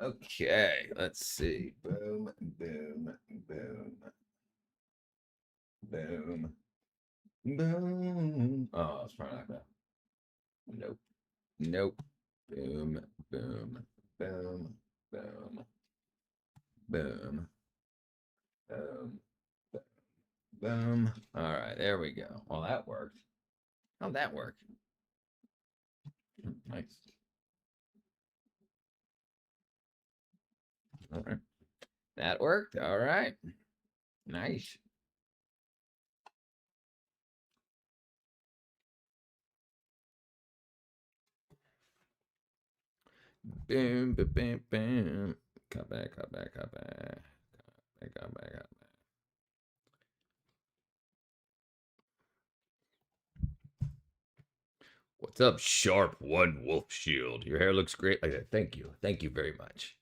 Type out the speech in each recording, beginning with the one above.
Okay, let's see. Boom, boom, boom, boom, boom. Oh, it's probably not gonna. Nope, nope. Boom, boom, boom, boom, boom, boom, boom. All right, there we go. Well, that worked. How'd that work? Nice. All right. That worked. All right. Nice. Boom, boom, boom, boom. Come back, come back, come back. Come back, come back. What's up, Sharp One Wolf Shield? Your hair looks great like that. Thank you. Thank you very much.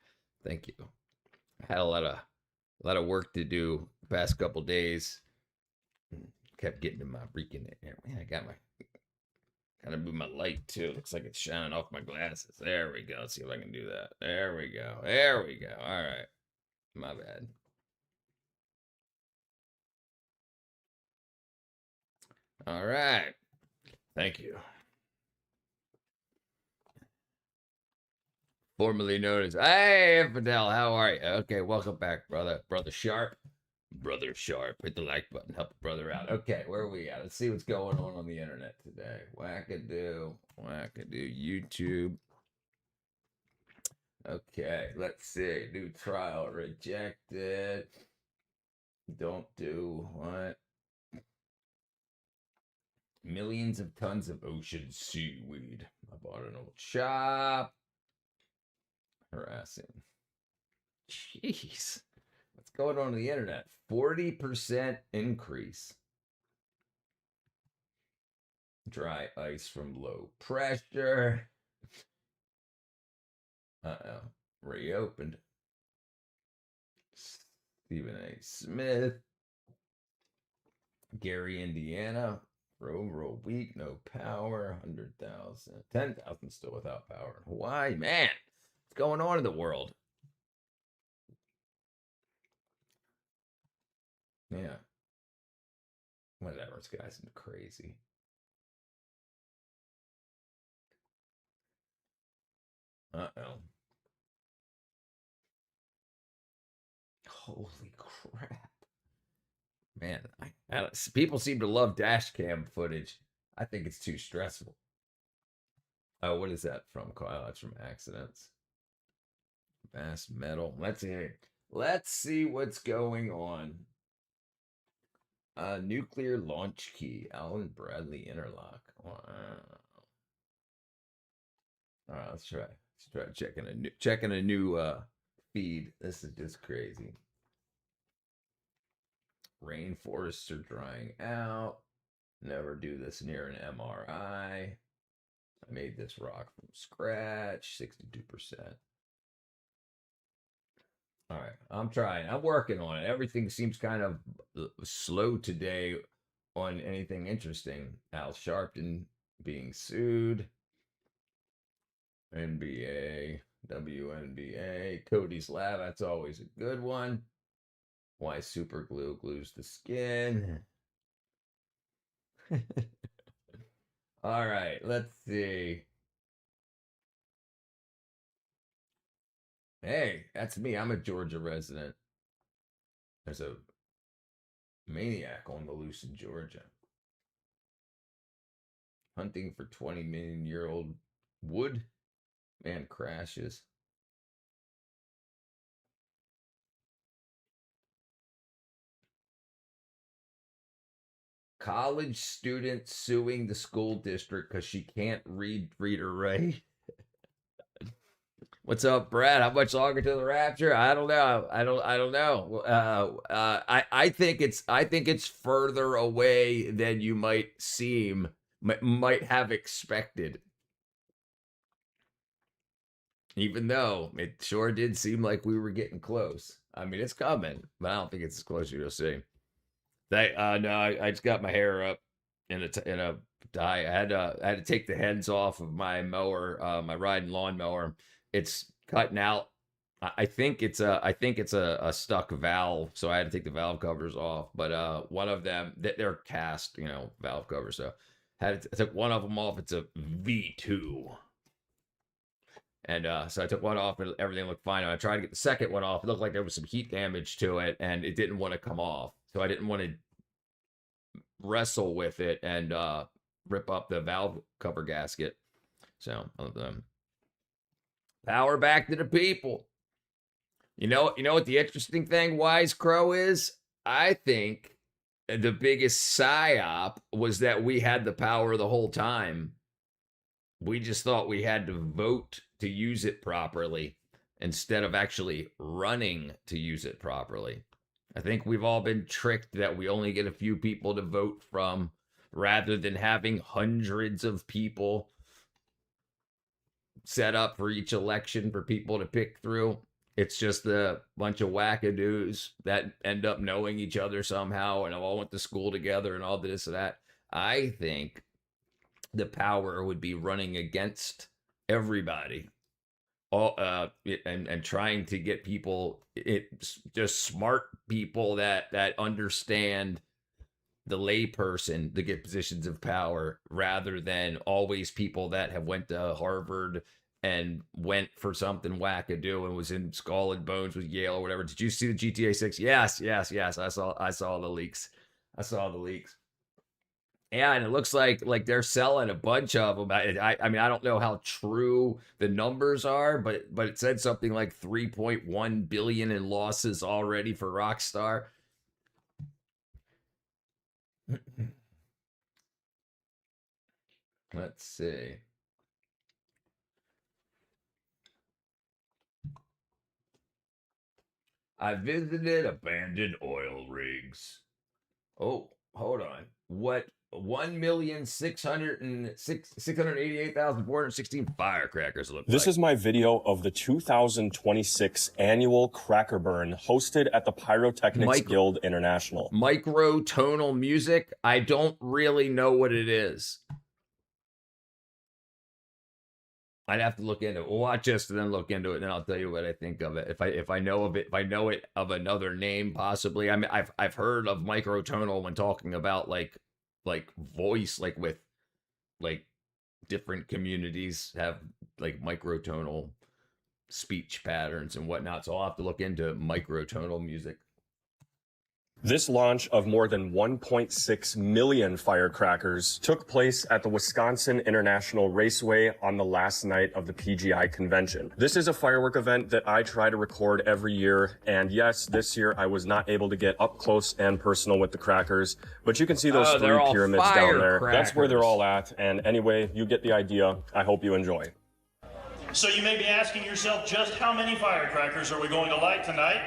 Thank you. I had a lot of work to do the past couple days. Kept getting in my freaking hair. Man, I gotta move my light too. Looks like it's shining off my glasses. There we go. Let's see if I can do that. There we go. There we go. All right. My bad. All right. Thank you. Formerly known as Hey Fidel, how are you? Okay, welcome back, brother Sharp. Brother Sharp, hit the like button, help a brother out. Okay, where are we at? Let's see what's going on the internet today. Wackadoo, YouTube. Okay, let's see. New trial rejected. Don't do what? Millions of tons of ocean seaweed. I bought an old shop. Harassing. Jeez. What's going on the internet? 40% increase. Dry ice from low pressure. Uh-oh. Reopened. Stephen A. Smith. Gary, Indiana. For over a week, no power. 100,000. 10,000 still without power. Hawaii, man. What's going on in the world? Yeah. Whatever. This guy's crazy. Uh-oh. Holy crap. Man, people seem to love dash cam footage. I think it's too stressful. Oh, what is that from, Kyle? That's from accidents. Mass metal. Let's see. Let's see what's going on. Nuclear launch key. Alan Bradley interlock. Wow. All right, let's try. Let's try checking a new feed. This is just crazy. Rainforests are drying out. Never do this near an MRI. I made this rock from scratch, 62%. All right, I'm trying. I'm working on it. Everything seems kind of slow today on anything interesting. Al Sharpton being sued. NBA, WNBA, Cody's Lab. That's always a good one. Why super glue glues the skin. All right, let's see. Hey, that's me. I'm a Georgia resident. There's a maniac on the loose in Georgia. Hunting for 20 million year old wood. Man crashes. College student suing the school district because she can't read or write. What's up, Brad? How much longer to the rapture? I don't know. I don't know. I think it's further away than you might have expected. Even though it sure did seem like we were getting close. I mean, it's coming, but I don't think it's as close as you'll see. No, I just got my hair up in a dye. I had to take the heads off of my mower, my riding lawn mower. It's cutting out I think it's a stuck valve, so I had to take the valve covers off. But one of them, they're cast, valve covers. So I took one of them off. It's a V2, and so I took one off, and everything looked fine. And I tried to get the second one off. It looked like there was some heat damage to it, and it didn't want to come off. So I didn't want to wrestle with it and rip up the valve cover gasket. So power back to the people. You know what the interesting thing, Wise Crow, is? I think the biggest psyop was that we had the power the whole time. We just thought we had to vote to use it properly instead of actually running to use it properly. I think we've all been tricked that we only get a few people to vote from rather than having hundreds of people set up for each election for people to pick through. It's just a bunch of wackadoos that end up knowing each other somehow and all went to school together and all this and that. I think the power would be running against everybody, all and trying to get people, just smart people that understand the layperson to get positions of power, rather than always people that have went to Harvard and went for something wackadoo and was in Skull and Bones with Yale or whatever. Did you see the GTA 6? Yes. I saw the leaks. Yeah, and it looks like they're selling a bunch of them. I mean, I don't know how true the numbers are, but it said something like 3.1 billion in losses already for Rockstar. Let's see. I visited abandoned oil rigs. Oh, hold on. What? 1,688,416 firecrackers look like. This is my video of the 2026 annual Cracker Burn hosted at the Pyrotechnics Guild International. Microtonal music? I don't really know what it is. I'd have to look into it. We'll watch this and then look into it, and then I'll tell you what I think of it. If I know of it, if I know it of another name, possibly. I mean, I've heard of microtonal when talking about like voice, like with like different communities have like microtonal speech patterns and whatnot. So I'll have to look into microtonal music. This launch of more than 1.6 million firecrackers took place at the Wisconsin International Raceway on the last night of the PGI convention. This is a firework event that I try to record every year, and yes, this year I was not able to get up close and personal with the crackers, but you can see those three pyramids down there. That's where they're all at, and anyway, you get the idea. I hope you enjoy. So you may be asking yourself, just how many firecrackers are we going to light tonight?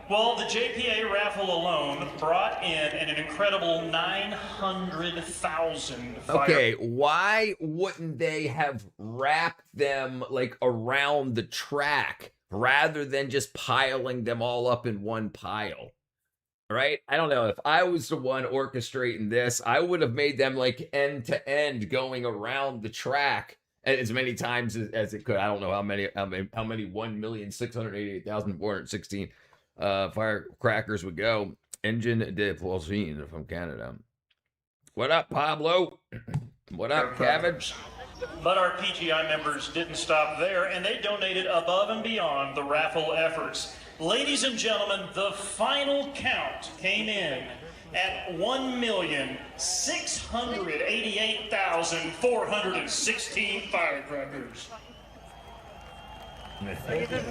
Well, the JPA raffle alone brought in an incredible 900,000 Okay, why wouldn't they have wrapped them like around the track rather than just piling them all up in one pile? Right? I don't know. If I was the one orchestrating this, I would have made them like end to end going around the track as many times as it could. I don't know how many 1,688,416 firecrackers would go. Engine de Poissine from Canada. What up, Pablo? What up, Cabbage? But our PGI members didn't stop there, and they donated above and beyond the raffle efforts. Ladies and gentlemen, the final count came in at 1,688,416 firecrackers.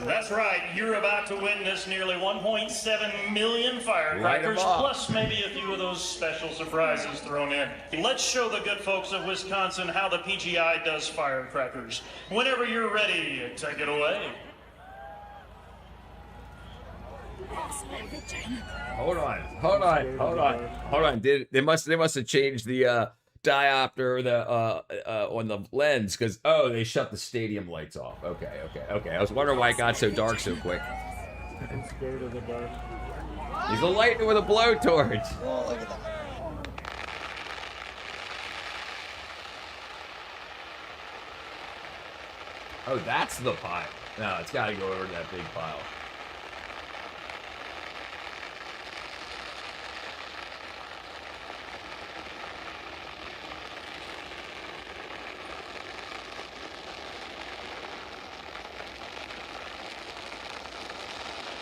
That's right, you're about to witness nearly 1.7 million firecrackers, plus maybe a few of those special surprises thrown in. Let's show the good folks of Wisconsin how the PGI does firecrackers. Whenever you're ready, take it away. Hold on. They must have changed the diopter on the lens, because they shut the stadium lights off. Okay. I was wondering why it got so dark so quick. I'm scared of the dark. He's a lightning with a blowtorch. Oh, look at that. Oh, that's the pile. No, it's got to go over to that big pile.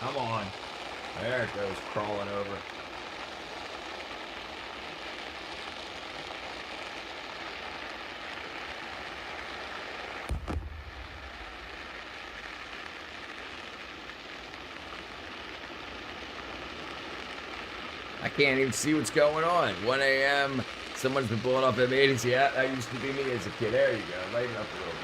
Come on. There it goes, crawling over. I can't even see what's going on. 1 a.m. Someone's been blowing off M80s. Yeah, that used to be me as a kid. There you go. Lighten up a little bit.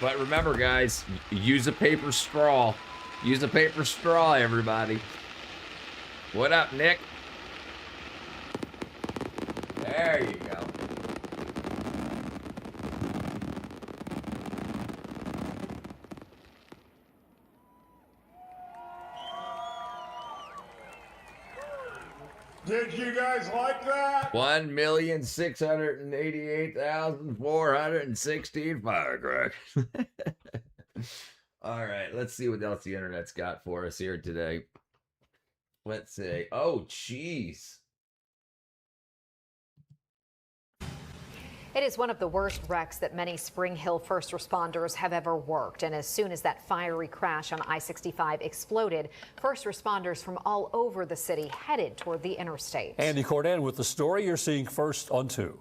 But remember, guys, use a paper straw. Use a paper straw, everybody. What up, Nick? There you go. Did you guys like that? 1,688,416 firecrackers. All right, let's see what else the internet's got for us here today. Let's see. Oh, jeez. It is one of the worst wrecks that many Spring Hill first responders have ever worked. And as soon as that fiery crash on I-65 exploded, first responders from all over the city headed toward the interstate. Andy Cordan with the story you're seeing first on 2.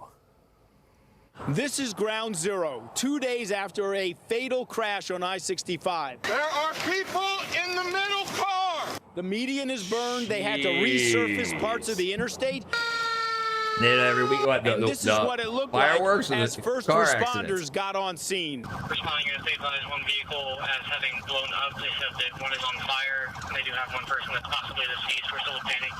This is ground zero, 2 days after a fatal crash on I-65. There are people in the middle car. The median is burned. They had to resurface parts of the interstate. Then every week, And this is what it looked fireworks like as first responders accidents. got on scene. Responding to the advised one vehicle as having blown up. They said that one is on fire. They do have one person that's possibly deceased. We're still obtaining.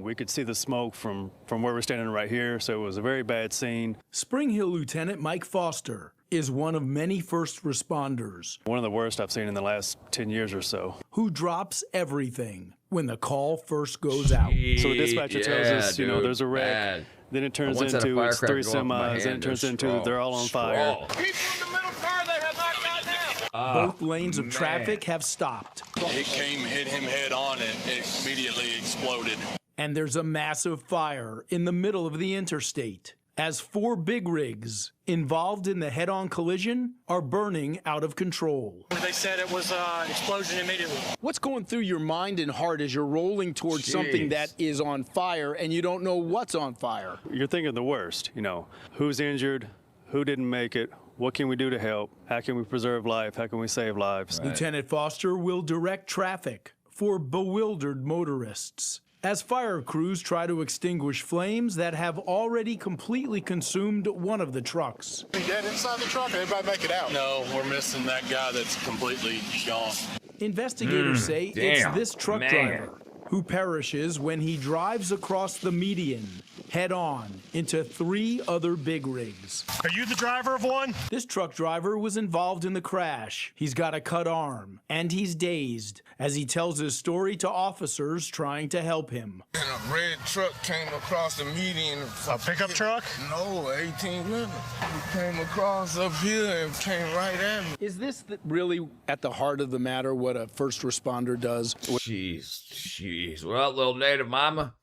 We could see the smoke from where we're standing right here, so it was a very bad scene. Spring Hill Lieutenant Mike Foster is one of many first responders. One of the worst I've seen in the last 10 years or so. Who drops everything when the call first goes out. So the dispatcher tells us, you know, there's a wreck. Bad. Then it turns Once into had a it's 3 firecracker go off my semis, then hand, it turns there's into straw. they're all on fire. People in the middle car, they have not gotten out. Both lanes of traffic have stopped. It hit him head on and it immediately exploded. And there's a massive fire in the middle of the interstate as 4 big rigs involved in the head-on collision are burning out of control. They said it was an explosion immediately. What's going through your mind and heart as you're rolling towards something that is on fire and you don't know what's on fire? You're thinking the worst, you know. Who's injured? Who didn't make it? What can we do to help? How can we preserve life? How can we save lives? Right. Lieutenant Foster will direct traffic for bewildered motorists as fire crews try to extinguish flames that have already completely consumed one of the trucks. We dead inside the truck, everybody make it out. No, we're missing that guy that's completely gone. Investigators say it's damn, this truck man. driver who perishes when he drives across the median head-on into 3 other big rigs. Are you the driver of one? This truck driver was involved in the crash. He's got a cut arm, and he's dazed as he tells his story to officers trying to help him. And a red truck came across the median. A pickup truck? No, 18-wheeler. It came across up here and came right at me. Is this really at the heart of the matter, what a first responder does? Jeez. Well, little native mama.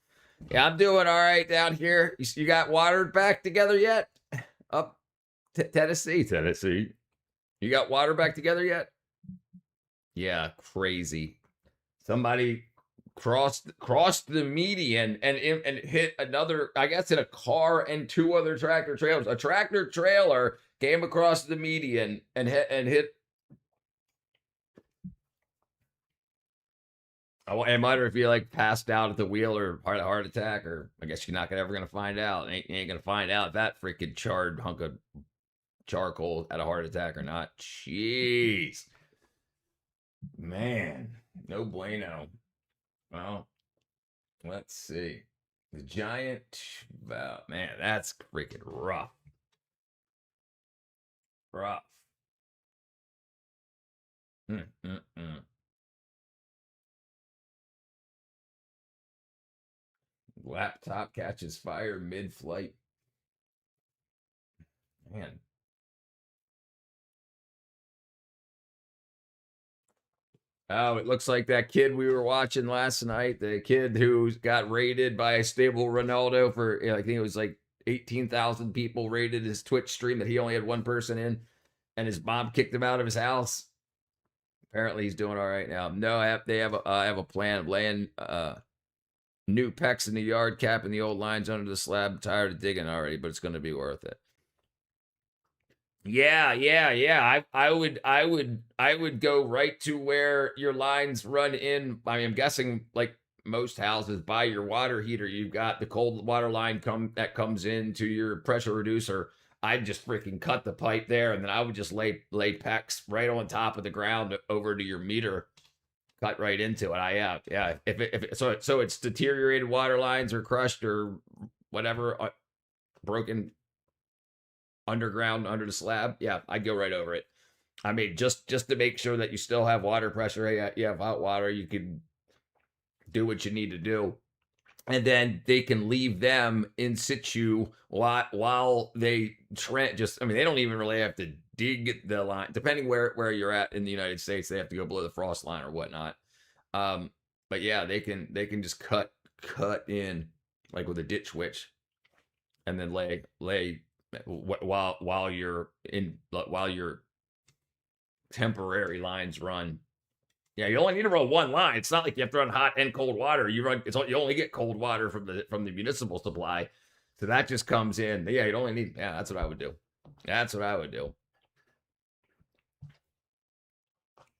Yeah, I'm doing all right down here. You got water back together yet? Up Tennessee. You got water back together yet? Yeah, crazy. Somebody crossed the median and hit another, I guess, in a car and 2 other tractor trailers. A tractor trailer came across the median and hit. I wonder if you like passed out at the wheel or had a heart attack, or I guess you're not ever gonna find out. You ain't gonna find out if that freaking charred hunk of charcoal had a heart attack or not. Jeez, man, no bueno. Well, let's see. The giant, man, that's freaking rough. Laptop catches fire mid-flight. Man. Oh, it looks like that kid we were watching last night, the kid who got raided by Stable Ronaldo for, I think it was like 18,000 people raided his Twitch stream that he only had one person in, and his mom kicked him out of his house. Apparently, he's doing all right now. No, they have a plan of laying new pecs in the yard, capping the old lines under the slab. I'm tired of digging already, but it's going to be worth it. Yeah. I would go right to where your lines run in. I mean, I'm guessing like most houses by your water heater, you've got the cold water line that comes into your pressure reducer. I'd just freaking cut the pipe there, and then I would just lay pecs right on top of the ground over to your meter, cut right into it. Yeah. So it's deteriorated water lines or crushed or whatever, broken underground under the slab. Yeah, I'd go right over it. I mean, just to make sure that you still have water pressure. Hey, you have hot water, you can do what you need to do. And then they can leave them in situ while they they don't even really have to dig the line. Depending where you're at in the United States, they have to go below the frost line or whatnot. But yeah, they can just cut in like with a ditch witch, and then lay while your temporary lines run. Yeah, you only need to run one line. It's not like you have to run hot and cold water. You only get cold water from the municipal supply, so that just comes in. Yeah, you only need. Yeah, that's what I would do.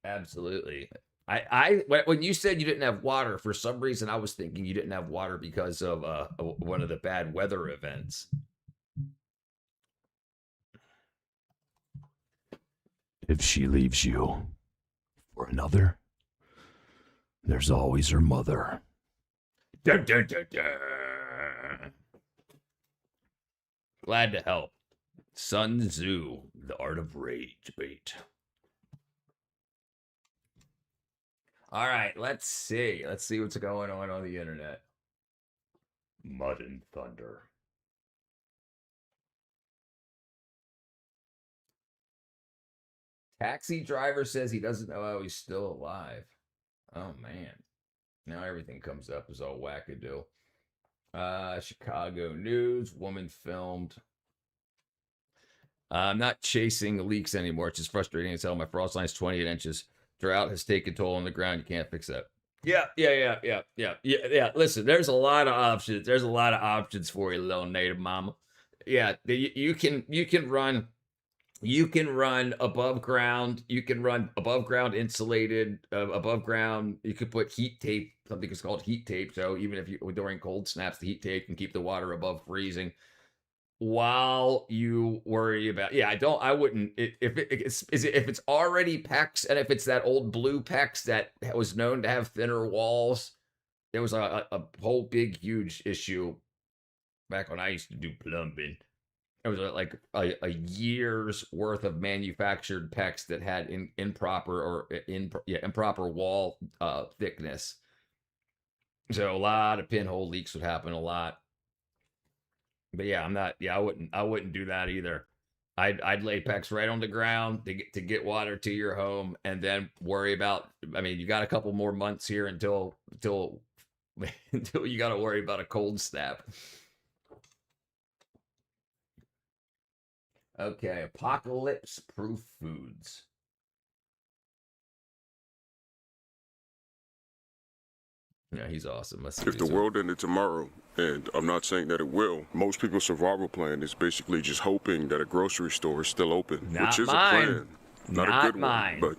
Absolutely. When you said you didn't have water, for some reason I was thinking you didn't have water because of one of the bad weather events. If she leaves you for another, there's always her mother. Dun, dun, dun, dun. Glad to help. Sun Tzu, The Art of Rage Bait. All right, let's see. Let's see what's going on the internet. Mud and Thunder. Taxi driver says he doesn't know how he's still alive. Oh, man. Now everything comes up as all wackadoo. Chicago News. Woman filmed. I'm not chasing the leaks anymore. It's just frustrating as hell. My frost line's 28 inches. Drought has taken toll on the ground. You can't fix that. Yeah. Listen, there's a lot of options. There's a lot of options for you, little native mama. Yeah, you can run above ground. You can run above ground insulated, above ground. You could put heat tape, something is called heat tape. So even if during cold snaps, the heat tape can keep the water above freezing while you worry about. Yeah, I wouldn't, if it's already PEX, and if it's that old blue PEX that was known to have thinner walls. There was a whole big, huge issue back when I used to do plumbing. It was like a year's worth of manufactured PEX that had improper wall thickness. So a lot of pinhole leaks would happen a lot. But yeah, I wouldn't do that either. I'd lay PEX right on the ground to get water to your home, and then worry about. I mean, you got a couple more months here until you got to worry about a cold snap. Okay, apocalypse-proof foods. Yeah, he's awesome. If the world ended tomorrow, and I'm not saying that it will, most people's survival plan is basically just hoping that a grocery store is still open, which is a plan. Not a good one, but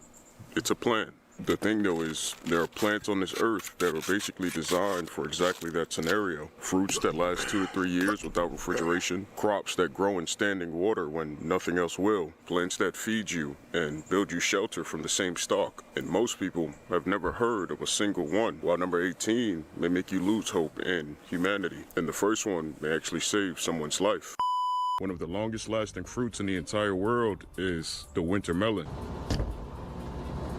it's a plan. The thing, though, is there are plants on this earth that are basically designed for exactly that scenario. Fruits that last 2 to 3 years without refrigeration, crops that grow in standing water when nothing else will, plants that feed you and build you shelter from the same stock. And most people have never heard of a single one, while number 18 may make you lose hope in humanity. And the first one may actually save someone's life. One of the longest lasting fruits in the entire world is the winter melon.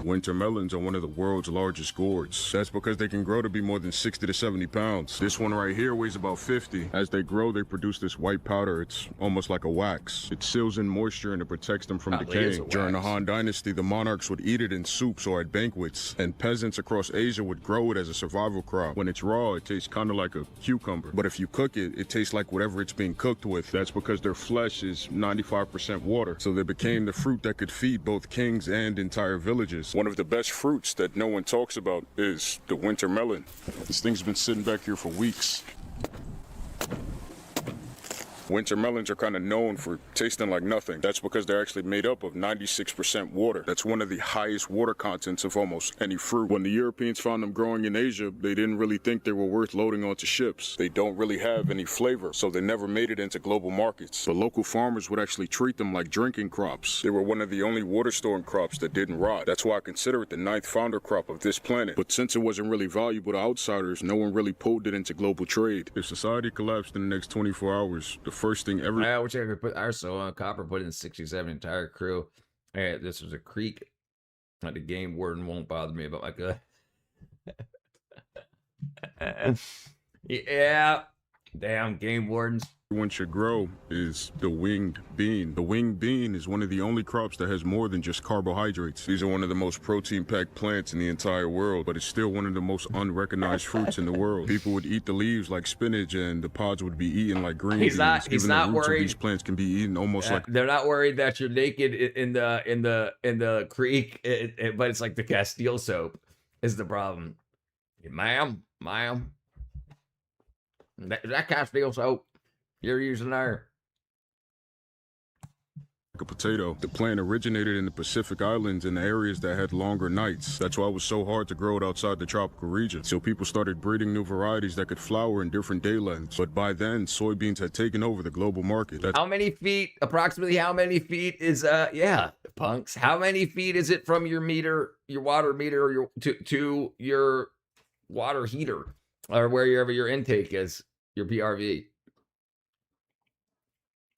Winter melons are one of the world's largest gourds. That's because they can grow to be more than 60 to 70 pounds. This one right here weighs about 50. As they grow, they produce this white powder. It's almost like a wax. It seals in moisture and it protects them from decaying. During the Han Dynasty, the monarchs would eat it in soups or at banquets, and peasants across Asia would grow it as a survival crop. When it's raw, it tastes kind of like a cucumber. But if you cook it, it tastes like whatever it's being cooked with. That's because their flesh is 95% water. So they became the fruit that could feed both kings and entire villages. One of the best fruits that no one talks about is the winter melon. This thing's been sitting back here for weeks. Winter melons are kind of known for tasting like nothing. That's because they're actually made up of 96% water. That's one of the highest water contents of almost any fruit. When the Europeans found them growing in Asia, they didn't really think they were worth loading onto ships. They don't really have any flavor, so they never made it into global markets. But local farmers would actually treat them like drinking crops. They were one of the only water-storing crops that didn't rot. That's why I consider it the 9th founder crop of this planet. But since it wasn't really valuable to outsiders, no one really pulled it into global trade. If society collapsed in the next 24 hours, the first thing ever. I wish I could put Arso Copper put in 67 entire crew. Hey, this was a creek. The game warden won't bother me about my gun. Yeah, damn game wardens. One should grow is the winged bean. The winged bean is one of the only crops that has more than just carbohydrates. These are one of the most protein-packed plants in the entire world, but it's still one of the most unrecognized fruits in the world. People would eat the leaves like spinach, and the pods would be eaten like green beans. He's not the roots worried. Of these plants can be eaten almost like. They're not worried that you're naked in the creek, but it's like the Castile soap is the problem. Ma'am, that Castile soap you're using there. A potato. The plant originated in the Pacific Islands in the areas that had longer nights. That's why it was so hard to grow it outside the tropical region. So people started breeding new varieties that could flower in different day lengths. But by then, soybeans had taken over the global market. How many feet, approximately how many feet is, punks, how many feet is it from your meter, your water meter, or to your water heater, or wherever your intake is, your PRV?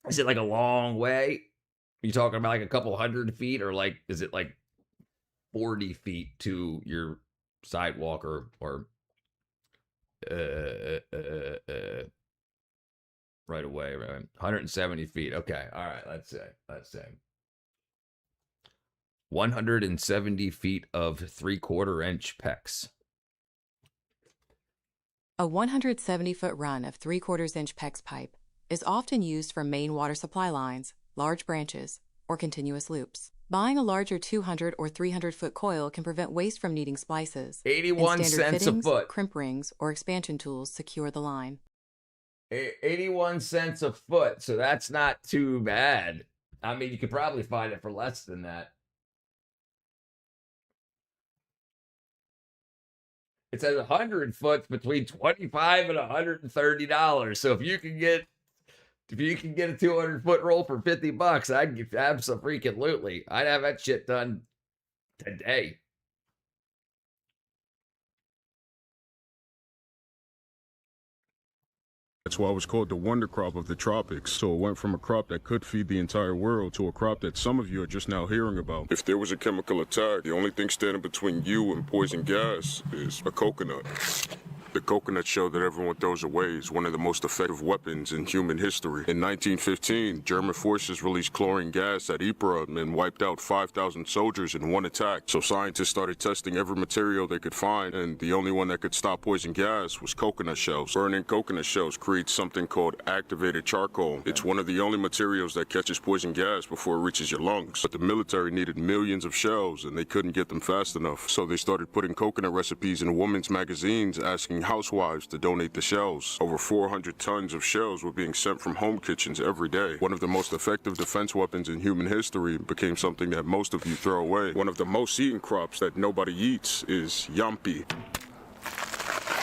Is it like a long way? Are you talking about like a couple 100 feet, or like is it like 40 feet to your sidewalk or right away, right? 170 feet. Okay, all right. Let's say 170 feet of 3/4 inch PEX. A 170-foot run of 3/4 inch PEX pipe is often used for main water supply lines, large branches, or continuous loops. Buying a larger 200 or 300-foot coil can prevent waste from needing splices. 81 cents a foot. Crimp rings, or expansion tools secure the line. 81 cents a foot, so that's not too bad. I mean, you could probably find it for less than that. It says 100 foot between $25 and $130. So if you can get a 200-foot roll for $50, I'd give absolutely. I'd have that shit done today. That's why it was called the wonder crop of the tropics. So it went from a crop that could feed the entire world to a crop that some of you are just now hearing about. If there was a chemical attack, the only thing standing between you and poison gas is a coconut. The coconut shell that everyone throws away is one of the most effective weapons in human history. In 1915, German forces released chlorine gas at Ypres and wiped out 5,000 soldiers in one attack. So scientists started testing every material they could find, and the only one that could stop poison gas was coconut shells. Burning coconut shells creates something called activated charcoal. It's one of the only materials that catches poison gas before it reaches your lungs. But the military needed millions of shells, and they couldn't get them fast enough. So they started putting coconut recipes in women's magazines, asking housewives to donate the shells. Over 400 tons of shells were being sent from home kitchens every day. One of the most effective defense weapons in human history became something that most of you throw away. One of the most eaten crops that nobody eats is yampi.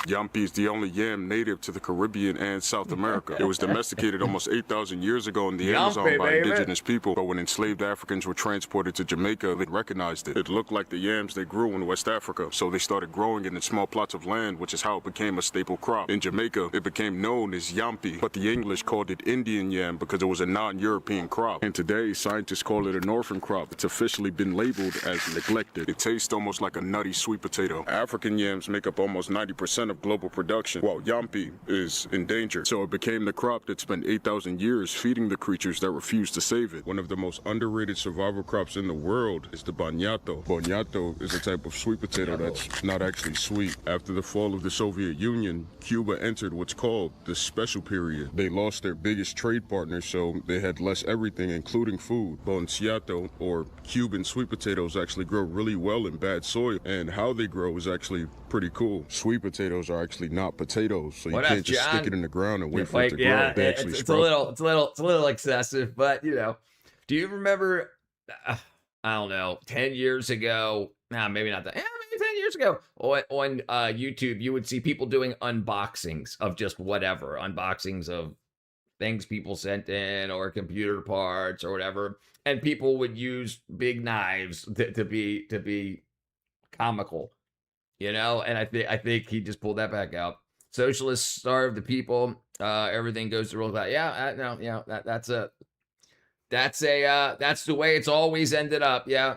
Yampi is the only yam native to the Caribbean and South America. It was domesticated almost 8,000 years ago in the Amazon by indigenous people, but when enslaved Africans were transported to Jamaica, they recognized it. It looked like the yams they grew in West Africa, so they started growing it in small plots of land, which is how it became a staple crop. In Jamaica, it became known as Yampi, but the English called it Indian yam because it was a non-European crop. And today, scientists call it an orphan crop. It's officially been labeled as neglected. It tastes almost like a nutty sweet potato. African yams make up almost 90% of global production, while Yampi is endangered. So it became the crop that spent 8,000 years feeding the creatures that refused to save it. One of the most underrated survival crops in the world is the boniato. Boniato is a type of sweet potato that's not actually sweet. After the fall of the Soviet Union, Cuba entered what's called the special period. They lost their biggest trade partner, so they had less everything, including food. Boniato, or Cuban sweet potatoes, actually grow really well in bad soil, and how they grow is actually pretty cool. Sweet potatoes are actually not potatoes, so you can't just stick it in the ground and wait for it to grow. They actually it's a little excessive, but you know. Do you remember? I don't know, 10 years ago? Nah, maybe not that. Yeah, maybe 10 years ago on YouTube, you would see people doing unboxings of just whatever, unboxings of things people sent in or computer parts or whatever, and people would use big knives to be comical. You know, and I think he just pulled that back out. Socialists starve the people. Everything goes to roll. That's the way it's always ended up. Yeah.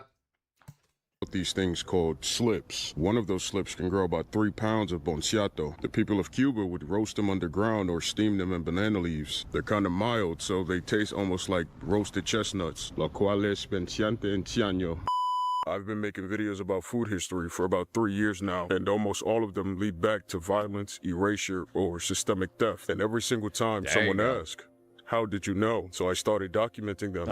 These things called slips. One of those slips can grow about 3 pounds of boniato. The people of Cuba would roast them underground or steam them in banana leaves. They're kind of mild, so they taste almost like roasted chestnuts. La cual es pensiante en ciano. I've been making videos about food history for about 3 years now, and almost all of them lead back to violence, erasure, or systemic theft. And every single time someone asks, how did you know? So I started documenting them.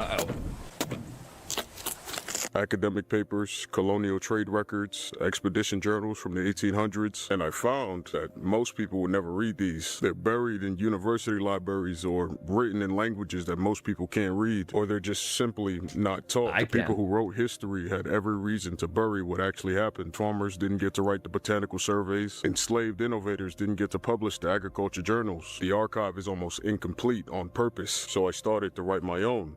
Academic papers, colonial trade records, expedition journals from the 1800s, and I found that most people would never read these. They're buried in university libraries or written in languages that most people can't read, or they're just simply not taught. The people who wrote history had every reason to bury what actually happened. Farmers didn't get to write the botanical surveys. Enslaved innovators didn't get to publish the agriculture journals. The archive is almost incomplete on purpose, so I started to write my own.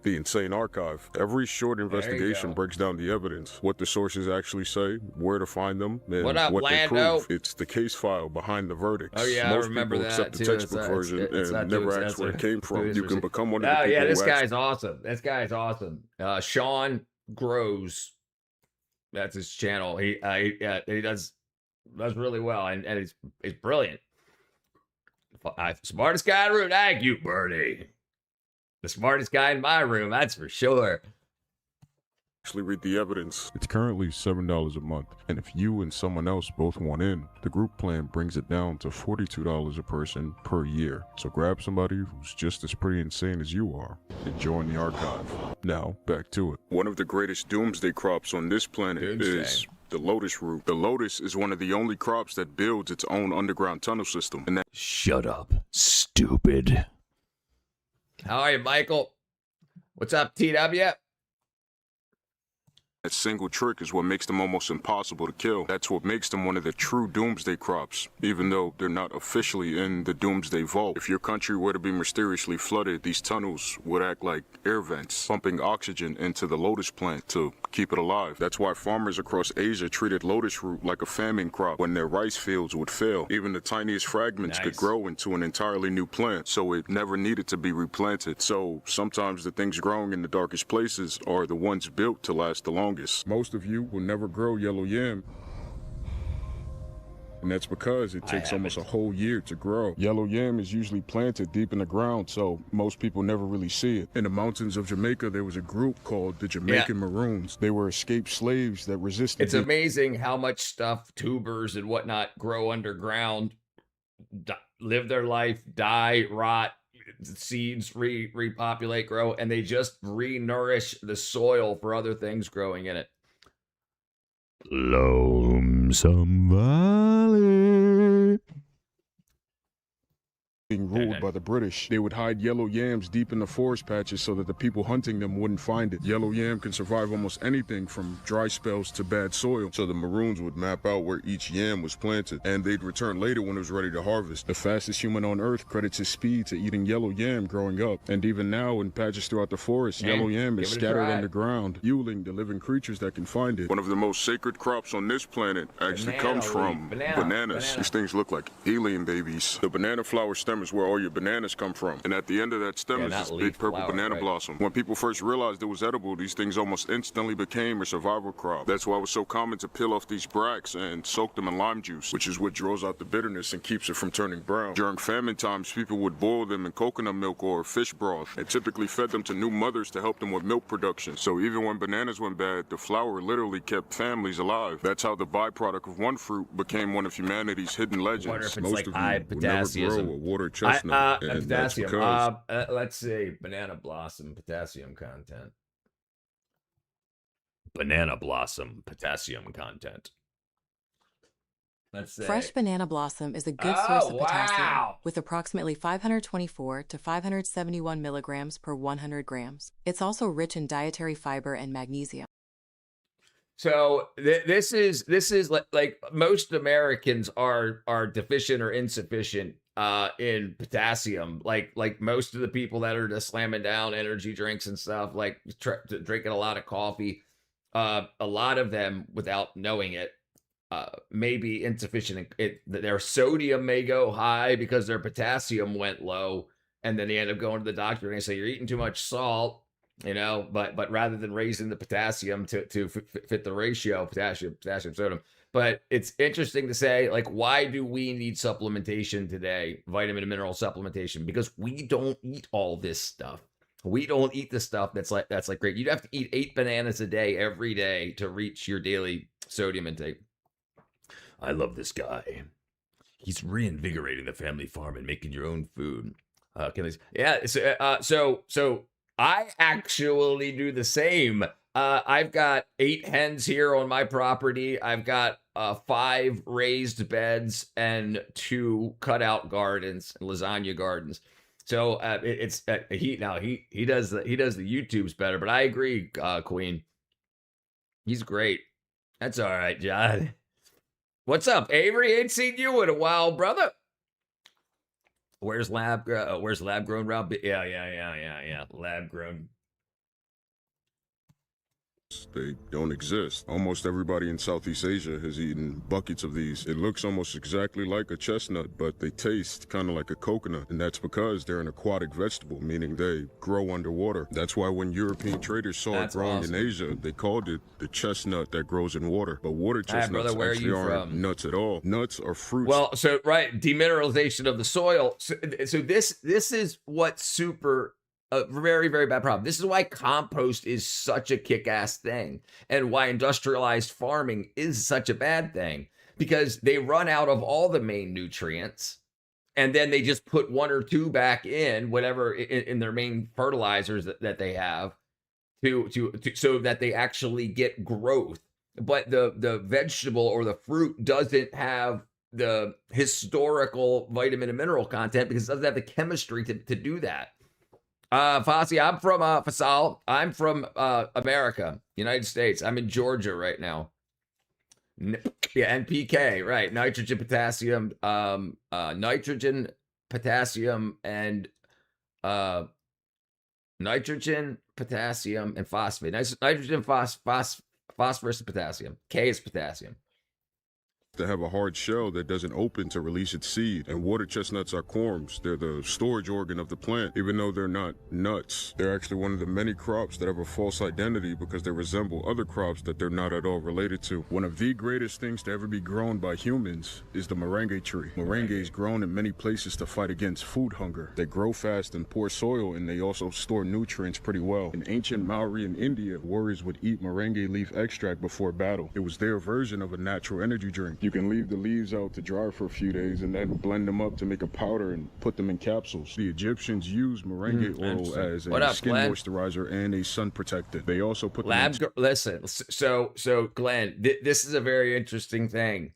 The Insane Archive. Every short investigation breaks down the evidence, what the sources actually say, where to find them, and what they prove. It's the case file behind the verdicts. Oh yeah, most I remember people that accept the textbook version and never ask where it came from. You can become one of the people. Yeah, this who guy's awesome. This guy's awesome. Sean Grows. That's his channel. He does really well, and he's brilliant. Smartest guy in the room. Thank you, Bernie. The smartest guy in my room, that's for sure. Actually read the evidence. It's currently $7 a month, and if you and someone else both want in, the group plan brings it down to $42 a person per year. So grab somebody who's just as pretty insane as you are and join the archive. Now, back to it. One of the greatest doomsday crops on this planet is the lotus root. The lotus is one of the only crops that builds its own underground tunnel system. And Shut up, stupid. How are you, Michael? What's up, TW? that single trick is what makes them almost impossible to kill. That's what makes them one of the true doomsday crops, even though they're not officially in the doomsday vault. If your country were to be mysteriously flooded, these tunnels would act like air vents, pumping oxygen into the lotus plant to keep it alive. That's why farmers across Asia treated lotus root like a famine crop when their rice fields would fail. Even the tiniest fragments could grow into an entirely new plant, so it never needed to be replanted. So sometimes the things growing in the darkest places are the ones built to last the longest. Most of you will never grow yellow yam, and that's because it takes almost a whole year to grow. Yellow yam is usually planted deep in the ground, so most people never really see it. In the mountains of Jamaica, there was a group called the Jamaican Maroons. They were escaped slaves that resisted. It's amazing how much stuff, tubers and whatnot, grow underground, live their life, die, rot, seeds repopulate, grow, and they just re-nourish the soil for other things growing in it. Lonesome Valley. being ruled by the British. They would hide yellow yams deep in the forest patches so that the people hunting them wouldn't find it. Yellow yam can survive almost anything from dry spells to bad soil, so the Maroons would map out where each yam was planted, and they'd return later when it was ready to harvest. The fastest human on Earth credits his speed to eating yellow yam growing up, and even now in patches throughout the forest, yellow yam is scattered underground, fueling the living creatures that can find it. One of the most sacred crops on this planet actually comes from bananas. These things look like alien babies. The banana flower stem is where all your bananas come from, and at the end of that stem is this big purple banana blossom. When people first realized it was edible, these things almost instantly became a survival crop. That's why it was so common to peel off these bracts and soak them in lime juice, which is what draws out the bitterness and keeps it from turning brown. During famine times, people would boil them in coconut milk or fish broth, and typically fed them to new mothers to help them with milk production. So even when bananas went bad, the flower literally kept families alive. That's how the byproduct of one fruit became one of humanity's hidden legends. Most of you would never grow a water chestnut, and that's because... let's see, banana blossom, potassium content. Banana blossom, potassium content. Let's say. Fresh banana blossom is a good source of potassium, with approximately 524 to 571 milligrams per 100 grams. It's also rich in dietary fiber and magnesium. So this is like most Americans are deficient or insufficient in potassium. Like most of the people that are just slamming down energy drinks and stuff, like drinking a lot of coffee, a lot of them, without knowing it, may be insufficient. Their sodium may go high because their potassium went low, and then they end up going to the doctor and they say, you're eating too much salt. You know, but rather than raising the potassium to fit the ratio, potassium, sodium. But it's interesting to say, like, why do we need supplementation today, vitamin and mineral supplementation? Because we don't eat all this stuff. We don't eat the stuff that's like great. You'd have to eat 8 bananas a day every day to reach your daily sodium intake. I love this guy. He's reinvigorating the family farm and making your own food. So I actually do the same. I've got 8 hens here on my property. I've got 5 raised beds and 2 cutout gardens, lasagna gardens. So he does the YouTubes better, but I agree, Queen. He's great. That's all right, John. What's up, Avery? Ain't seen you in a while, brother. Where's lab grown, Rob? Yeah. Lab grown. They don't exist. Almost everybody in Southeast Asia has eaten buckets of these. It looks almost exactly like a chestnut, but they taste kind of like a coconut. And that's because they're an aquatic vegetable, meaning they grow underwater. That's why when European traders saw it growing in Asia, they called it the chestnut that grows in water. But water chestnuts actually aren't nuts at all. Nuts are fruits. Well, so right, demineralization of the soil. So this is what's super... a very, very bad problem. This is why compost is such a kick-ass thing, and why industrialized farming is such a bad thing, because they run out of all the main nutrients, and then they just put 1 or 2 back in, whatever, in their main fertilizers that they have, to so that they actually get growth. But the vegetable or the fruit doesn't have the historical vitamin and mineral content because it doesn't have the chemistry to do that. Fossey, I'm from Fasal. I'm from America, United States. I'm in Georgia right now. Yeah, NPK, right? Nitrogen, potassium, and nitrogen, potassium, and phosphate. Nitrogen, phosphorus, and potassium. K is potassium. To have a hard shell that doesn't open to release its seed. And water chestnuts are corms. They're the storage organ of the plant. Even though they're not nuts, they're actually one of the many crops that have a false identity because they resemble other crops that they're not at all related to. One of the greatest things to ever be grown by humans is the moringa tree. Moringa is grown in many places to fight against food hunger. They grow fast in poor soil, and they also store nutrients pretty well. In ancient Maori in India, warriors would eat moringa leaf extract before battle. It was their version of a natural energy drink. You can leave the leaves out to dry for a few days and then blend them up to make a powder and put them in capsules. The Egyptians used moringa oil as a skin moisturizer and a sun protectant. They also put them in... Listen, so Glenn, this is a very interesting thing.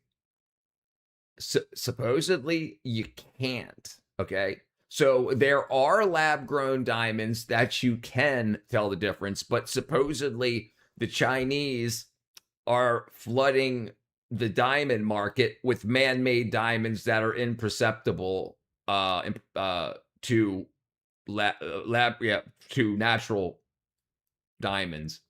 Supposedly, you can't Okay. So there are lab-grown diamonds that you can tell the difference, but supposedly the Chinese are flooding the diamond market with man-made diamonds that are imperceptible to to natural diamonds.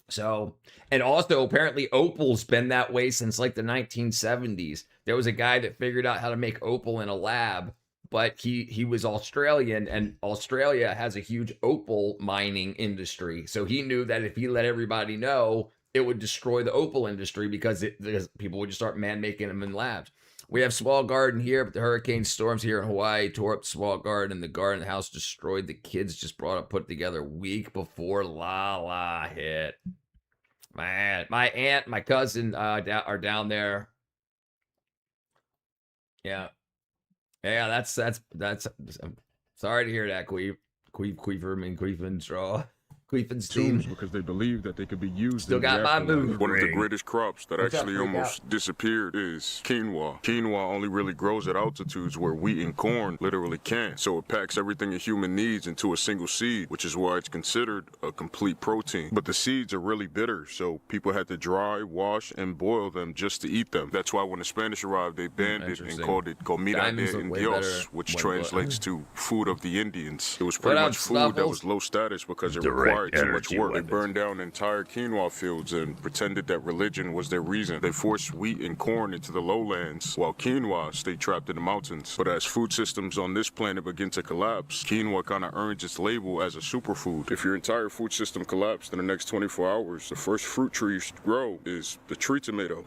So, and also apparently opal's been that way since like the 1970s. There was a guy that figured out how to make opal in a lab, but he was Australian, and Australia has a huge opal mining industry. So he knew that if he let everybody know, it would destroy the opal industry because people would just start making them in labs. We have small garden here, but the hurricane storms here in Hawaii tore up the small garden, and the garden house destroyed. The kids just put together a week before Lala hit. Man, my aunt, my cousin are down there. Yeah, that's. I'm sorry to hear that, Queefenstein. Because they believe that they could be used. Still got my move. One of the greatest crops that actually almost disappeared is quinoa. Quinoa only really grows at altitudes where wheat and corn literally can't. So it packs everything a human needs into a single seed, which is why it's considered a complete protein. But the seeds are really bitter, so people had to dry, wash, and boil them just to eat them. That's why when the Spanish arrived, they banned it and called it comida de indios, which translates to food of the Indians. It was pretty much food that was low status because it required too much work. They burned down entire quinoa fields and pretended that religion was their reason. They forced wheat and corn into the lowlands, while quinoa stayed trapped in the mountains. But as food systems on this planet begin to collapse, quinoa kind of earns its label as a superfood. If your entire food system collapsed in the next 24 hours, the first fruit tree you should grow is the tree tomato.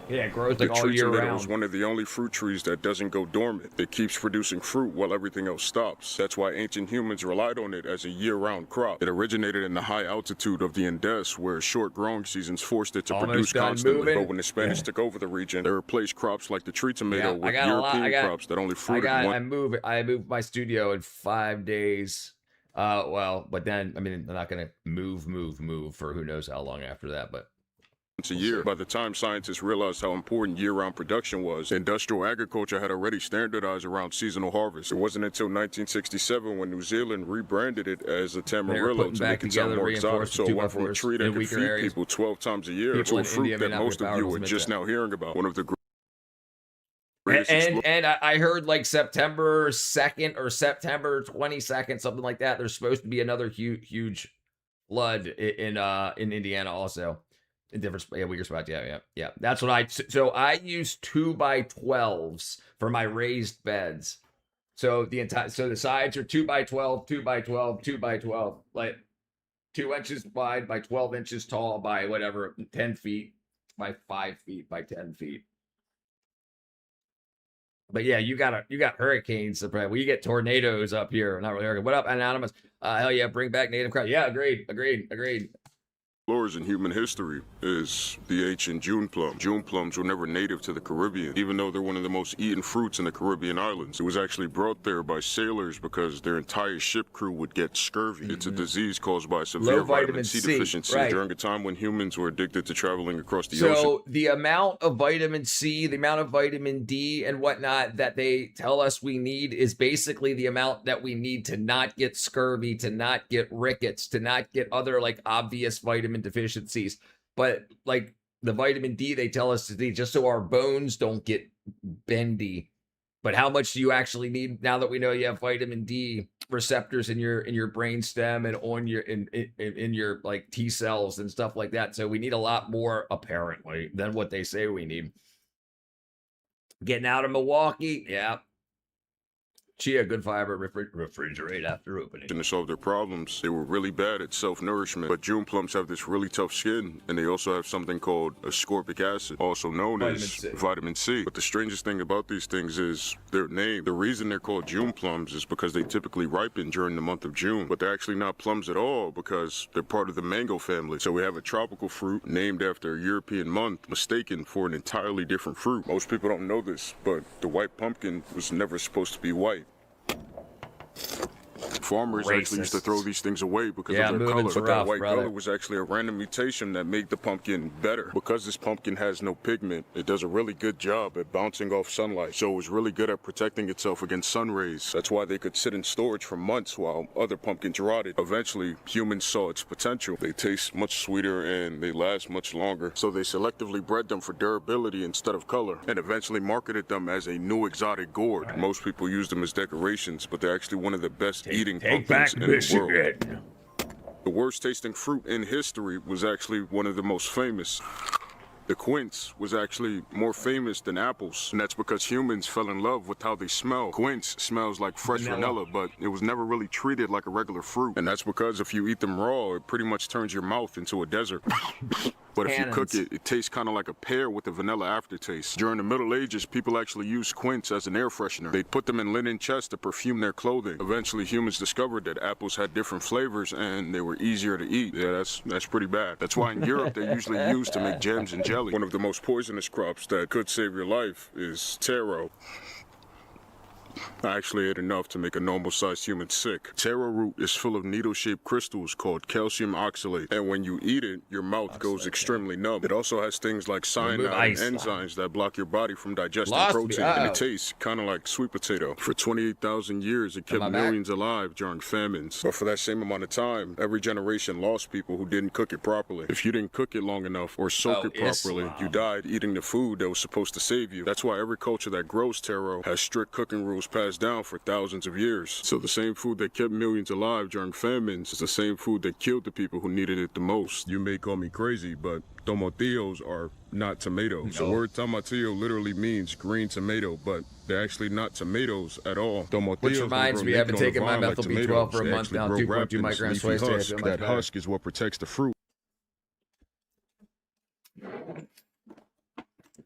Yeah, it grows like all year round. The tree tomato is one of the only fruit trees that doesn't go dormant. It keeps producing fruit while everything else stops. That's why ancient humans relied on it as a year-round crop. It originated in the high altitude of the Andes, where short growing seasons forced it to produce constantly. But when the Spanish took over the region, they replaced crops like the tree tomato with European crops that only fruited I moved my studio in 5 days. But then, I mean, I'm not going to move for who knows how long after that, but a year. By the time scientists realized how important year-round production was, industrial agriculture had already standardized around seasonal harvest. It wasn't until 1967 when New Zealand rebranded it as a tamarillo to make it sound more exotic. So it went from a tree that could feed people 12 times a year to a fruit that most of you are just now hearing about. One of the and I heard like September 2nd or September 22nd, something like that. There's supposed to be another huge flood in Indiana also. In different, weaker spots. Yeah. That's what I use 2x12s for my raised beds. So the sides are 2x12, 2x12, 2x12, like 2 inches wide by 12 inches tall by whatever, 10 feet by 5 feet by 10 feet. But yeah, you got hurricanes. Well, you get tornadoes up here. Not really hurricane. What up, Anonymous? Hell yeah, bring back native crops. Yeah, agreed. In human history is the ancient June plum. June plums were never native to the Caribbean, even though they're one of the most eaten fruits in the Caribbean islands. It was actually brought there by sailors because their entire ship crew would get scurvy. It's a disease caused by severe vitamin C deficiency during a time when humans were addicted to traveling across the ocean. So the amount of vitamin C, the amount of vitamin D and whatnot that they tell us we need is basically the amount that we need to not get scurvy, to not get rickets, to not get other like obvious vitamin deficiencies. But like the vitamin D they tell us to need just so our bones don't get bendy. But how much do you actually need now that we know you have vitamin D receptors in your brain stem and on your in your like T cells and stuff like that? So we need a lot more apparently than what they say we need. Getting out of Milwaukee, yeah. Chia, good fiber, refrigerate after opening. To solve their problems, they were really bad at self-nourishment. But June plums have this really tough skin, and they also have something called ascorbic acid, also known as vitamin C. But the strangest thing about these things is their name. The reason they're called June plums is because they typically ripen during the month of June. But they're actually not plums at all because they're part of the mango family. So we have a tropical fruit named after a European month, mistaken for an entirely different fruit. Most people don't know this, but the white pumpkin was never supposed to be white. Farmers actually used to throw these things away because Yeah, of their color. moving's But rough, that white brother. color was actually a random mutation that made the pumpkin better. Because this pumpkin has no pigment, it does a really good job at bouncing off sunlight. So it was really good at protecting itself against sun rays. That's why they could sit in storage for months while other pumpkins rotted. Eventually, humans saw its potential. They taste much sweeter and they last much longer. So they selectively bred them for durability instead of color, and eventually marketed them as a new exotic gourd. Most people use them as decorations, but they're actually one of the best eating pumpkins in the world. The worst tasting fruit in history was actually one of the most famous. The quince was actually more famous than apples, and that's because humans fell in love with how they smell. Quince smells like fresh vanilla, but it was never really treated like a regular fruit. And that's because if you eat them raw, it pretty much turns your mouth into a desert. But if you cook it, it tastes kind of like a pear with a vanilla aftertaste. During the Middle Ages, people actually used quince as an air freshener. They'd put them in linen chests to perfume their clothing. Eventually, humans discovered that apples had different flavors and they were easier to eat. Yeah, that's pretty bad. That's why in Europe, they're usually used to make jams and jelly. One of the most poisonous crops that could save your life is taro. I actually ate enough to make a normal-sized human sick. Taro root is full of needle-shaped crystals called calcium oxalate, and when you eat it, your mouth goes extremely numb. It also has things like cyanide and enzymes that block your body from digesting protein, and it tastes kind of like sweet potato. For 28,000 years, it kept millions alive during famines. But for that same amount of time, every generation lost people who didn't cook it properly. If you didn't cook it long enough or soak it properly, you died eating the food that was supposed to save you. That's why every culture that grows taro has strict cooking rules passed down for thousands of years. So the same food that kept millions alive during famines is the same food that killed the people who needed it the most. You may call me crazy, but tomatillos are not tomatoes. The word tomatillo literally means green tomato, but they're actually not tomatoes at all. Tomatillos, which reminds me, I've been taking my methyl B12 for a month now, 2.2 micrograms twice a day. That husk is what protects the fruit.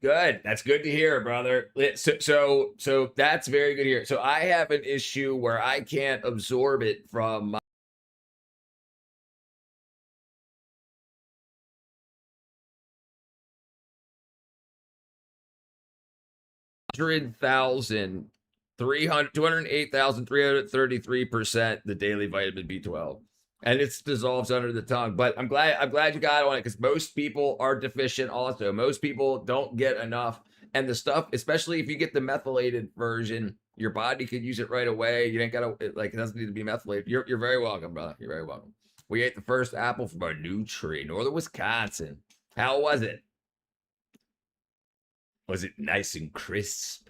Good. That's good to hear, brother. So that's very good to hear. So I have an issue where I can't absorb it from my 208,333% the daily vitamin B12. And it's dissolves under the tongue. But I'm glad you got on it, because most people are deficient also. Most people don't get enough. And the stuff, especially if you get the methylated version, your body could use it right away. You ain't gotta, like, it doesn't need to be methylated. You're very welcome, brother. You're very welcome. We ate the first apple from our new tree, northern Wisconsin. How was it? Was it nice and crisp?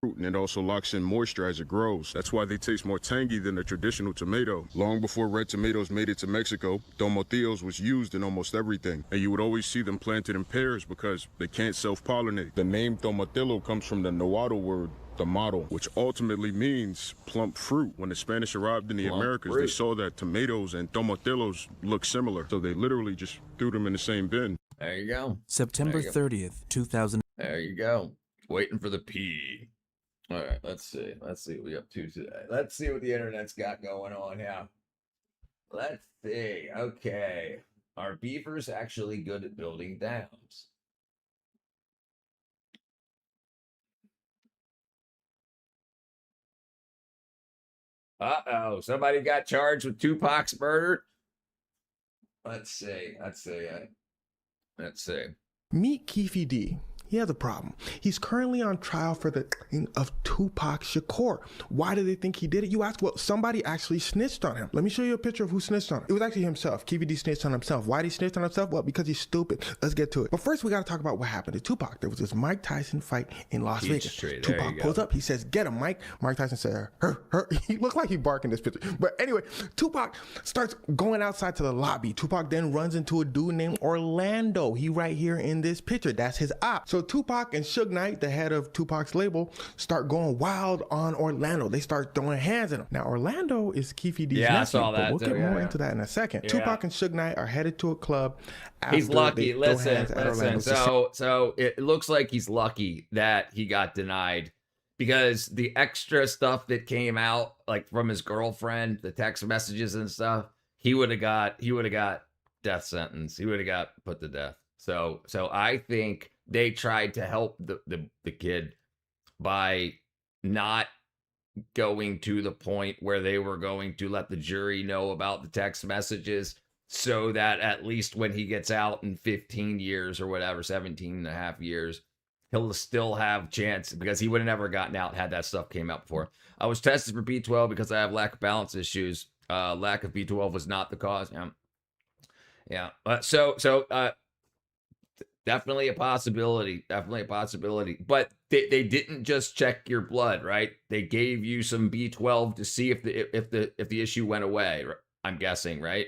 And it also locks in moisture as it grows. That's why they taste more tangy than a traditional tomato. Long before red tomatoes made it to Mexico, tomatillos was used in almost everything. And you would always see them planted in pairs because they can't self-pollinate. The name tomatillo comes from the Nahuatl word tomato, which ultimately means plump fruit. When the Spanish arrived in the Americas, they saw that tomatoes and tomatillos look similar. So they literally just threw them in the same bin. There you go. September 30th, 2000. There you go. Waiting for the P. All right, let's see. Let's see what we up to today. Let's see what the internet's got going on here. Let's see. Okay. Are beavers actually good at building dams? Uh-oh. Somebody got charged with Tupac's murder? Let's see. Let's see. Let's see. Meet Keefe D. He has a problem. He's currently on trial for the killing of Tupac Shakur. Why do they think he did it? You ask, well, somebody actually snitched on him. Let me show you a picture of who snitched on him. It was actually himself. Keefe D snitched on himself. Why did he snitch on himself? Well, because he's stupid. Let's get to it. But first, we got to talk about what happened to Tupac. There was this Mike Tyson fight in Las Vegas. Tupac pulls up. He says, get him, Mike. Mike Tyson said, her. He looked like he barked in this picture. But anyway, Tupac starts going outside to the lobby. Tupac then runs into a dude named Orlando. He right here in this picture. That's his op. So Tupac and Suge Knight, the head of Tupac's label, start going wild on Orlando. They start throwing hands at him. Now, Orlando is Keefe D's nephew, I saw that. But we'll get more into that in a second. Yeah. Tupac and Suge Knight are headed to a club. He's lucky. Listen. So it looks like he's lucky that he got denied, because the extra stuff that came out, like from his girlfriend, the text messages and stuff, he would have got death sentence. He would have got put to death. So I think they tried to help the kid by not going to the point where they were going to let the jury know about the text messages so that at least when he gets out in 15 years or whatever, 17 and a half years, he'll still have chance, because he would have never gotten out had that stuff came out before. I was tested for B12 because I have lack of balance issues. Lack of B12 was not the cause. Yeah. So definitely a possibility. Definitely a possibility. But they didn't just check your blood, right? They gave you some B12 to see if the issue went away. I'm guessing, right?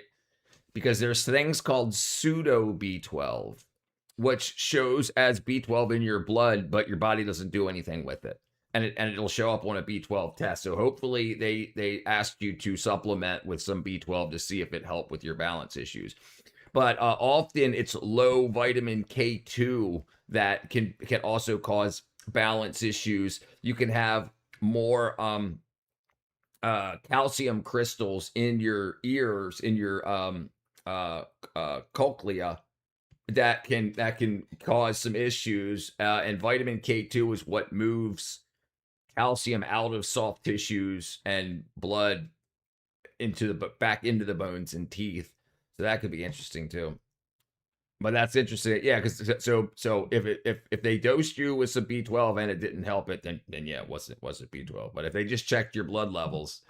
Because there's things called pseudo B12, which shows as B12 in your blood, but your body doesn't do anything with it. And it'll show up on a B12 test. So hopefully they asked you to supplement with some B12 to see if it helped with your balance issues. But often it's low vitamin K2 that can also cause balance issues. You can have more calcium crystals in your ears, in your cochlea, that can cause some issues. And vitamin K2 is what moves calcium out of soft tissues and blood back into the bones and teeth. So that could be interesting too. But that's interesting, yeah. Because so if they dosed you with some B12 and it didn't help it, then yeah, it wasn't B12. But if they just checked your blood levels,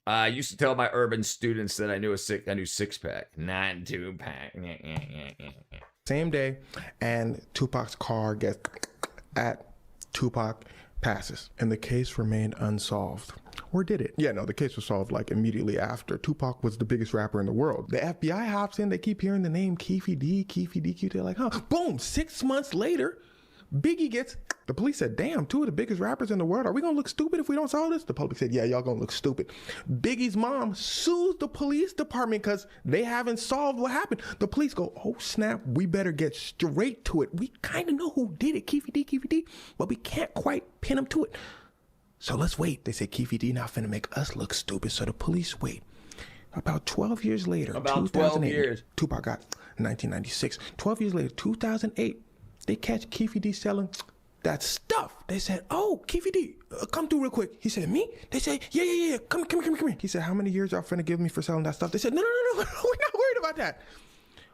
I used to tell my urban students that I knew six pack, not 2-pack. Same day, and Tupac's car gets at Tupac passes, and the case remained unsolved. Or did it? Yeah, no, the case was solved like immediately after. Tupac was the biggest rapper in the world. The FBI hops in, they keep hearing the name Keefe D, they're like, huh, boom, 6 months later, Biggie gets, the police said, damn, 2 of the biggest rappers in the world, are we gonna look stupid if we don't solve this? The public said, yeah, y'all gonna look stupid. Biggie's mom sues the police department because they haven't solved what happened. The police go, oh snap, we better get straight to it. We kind of know who did it, Keefe D, but we can't quite pin him to it. So let's wait. They say Keefe D not finna make us look stupid, so the police wait. About 12 years later, about 12 years. Tupac got 1996. 12 years later, 2008, they catch Keefe D selling that stuff. They said, oh, Keefe D, come through real quick. He said, me? They said, yeah, come here. He said, how many years y'all finna give me for selling that stuff? They said, no, we're not worried about that.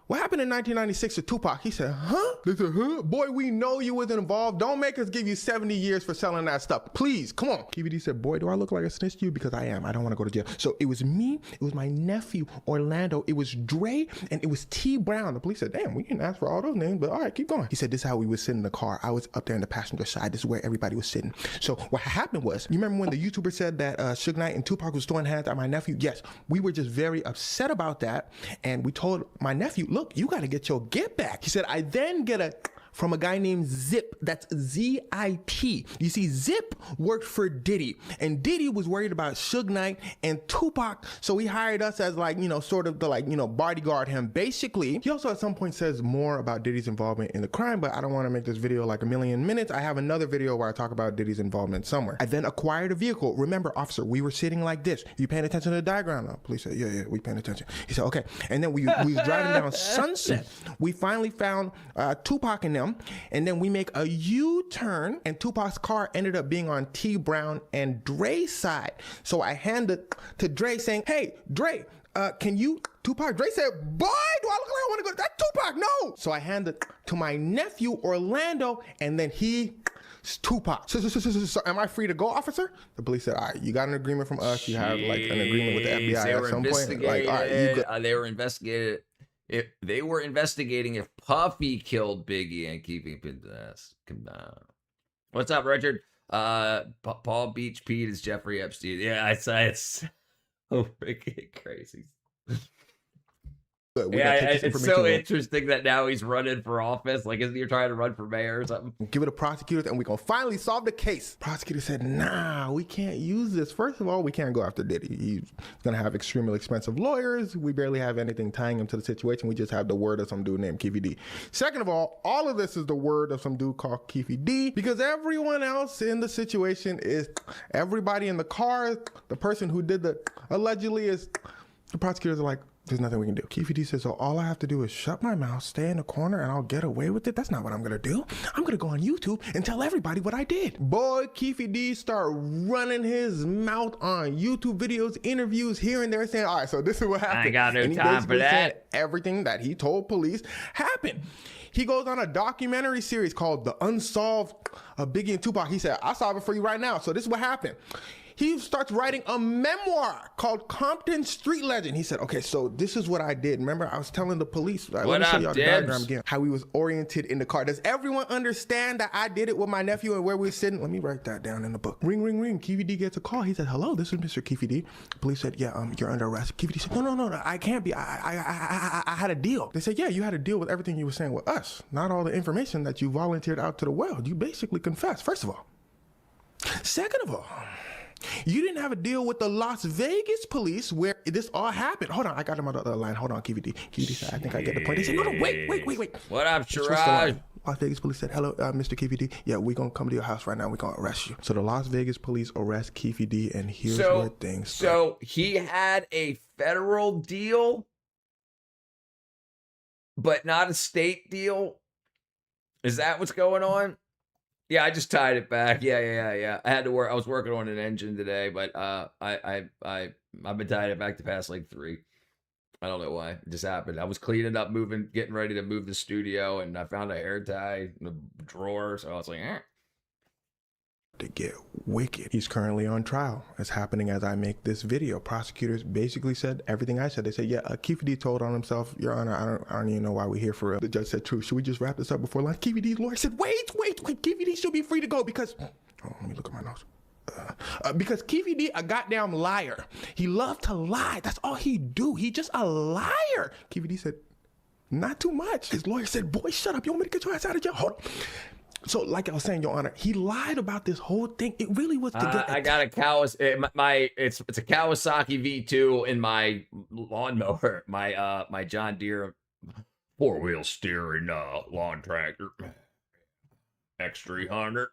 What happened in 1996 to Tupac? He said, huh? They said, huh? Boy, we know you was involved. Don't make us give you 70 years for selling that stuff. Please, come on. Keefe D said, boy, do I look like a snitch to you? Because I am. I don't want to go to jail. So it was me, it was my nephew, Orlando, it was Dre, and it was T Brown. The police said, damn, we didn't ask for all those names, but all right, keep going. He said, this is how we was sitting in the car. I was up there in the passenger side. This is where everybody was sitting. So what happened was, you remember when the YouTuber said that Suge Knight and Tupac was throwing hands at my nephew? Yes, we were just very upset about that. And we told my nephew, look, you got to get your get back. He said, I then get from a guy named Zip. That's Z-I-P. You see, Zip worked for Diddy, and Diddy was worried about Suge Knight and Tupac, so he hired us as like, sort of to bodyguard him. Basically, he also at some point says more about Diddy's involvement in the crime, but I don't want to make this video like a million minutes. I have another video where I talk about Diddy's involvement somewhere. I then acquired a vehicle. Remember, officer, we were sitting like this. You paying attention to the diagram now? Police said, yeah, we paying attention. He said, okay. And then we was driving down Sunset. We finally found Tupac and them. And then we make a U-turn, and Tupac's car ended up being on T Brown and Dre's side. So I handed to Dre saying, hey, Dre, can you, Tupac? Dre said, boy, do I look like I want to go? That's Tupac, no. So I handed to my nephew, Orlando, and then Tupac. So am I free to go, officer? The police said, all right, you got an agreement from us. You have like an agreement with the FBI at some point. Like, all right, you good. They were investigated. They were investigating if Puffy killed Biggie and keeping possessed. What's up, Richard? Paul Beach Pete is Jeffrey Epstein. Yeah, it's so freaking crazy. Yeah, it's so interesting that now he's running for office. Like, isn't he trying to run for mayor or something? Give it to prosecutors, and we're going to finally solve the case. Prosecutor said, nah, we can't use this. First of all, we can't go after Diddy. He's going to have extremely expensive lawyers. We barely have anything tying him to the situation. We just have the word of some dude named Keefe D. Second of all of this is the word of some dude called Keefe D, because everyone else in the situation is everybody in the car. The person who did the allegedly is, the prosecutors are like, There's nothing we can do. Keefe D says, so all I have to do is shut my mouth, stay in the corner, and I'll get away with it? That's not what I'm going to do. I'm going to go on YouTube and tell everybody what I did. Boy, Keefe D start running his mouth on YouTube videos, interviews here and there, saying, all right, so this is what happened. I ain't got no and he time for basically said that. everything that he told police happened. He goes on a documentary series called The Unsolved of Biggie and Tupac. He said, I'll solve it for you right now. So this is what happened. He starts writing a memoir called Compton Street Legend. He said, okay, so this is what I did. Remember, I was telling the police, let me show y'all the diagram again, how he was oriented in the car. Does everyone understand that I did it with my nephew and where we were sitting? Let me write that down in the book. Ring, ring, ring. Keefe D gets a call. He said, hello, this is Mr. Keefe D. The police said, yeah, you're under arrest. Keefe D said, no, I can't be. I had a deal. They said, yeah, you had a deal with everything you were saying with us, not all the information that you volunteered out to the world. You basically confessed, first of all. Second of all, you didn't have a deal with the Las Vegas police where this all happened. Hold on, I got him on the other line. Hold on, Keefe D. Keefe D said, I think I get the point. They said, no, wait. What up, Sherrod? Las Vegas police said, hello, Mr. Keefe D. Yeah, we're going to come to your house right now. We're going to arrest you. So the Las Vegas police arrest Keefe D, and here's where things start. So he had a federal deal, but not a state deal? Is that what's going on? Yeah, I just tied it back. Yeah. I had to work. I was working on an engine today, but I've been tying it back to past like 3. I don't know why. It just happened. I was cleaning up, getting ready to move the studio, and I found a hair tie in the drawer. So I was like, To get wicked. He's currently on trial. It's happening as I make this video. Prosecutors basically said everything I said. They said, yeah, Keefe D told on himself, Your Honor, I don't even know why we're here for real. The judge said, true. Should we just wrap this up before lunch? Keefe D's lawyer said, wait. Keefe D should be free to go because, let me look at my notes. Because Keefe D, a goddamn liar. He loved to lie. That's all he do. He just a liar. Keefe D said, not too much. His lawyer said, boy, shut up. You want me to get your ass out of jail? Hold on. So, like I was saying, Your Honor, he lied about this whole thing. It really was to get. I got a Kawasaki. It's a Kawasaki V2 in my lawnmower. My John Deere 4-wheel steering lawn tractor. X300.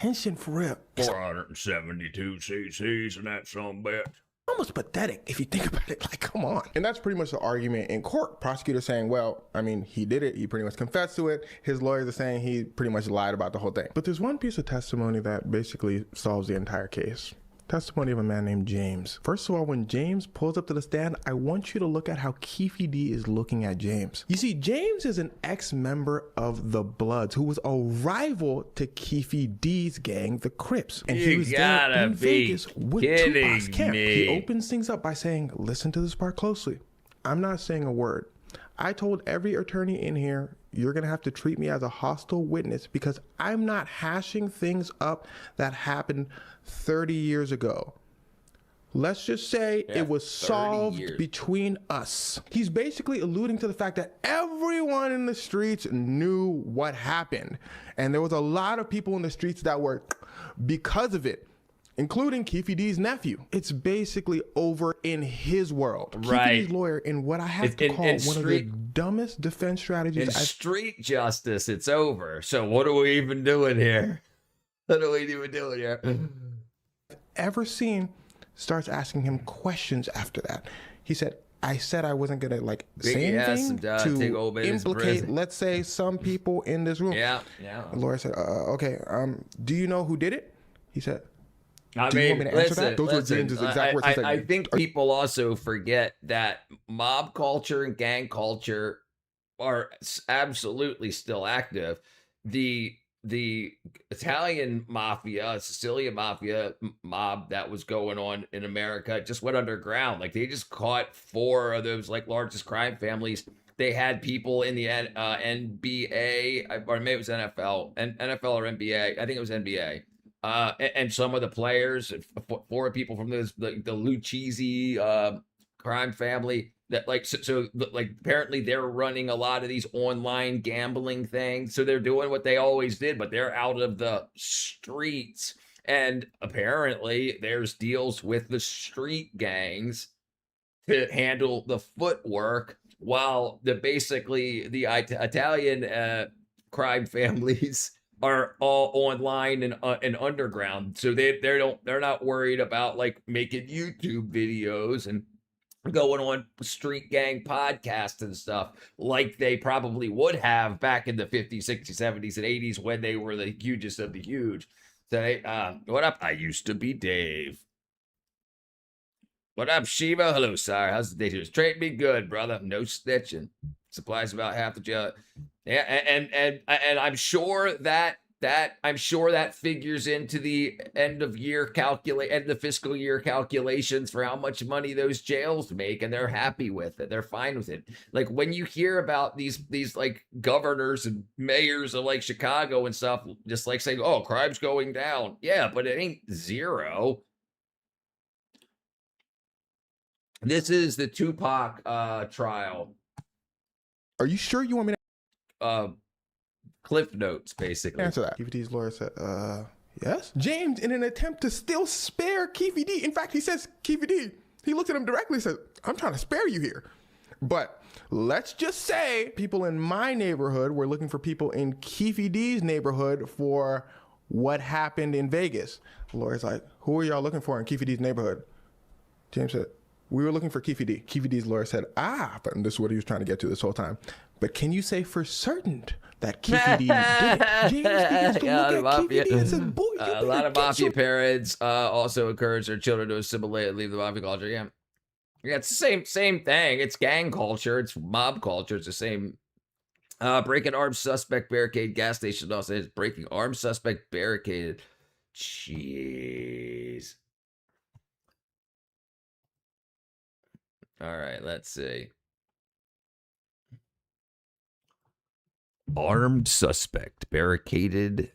Tension for real. 472 cc's and that some bitch. Almost pathetic if you think about it. Like, come on. And that's pretty much the argument in court. Prosecutor saying, well, I mean, he did it. He pretty much confessed to it. His lawyers are saying he pretty much lied about the whole thing. But there's one piece of testimony that basically solves the entire case. Testimony of a man named James. First of all, when James pulls up to the stand, I want you to look at how Keefe D is looking at James. You see, James is an ex-member of the Bloods who was a rival to Keefe D's gang, the Crips. And he was there in Vegas with Tupac's camp. He opens things up by saying, listen to this part closely. I'm not saying a word. I told every attorney in here, you're going to have to treat me as a hostile witness because I'm not hashing things up that happened 30 years ago. Let's just say it was solved between us. He's basically alluding to the fact that everyone in the streets knew what happened. And there was a lot of people in the streets that were because of it, including Keefe D's nephew. It's basically over in his world. Right. Keefe D's lawyer, in what I have to call one of the dumbest defense strategies. In street justice, it's over. So what are we even doing here? What are we even doing here? Ever seen, starts asking him questions after that. He said, I said I wasn't going to say anything to implicate, let's say, some people in this room. Yeah. The lawyer said, okay, do you know who did it? He said, I think people also forget that mob culture and gang culture are absolutely still active. The Italian mafia, Sicilian mafia mob that was going on in America just went underground. Like they just caught 4 of those largest crime families. They had people in the NBA, or maybe it was NFL, NFL or NBA. I think it was NBA. And some of the players, 4 people from the Lucchese crime family that apparently they're running a lot of these online gambling things. So they're doing what they always did, but they're out of the streets. And apparently there's deals with the street gangs to handle the footwork while the Italian crime families are all online and underground. So they're not worried about making YouTube videos and going on street gang podcasts and stuff like they probably would have back in the 50s, 60s, 70s, and 80s when they were the hugest of the huge. So, what up? I used to be Dave. What up, Shiva? Hello, sire. How's the day? Just treat me good, brother. No snitching. Supplies about half the job. Yeah, and I'm sure that figures into the end of the fiscal year calculations for how much money those jails make, and they're happy with it. They're fine with it. Like when you hear about these like governors and mayors of like Chicago and stuff, just like saying, "Oh, crime's going down." Yeah, but it ain't zero. This is the Tupac trial. Are you sure you want me to? Cliff notes, basically. Answer that. Keefe D's lawyer said, yes. James, in an attempt to still spare Keefe D. In fact, he says, Keefe D. He looked at him directly and said, I'm trying to spare you here. But let's just say people in my neighborhood were looking for people in Keefe D's neighborhood for what happened in Vegas. The lawyer's like, who are y'all looking for in Keefe D's neighborhood? James said, we were looking for Keefe D. Keefe D's lawyer said, but this is what he was trying to get to this whole time. But can you say for certain that Keefe D did it? James begins to look at Keefe D and says, boy, a lot of mafia parents also encourage their children to assimilate and leave the mafia culture. Yeah, it's the same thing. It's gang culture. It's mob culture. It's the same. Breaking armed suspect barricade gas station. Los Angeles. Breaking armed suspect barricaded. Jeez. All right, let's see. Armed suspect barricaded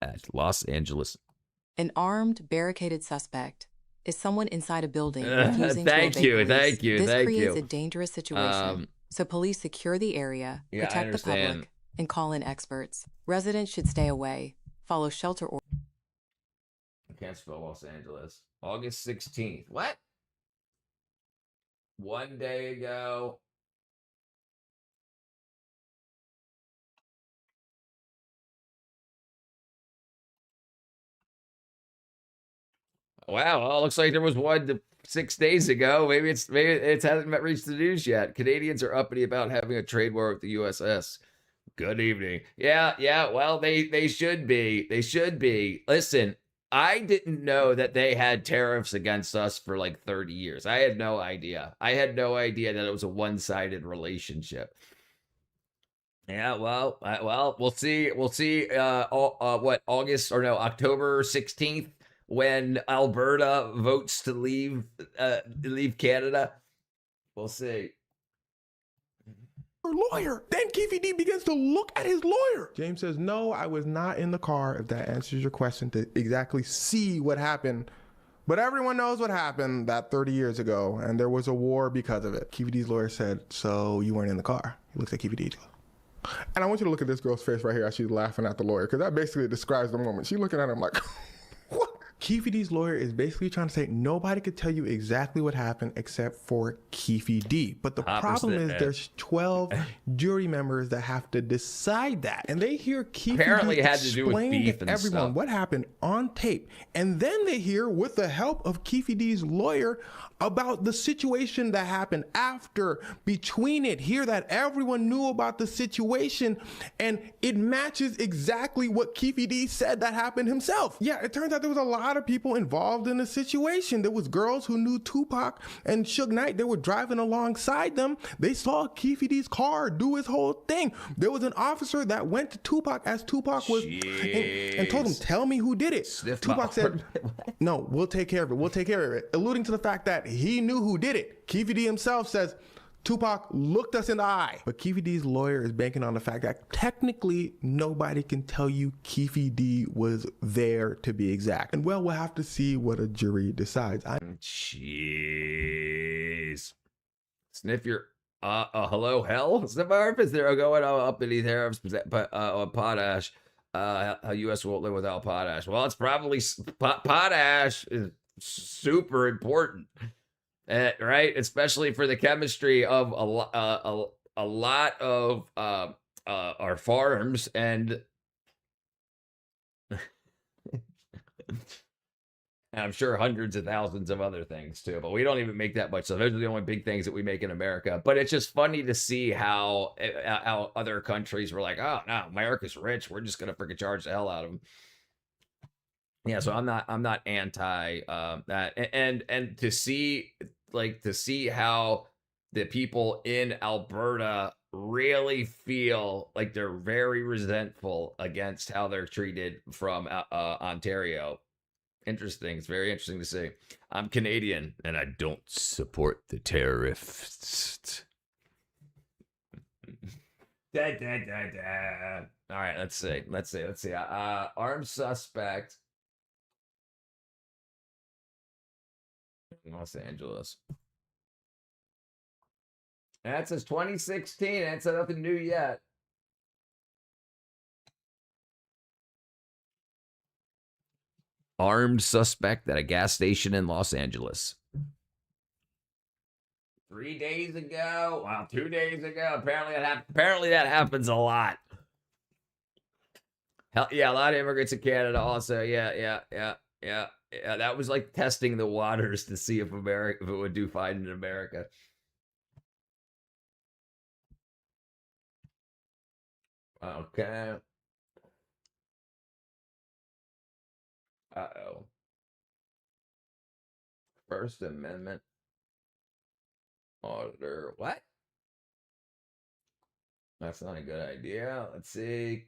at Los Angeles. An armed, barricaded suspect is someone inside a building refusing to obey police. Thank you. This creates a dangerous situation. So police secure the area, protect the public, and call in experts. Residents should stay away, follow shelter orders. I can't spell Los Angeles. August 16th. What? One day ago. Wow, well, it looks like there was one 6 days ago. Maybe it hasn't reached the news yet. Canadians are uppity about having a trade war with the USS. Good evening. Yeah. Well, they should be. They should be. Listen, I didn't know that they had tariffs against us for like 30 years. I had no idea. I had no idea that it was a one-sided relationship. Yeah, well, we'll see. We'll see. October 16th. When Alberta votes to leave Canada. We'll see. Lawyer. Then Keefe D begins to look at his lawyer. James says, no, I was not in the car, if that answers your question, to exactly see what happened. But everyone knows what happened that 30 years ago, and there was a war because of it. Keefe D's lawyer said, so you weren't in the car. He looks at Keefe D. And I want you to look at this girl's face right here as she's laughing at the lawyer, because that basically describes the moment. She's looking at him like, what? Keefe D's lawyer is basically trying to say nobody could tell you exactly what happened except for Keefe D. But the problem is there's 12 jury members that have to decide that. And they hear Keefe D explain to everyone what happened on tape. And then they hear, with the help of Keefe D's lawyer, about the situation that happened after, between it, hear that everyone knew about the situation, and it matches exactly what Keefe D said that happened himself. Yeah, it turns out there was a lot of people involved in the situation. There was girls who knew Tupac and Suge Knight. They were driving alongside them. They saw Keefe D's car do his whole thing. There was an officer that went to Tupac as Tupac was and told him, tell me who did it. Tupac said, no, we'll take care of it. We'll take care of it. Alluding to the fact that he knew who did it. Keefe D himself says, Tupac looked us in the eye. But Keefe D's lawyer is banking on the fact that technically nobody can tell you Keefe D was there, to be exact. And well, we'll have to see what a jury decides. Jeez. Sniff your hello hell? Sniff our is there going up beneath tariffs, but potash. How U.S. won't live without potash. Well, it's probably potash is super important. Right, especially for the chemistry of a lot of our farms, and And I'm sure hundreds of thousands of other things too, but we don't even make that much. So those are the only big things that we make in America. But it's just funny to see how other countries were like, oh no, America's rich. We're just gonna freaking charge the hell out of them. Yeah, so I'm not anti that, and to see how the people in Alberta really feel like they're very resentful against how they're treated from Ontario. Interesting. It's very interesting to see. I'm Canadian and I don't support the terrorists. Da, da, da, da. All right, let's see. Armed suspect in Los Angeles. That says 2016. That said nothing new yet. Armed suspect at a gas station in Los Angeles. 3 days ago. Wow, 2 days ago. Apparently that happens a lot. Hell, yeah, a lot of immigrants in Canada also. Yeah. That was like testing the waters to see if it would do fine in America. Okay. Uh-oh. First Amendment auditor. What? That's not a good idea. Let's see.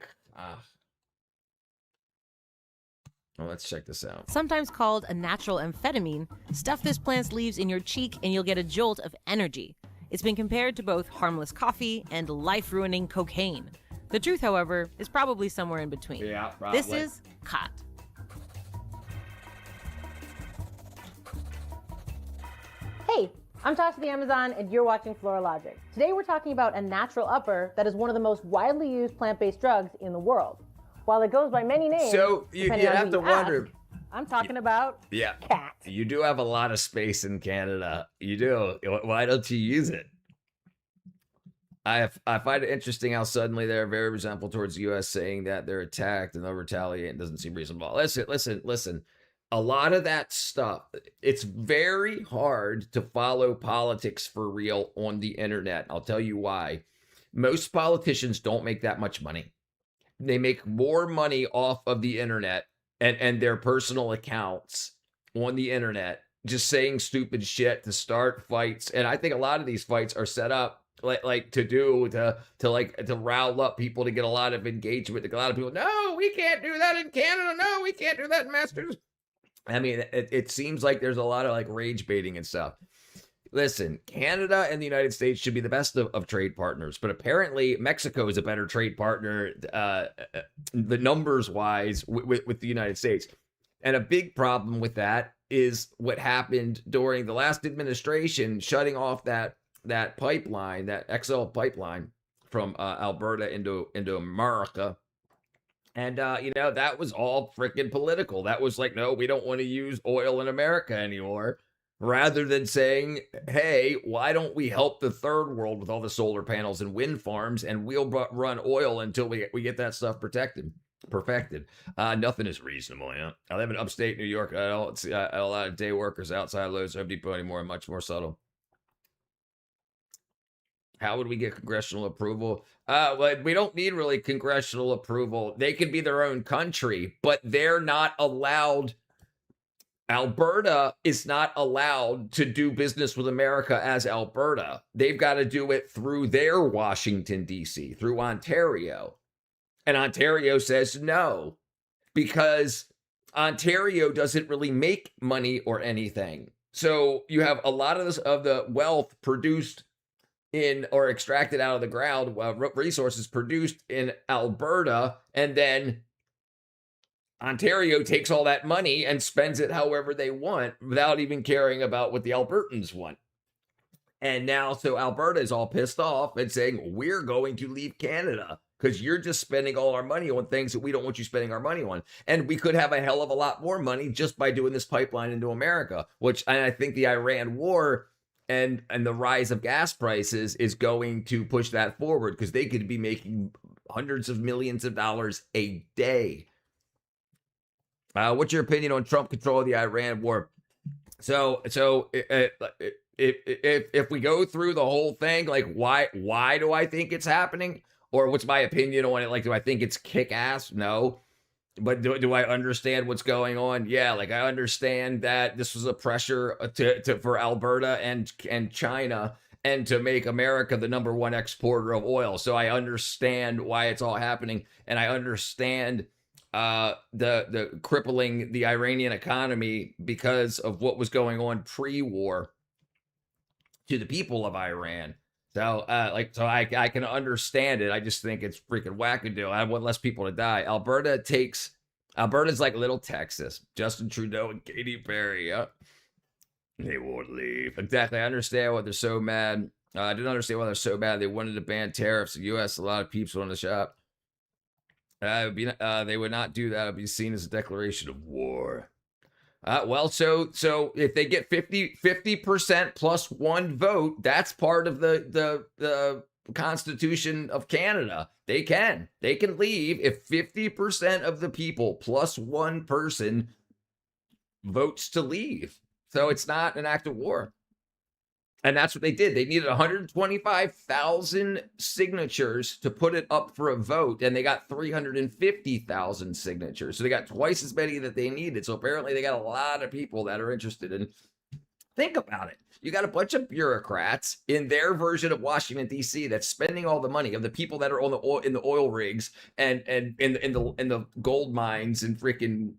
Well, let's check this out. Sometimes called a natural amphetamine, stuff this plant's leaves in your cheek and you'll get a jolt of energy. It's been compared to both harmless coffee and life-ruining cocaine. The truth, however, is probably somewhere in between. Yeah, probably. This is khat. Hey, I'm Tasha the Amazon, and you're watching Flora Logic. Today we're talking about a natural upper that is one of the most widely used plant-based drugs in the world. While it goes by many names, so you have to wonder. I'm talking about khat. You do have a lot of space in Canada. You do. Why don't you use it? I find it interesting how suddenly they're very resentful towards the U.S., saying that they're attacked and they'll retaliate and doesn't seem reasonable. Listen. A lot of that stuff, it's very hard to follow politics for real on the internet. I'll tell you why. Most politicians don't make that much money. They make more money off of the internet and their personal accounts on the internet, just saying stupid shit to start fights. And I think a lot of these fights are set up to rile up people, to get a lot of engagement. To get a lot of people, no, we can't do that in Canada. No, we can't do that in Masters. I mean, it seems like there's a lot of like rage baiting and stuff. Listen, Canada and the United States should be the best of trade partners, but apparently Mexico is a better trade partner, the numbers wise, with the United States. And a big problem with that is what happened during the last administration, shutting off that pipeline, that XL pipeline from Alberta into America. And, that was all freaking political. That was like, no, we don't want to use oil in America anymore. Rather than saying, hey, why don't we help the third world with all the solar panels and wind farms, and we'll run oil until we get that stuff perfected. Nothing is reasonable. Yeah? I live in upstate New York. I don't see a lot of day workers outside Lowe's, Home Depot anymore. Much more subtle. How would we get congressional approval? Well, we don't need really congressional approval. They can be their own country, but they're not allowed. Alberta is not allowed to do business with America as Alberta. They've got to do it through their Washington, D.C., through Ontario. And Ontario says no, because Ontario doesn't really make money or anything. So you have a lot of the wealth produced in or extracted out of the ground, resources produced in Alberta, and then Ontario takes all that money and spends it however they want without even caring about what the Albertans want. And now, so Alberta is all pissed off and saying, we're going to leave Canada because you're just spending all our money on things that we don't want you spending our money on. And we could have a hell of a lot more money just by doing this pipeline into America, which I think the Iran war and the rise of gas prices is going to push that forward, because they could be making hundreds of millions of dollars a day What's your opinion on Trump control of the Iran war? So if we go through the whole thing, like why do I think it's happening? Or what's my opinion on it? Like, do I think it's kick ass? No. But do I understand what's going on? Yeah, like I understand that this was a pressure for Alberta and China and to make America the #1 exporter of oil. So I understand why it's all happening, and I understand the crippling the Iranian economy because of what was going on pre-war to the people of Iran. So I can understand it. I just think it's freaking wackadoo. I want less people to die. Alberta's like little Texas. Justin Trudeau and Katy Perry. Yep. They won't leave. Exactly. I understand why they're so mad. I didn't understand why they're so mad. They wanted to ban tariffs. The U.S. A lot of peeps want to shop. They would not do that. It would be seen as a declaration of war. Well, so if they get 50% plus one vote, that's part of the Constitution of Canada. They can leave if 50% of the people plus one person votes to leave. So it's not an act of war. And that's what they did. They needed 125,000 signatures to put it up for a vote, and they got 350,000 signatures. So they got twice as many that they needed. So apparently they got a lot of people that are interested in. Think about it. You got a bunch of bureaucrats in their version of Washington, D.C. that's spending all the money of the people that are on in the oil rigs and in the gold mines and freaking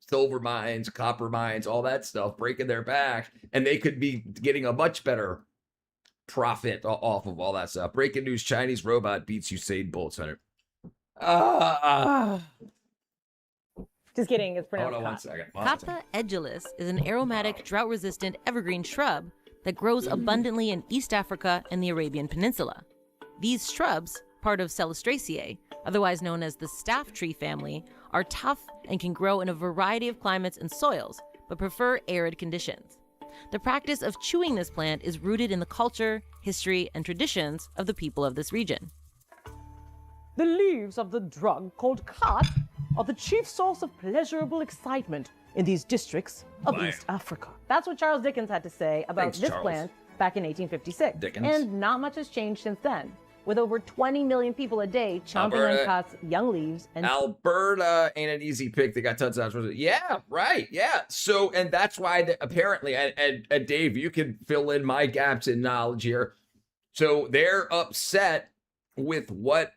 silver mines, copper mines, all that stuff, breaking their back, and they could be getting a much better profit off of all that stuff. Breaking news: Chinese robot beats Usain Bolt. Center. Just kidding. It's pronounced. Hold on 1 second. Capa edulis is an aromatic, drought-resistant evergreen shrub that grows abundantly in East Africa and the Arabian Peninsula. These shrubs, part of Celastraceae, otherwise known as the staff tree family, are tough and can grow in a variety of climates and soils, but prefer arid conditions. The practice of chewing this plant is rooted in the culture, history, and traditions of the people of this region. The leaves of the drug called khat are the chief source of pleasurable excitement in these districts of East Africa. That's what Charles Dickens had to say about this plant back in 1856. And not much has changed since then, with over 20 million people a day chomping on khat's young leaves. And Alberta ain't an easy pick. They got tons of yeah, right, yeah. So, and that's why apparently, and Dave, you can fill in my gaps in knowledge here. So they're upset with what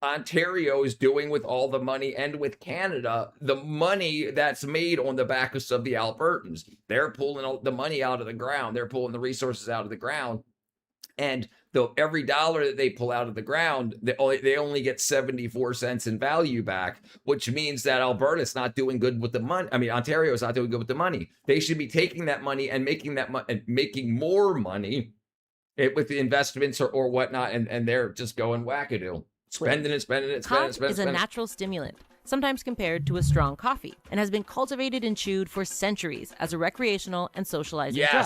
Ontario is doing with all the money and with Canada, the money that's made on the backs of the Albertans. They're pulling the money out of the ground. They're pulling the resources out of the ground. And every dollar that they pull out of the ground, they only get 74 cents in value back, which means that Alberta's not doing good with the money. I mean, Ontario is not doing good with the money. They should be taking that money and making more money with the investments or whatnot, and they're just going wackadoo. Spending it. Khat is a natural stimulant, sometimes compared to a strong coffee, and has been cultivated and chewed for centuries as a recreational and socializing drug.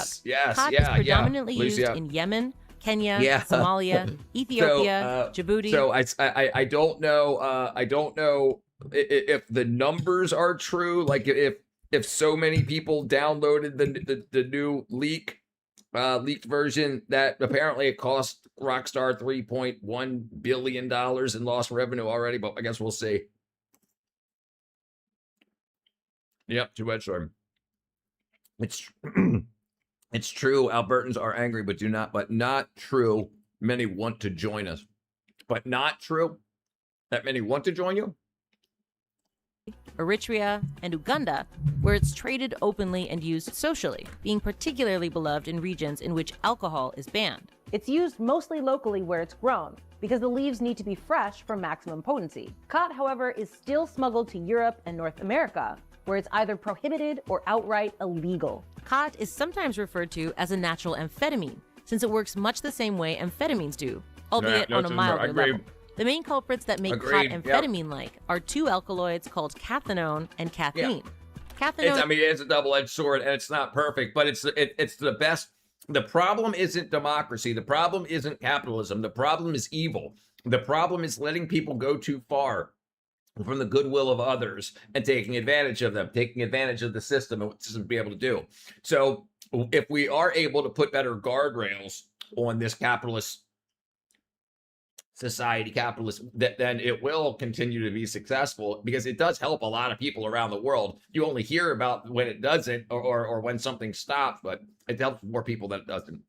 Khat is predominantly used in Yemen, Kenya, Somalia, Ethiopia, Djibouti. So I don't know. I don't know if the numbers are true. Like if so many people downloaded the new leaked version, that apparently it cost Rockstar $3.1 billion in lost revenue already, but I guess we'll see. Yep, too much storm. It's true. Albertans are angry, but not true. Many want to join us, but not true that many want to join you. Eritrea, and Uganda, where it's traded openly and used socially, being particularly beloved in regions in which alcohol is banned. It's used mostly locally where it's grown, because the leaves need to be fresh for maximum potency. Khat, however, is still smuggled to Europe and North America, where it's either prohibited or outright illegal. Khat is sometimes referred to as a natural amphetamine, since it works much the same way amphetamines do, albeit on a milder level. The main culprits that make khat amphetamine-like are two alkaloids called cathinone and caffeine. Cathinone, it's a double-edged sword, and it's not perfect, but it's the best. The problem isn't democracy. The problem isn't capitalism. The problem is evil. The problem is letting people go too far. from the goodwill of others and taking advantage of them, taking advantage of the system and what the system be able to do. So if we are able to put better guardrails on this capitalist society, then it will continue to be successful, because it does help a lot of people around the world. You only hear about when it doesn't, or when something stops, but it helps more people than it doesn't.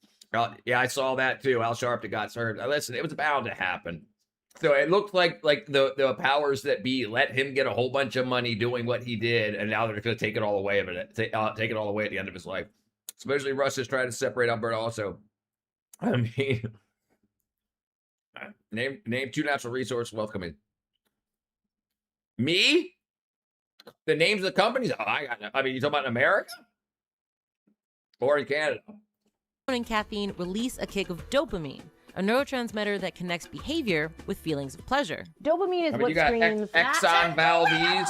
Yeah, I saw that too. Al Sharpton got served. Listen, it was bound to happen. So it looked like the powers that be let him get a whole bunch of money doing what he did, and now they're going to take it all away take it all away at the end of his life. Especially Russia's trying to separate Alberta also. I mean, name 2 natural resource wealth companies. Me? The names of the companies? Oh, I mean, you talking about in America or in Canada? And caffeine release a kick of dopamine, a neurotransmitter that connects behavior with feelings of pleasure. Dopamine is what you got screams Exxon Valdez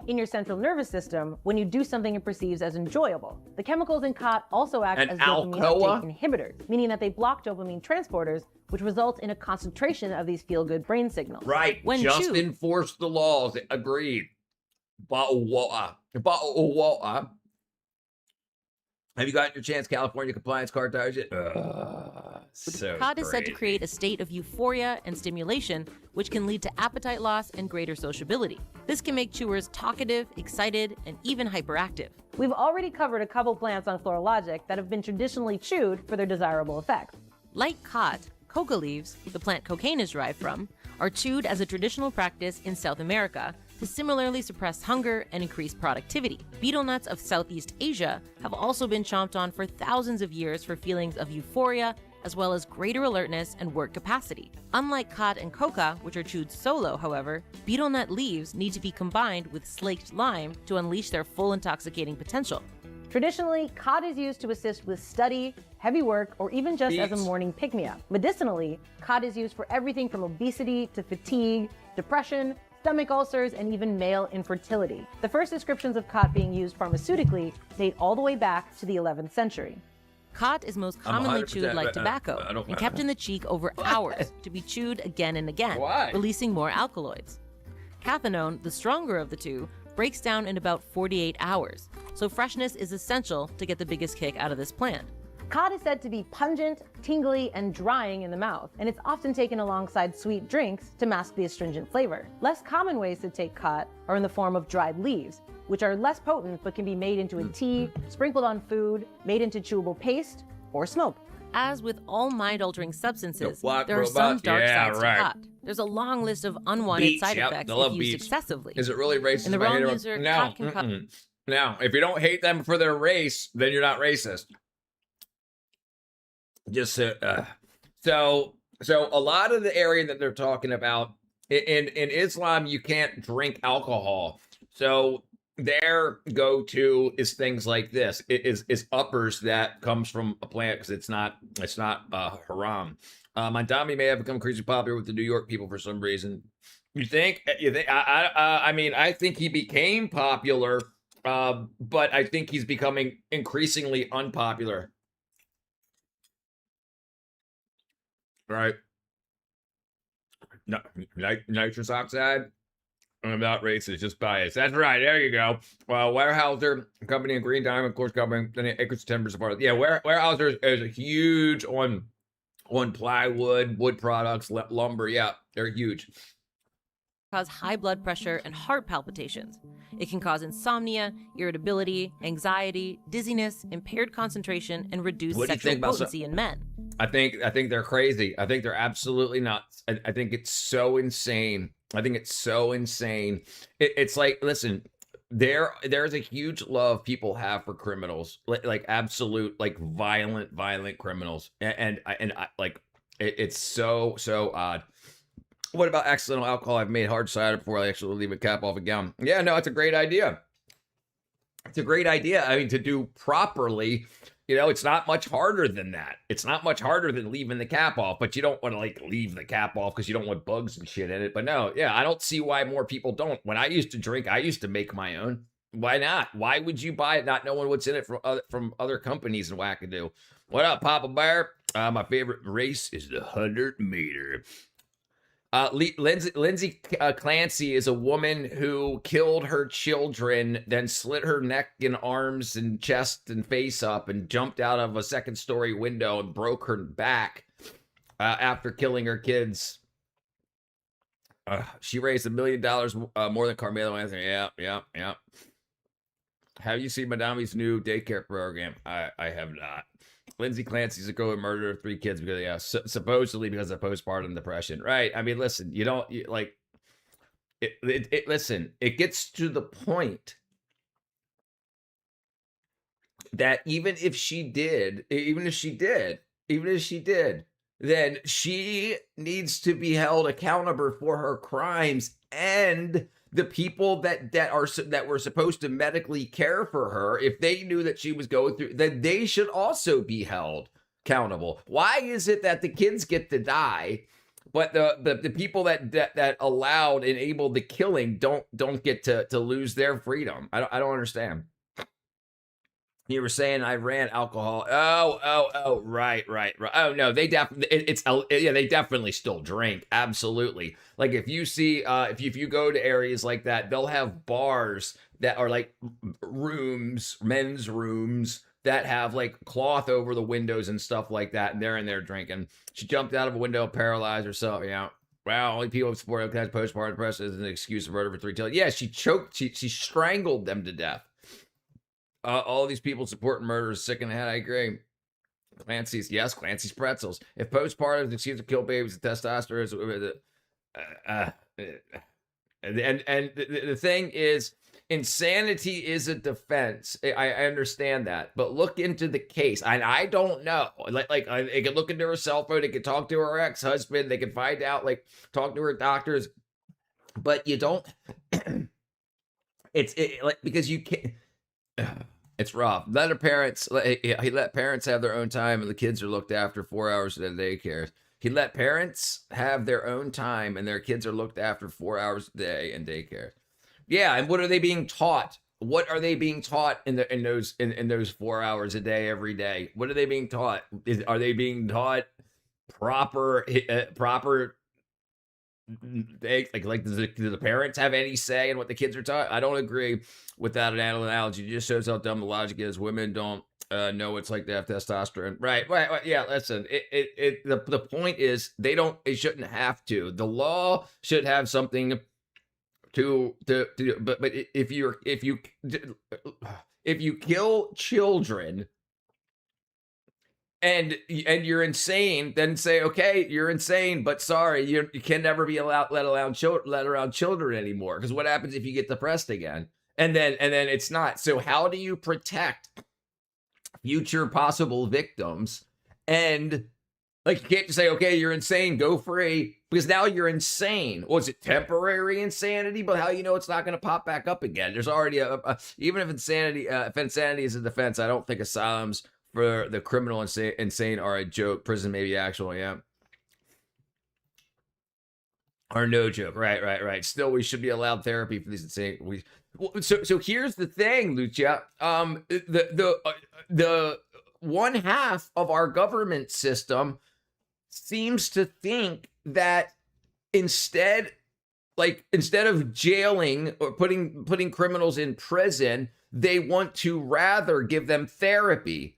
in your central nervous system when you do something it perceives as enjoyable. The chemicals in khat also act as dopamine uptake inhibitors, meaning that they block dopamine transporters, which results in a concentration of these feel-good brain signals. Right. When just chewed, enforce the laws. Agreed. Have you gotten your chance California compliance card tires yet? khat is said to create a state of euphoria and stimulation, which can lead to appetite loss and greater sociability. This can make chewers talkative, excited, and even hyperactive. We've already covered a couple plants on Floralogic that have been traditionally chewed for their desirable effects. Like khat, coca leaves, the plant cocaine is derived from, are chewed as a traditional practice in South America to similarly suppress hunger and increase productivity. Betel nuts of Southeast Asia have also been chomped on for thousands of years for feelings of euphoria, as well as greater alertness and work capacity. Unlike khat and coca, which are chewed solo, however, betel nut leaves need to be combined with slaked lime to unleash their full intoxicating potential. Traditionally, khat is used to assist with study, heavy work, or even just as a morning pick-me-up. Medicinally, khat is used for everything from obesity to fatigue, depression, stomach ulcers, and even male infertility. The first descriptions of khat being used pharmaceutically date all the way back to the 11th century. Khat is most commonly chewed like tobacco and kept in the cheek over hours to be chewed again and again, releasing more alkaloids. Cathinone, the stronger of the two, breaks down in about 48 hours, so freshness is essential to get the biggest kick out of this plant. Khat is said to be pungent, tingly, and drying in the mouth, and it's often taken alongside sweet drinks to mask the astringent flavor. Less common ways to take khat are in the form of dried leaves, which are less potent but can be made into a tea, sprinkled on food, made into chewable paste, or smoked. As with all mind-altering substances, there are some dark sides to khat. There's a long list of unwanted side effects if used excessively. Is it really racist? In the wrong user, khat can cause... Now, if you don't hate them for their race, then you're not racist. Just so a lot of the area that they're talking about in Islam, you can't drink alcohol. So their go-to is things like this. It is uppers that comes from a plant because it's not haram. Mandami may have become crazy popular with the New York people for some reason. You think? I mean, I think he became popular, but I think he's becoming increasingly unpopular. Right. No, nitrous oxide. I'm not racist, just biased. That's right. There you go. Weyerhaeuser company and Green Diamond, of course, company. Then acres of timbers apart. Yeah, Weyerhaeuser is huge on plywood, wood products, lumber. Yeah, they're huge. Cause high blood pressure and heart palpitations. It can cause insomnia, irritability, anxiety, dizziness, impaired concentration, and reduced sexual potency in men. I think they're crazy. I think they're absolutely nuts. I think it's so insane. It's like, listen, there's a huge love people have for criminals, like absolute, like violent criminals, and like it's so odd. What about accidental alcohol? I've made hard cider before I actually leave a cap off a gallon. Yeah, no, it's a great idea. It's a great idea. I mean, to do properly, it's not much harder than that. It's not much harder than leaving the cap off, but you don't want to like leave the cap off because you don't want bugs and shit in it. But no, yeah, I don't see why more people don't. When I used to drink, I used to make my own. Why not? Why would you buy it not knowing what's in it from other companies and wackadoo? What up, Papa Bear? My favorite race is the 100 meter. Lindsay Clancy is a woman who killed her children, then slit her neck and arms and chest and face up and jumped out of a second-story window and broke her back after killing her kids. She raised $1 million more than Carmelo Anthony. Yeah. Have you seen Madami's new daycare program? I have not. Lindsay Clancy's a girl who murdered 3 kids because, supposedly because of postpartum depression. Right. I mean, listen, listen, it gets to the point that even if she did, then she needs to be held accountable for her crimes, and the people that were supposed to medically care for her, if they knew that she was going through, then they should also be held accountable. Why is it that the kids get to die, but the people that enabled the killing don't get to lose their freedom? I don't understand. You were saying I ran alcohol. Oh, right. Oh no, they definitely still drink. Absolutely. Like if you see, if you go to areas like that, they'll have bars that are like rooms, men's rooms that have like cloth over the windows and stuff like that, and they're in there drinking. She jumped out of a window, paralyzed herself. Yeah. Wow, only people with postpartum depression is an excuse to murder for 3 children. Yeah, she choked. She strangled them to death. All these people supporting murder is sick in the head. I agree. Clancy's pretzels. If postpartum is an excuse to kill babies, the testosterone is. And the thing is, insanity is a defense. I understand that, but look into the case. I don't know. They could look into her cell phone. They could talk to her ex-husband. They could find out. Talk to her doctors. But you don't. Because you can't. It's rough. Let her parents. He let parents have their own time, and the kids are looked after 4 hours a day daycare. He let parents have their own time, and their kids are looked after 4 hours a day in daycare. Yeah, and what are they being taught? What are they being taught in those 4 hours a day every day? What are they being taught? Are they being taught proper? Do the parents have any say in what the kids are taught? I don't agree with that analogy. It just shows how dumb the logic is. Women don't know what it's like to have testosterone. Right. Yeah. Listen. The point is they shouldn't have to. The law should have something to. But if you kill children. And you're insane, then say, okay, you're insane, but sorry, you can never be let around children anymore. Because what happens if you get depressed again? And then it's not. So how do you protect future possible victims? And you can't just say, okay, you're insane, go free, because now you're insane. Was it temporary insanity? But how you know it's not going to pop back up again? There's already even if insanity is a defense, I don't think asylums for the criminal insane are a joke. Prison may be actual, yeah. Or no joke. Right. Still, we should be allowed therapy for these insane. So here's the thing, Lucia. The one half of our government system seems to think that instead of jailing or putting criminals in prison, they want to rather give them therapy.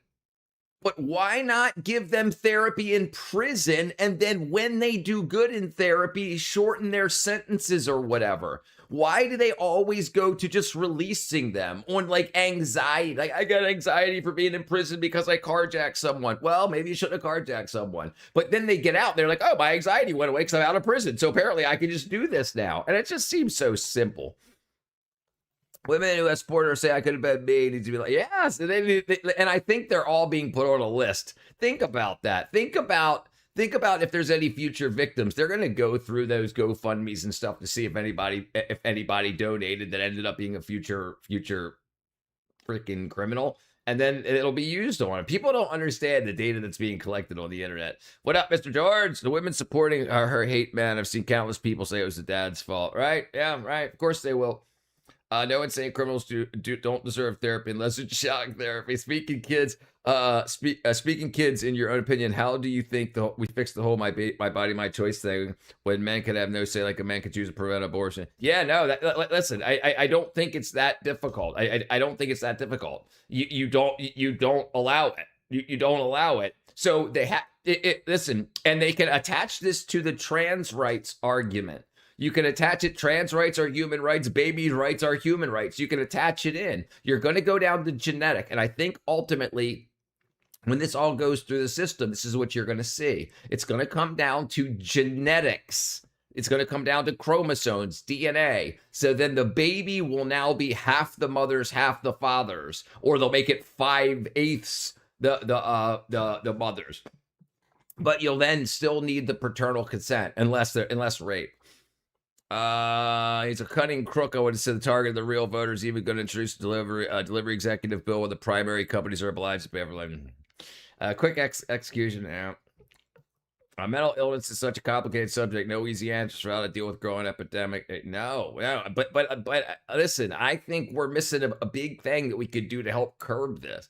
But why not give them therapy in prison, and then when they do good in therapy, shorten their sentences or whatever? Why do they always go to just releasing them on anxiety? I got anxiety for being in prison because I carjacked someone. Well, maybe you shouldn't have carjacked someone. But then they get out, they're like, oh, my anxiety went away because I'm out of prison. So apparently I can just do this now. And it just seems so simple. Women who have supported her say, I could have been me, need to be like, yes. And I think they're all being put on a list. Think about that. Think about if there's any future victims. They're going to go through those GoFundMes and stuff to see if anybody donated that ended up being a future freaking criminal. And then it'll be used on it. People don't understand the data that's being collected on the internet. What up, Mr. George? The women supporting her hate man. I've seen countless people say it was the dad's fault. Right? Yeah, right. Of course they will. No insane criminals don't deserve therapy unless it's shock therapy. Speaking kids, in your own opinion, how do you think we fix the whole my body, my choice thing when men could have no say, like a man could choose to prevent abortion? Yeah, no, listen, I don't think it's that difficult. I don't think it's that difficult. You don't allow it. You don't allow it. So they have, listen, and they can attach this to the trans rights argument. You can attach it, trans rights are human rights, baby rights are human rights. You can attach it in. You're going to go down the genetic. And I think ultimately, when this all goes through the system, this is what you're going to see. It's going to come down to genetics. It's going to come down to chromosomes, DNA. So then the baby will now be half the mother's, half the father's, or they'll make it 5/8 the mother's. But you'll then still need the paternal consent unless rape. He's a cunning crook. I would have said the target of the real voters even going to introduce a delivery executive bill where the primary companies are obliged to pay everyone. Quick execution now. Mental illness is such a complicated subject. No easy answers for how to deal with growing epidemic. No. But listen, I think we're missing a big thing that we could do to help curb this.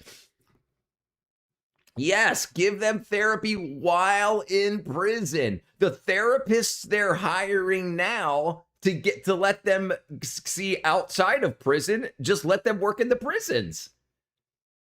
Yes, give them therapy while in prison. The therapists they're hiring now to let them see outside of prison, just let them work in the prisons.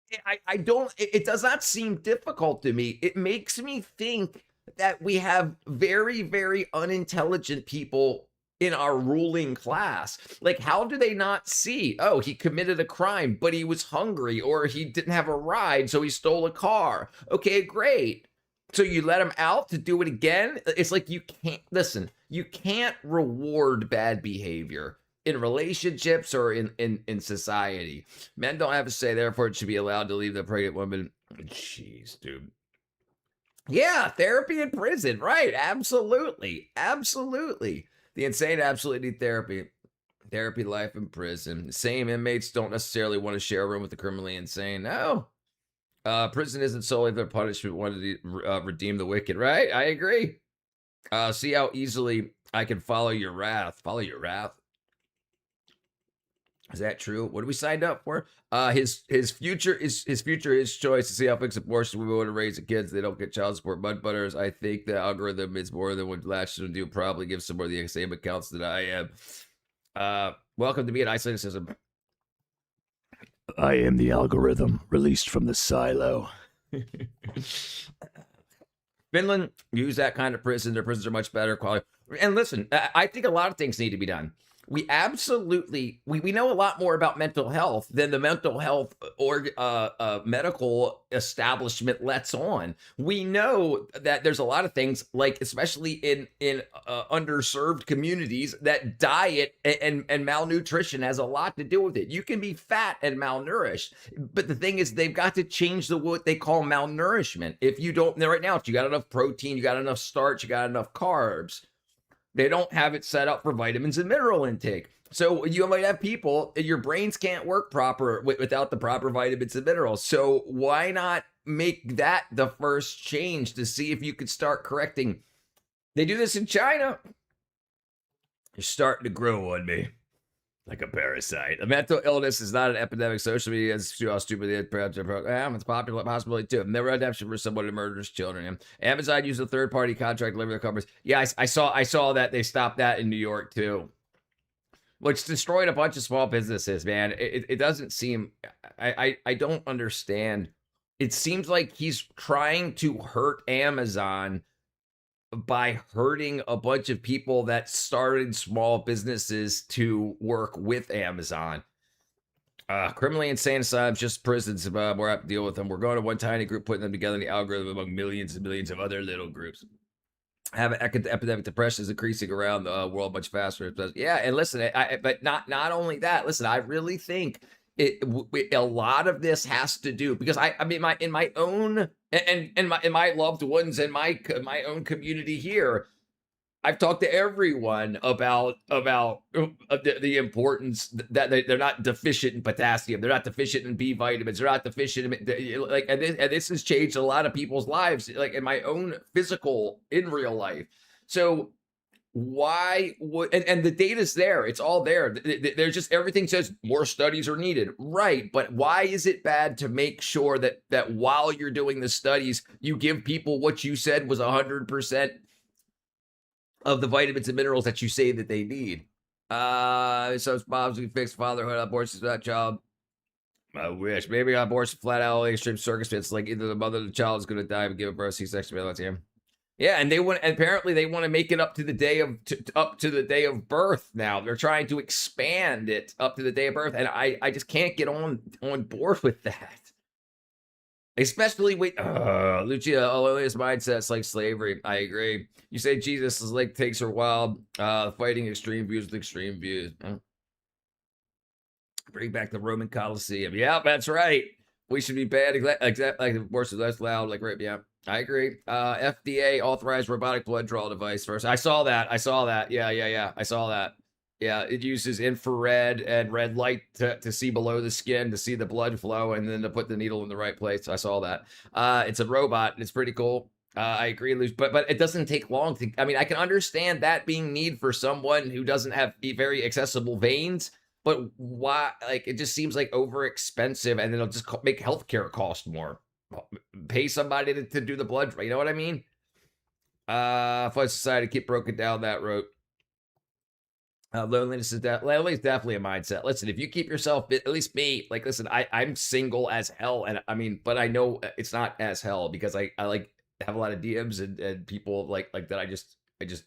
It does not seem difficult to me. It makes me think that we have very, very unintelligent people in our ruling class. Like, how do they not see, oh, he committed a crime, but he was hungry, or he didn't have a ride, so he stole a car. Okay, great. So you let him out to do it again? It's like you can't reward bad behavior in relationships or in society. Men don't have a say, therefore it should be allowed to leave the pregnant woman. Jeez, dude. Yeah, therapy in prison, right? Absolutely. The insane absolutely need therapy. Therapy life in prison. The same inmates don't necessarily want to share a room with the criminally insane. No. Prison isn't solely their punishment. Want to redeem the wicked, right? I agree. See how easily I can follow your wrath. Follow your wrath. Is that true? What do we signed up for? His future is his choice to see how fix abortion we want to raise the kids. They don't get child support. Mud butters. I think the algorithm is more than what Latch should do. Probably give some more of the same accounts that I am. Welcome to me an isolated system. I am the algorithm released from the silo. Finland use that kind of prison. Their prisons are much better quality. And listen, I think a lot of things need to be done. We absolutely, we know a lot more about mental health than the mental health or medical establishment lets on. We know that there's a lot of things, like especially in underserved communities, that diet and malnutrition has a lot to do with it. You can be fat and malnourished, but the thing is, they've got to change what they call malnourishment. If you don't, right now, if you got enough protein, you got enough starch, you got enough carbs. They don't have it set up for vitamins and mineral intake. So you might have people, your brains can't work proper without the proper vitamins and minerals. So why not make that the first change to see if you could start correcting? They do this in China. You're starting to grow on me like a parasite. A mental illness is not an epidemic. Social media is how stupid it is. It's a popular possibility too. Never redemption for someone who murders children. Amazon used a third-party contract to deliver their covers. Yeah, I saw that they stopped that in New York too, which destroyed a bunch of small businesses. Man, it doesn't seem. I don't understand. It seems like he's trying to hurt Amazon by hurting a bunch of people that started small businesses to work with Amazon. Criminally insane asylums, just prisons. We're have to deal with them. We're going to one tiny group, putting them together in the algorithm among millions and millions of other little groups. Have an epidemic depression is increasing around the world much faster. Yeah, and listen, but not only that. Listen, I really think a lot of this has to do, because I mean, in my own and my loved ones and my own community here, I've talked to everyone about the importance that they're not deficient in potassium, they're not deficient in B vitamins, they're not deficient in, like, and this has changed a lot of people's lives, like in my own physical, in real life. So Why would, and the data's there, it's all there. There's just, everything says more studies are needed, right? But why is it bad to make sure that while you're doing the studies, you give people what you said was 100% of the vitamins and minerals that you say that they need? So moms we fix fatherhood, abortion, that child. I wish. Maybe abortion flat out extreme circumstances, like either the mother or the child is going to die and give birth C-section. Yeah, and apparently they want to make it up to the day of birth now. They're trying to expand it up to the day of birth, and I just can't get on board with that. Especially with Lucia, loneliness mindsets like slavery. I agree. You say Jesus is like takes her wild, fighting extreme views with extreme views. Bring back the Roman Colosseum. Yeah, that's right. We should be bad. Exactly. Like abortion less loud. Like right. Yeah, I agree. FDA authorized robotic blood draw device first. I saw that. Yeah. I saw that. Yeah, it uses infrared and red light to see below the skin, to see the blood flow, and then to put the needle in the right place. I saw that. It's a robot. It's pretty cool. I agree, Luce, but it doesn't take long to. I mean, I can understand that being need for someone who doesn't have very accessible veins. But why? Like, it just seems like over expensive, and then it'll just make healthcare cost more. Pay somebody to do the blood. You know what I mean? Fun society keep broken down that road. Loneliness is definitely a mindset. Listen, if you keep yourself, at least me, like, listen, I'm single as hell, and I mean, but I know it's not as hell because I like have a lot of DMs and people like that. I just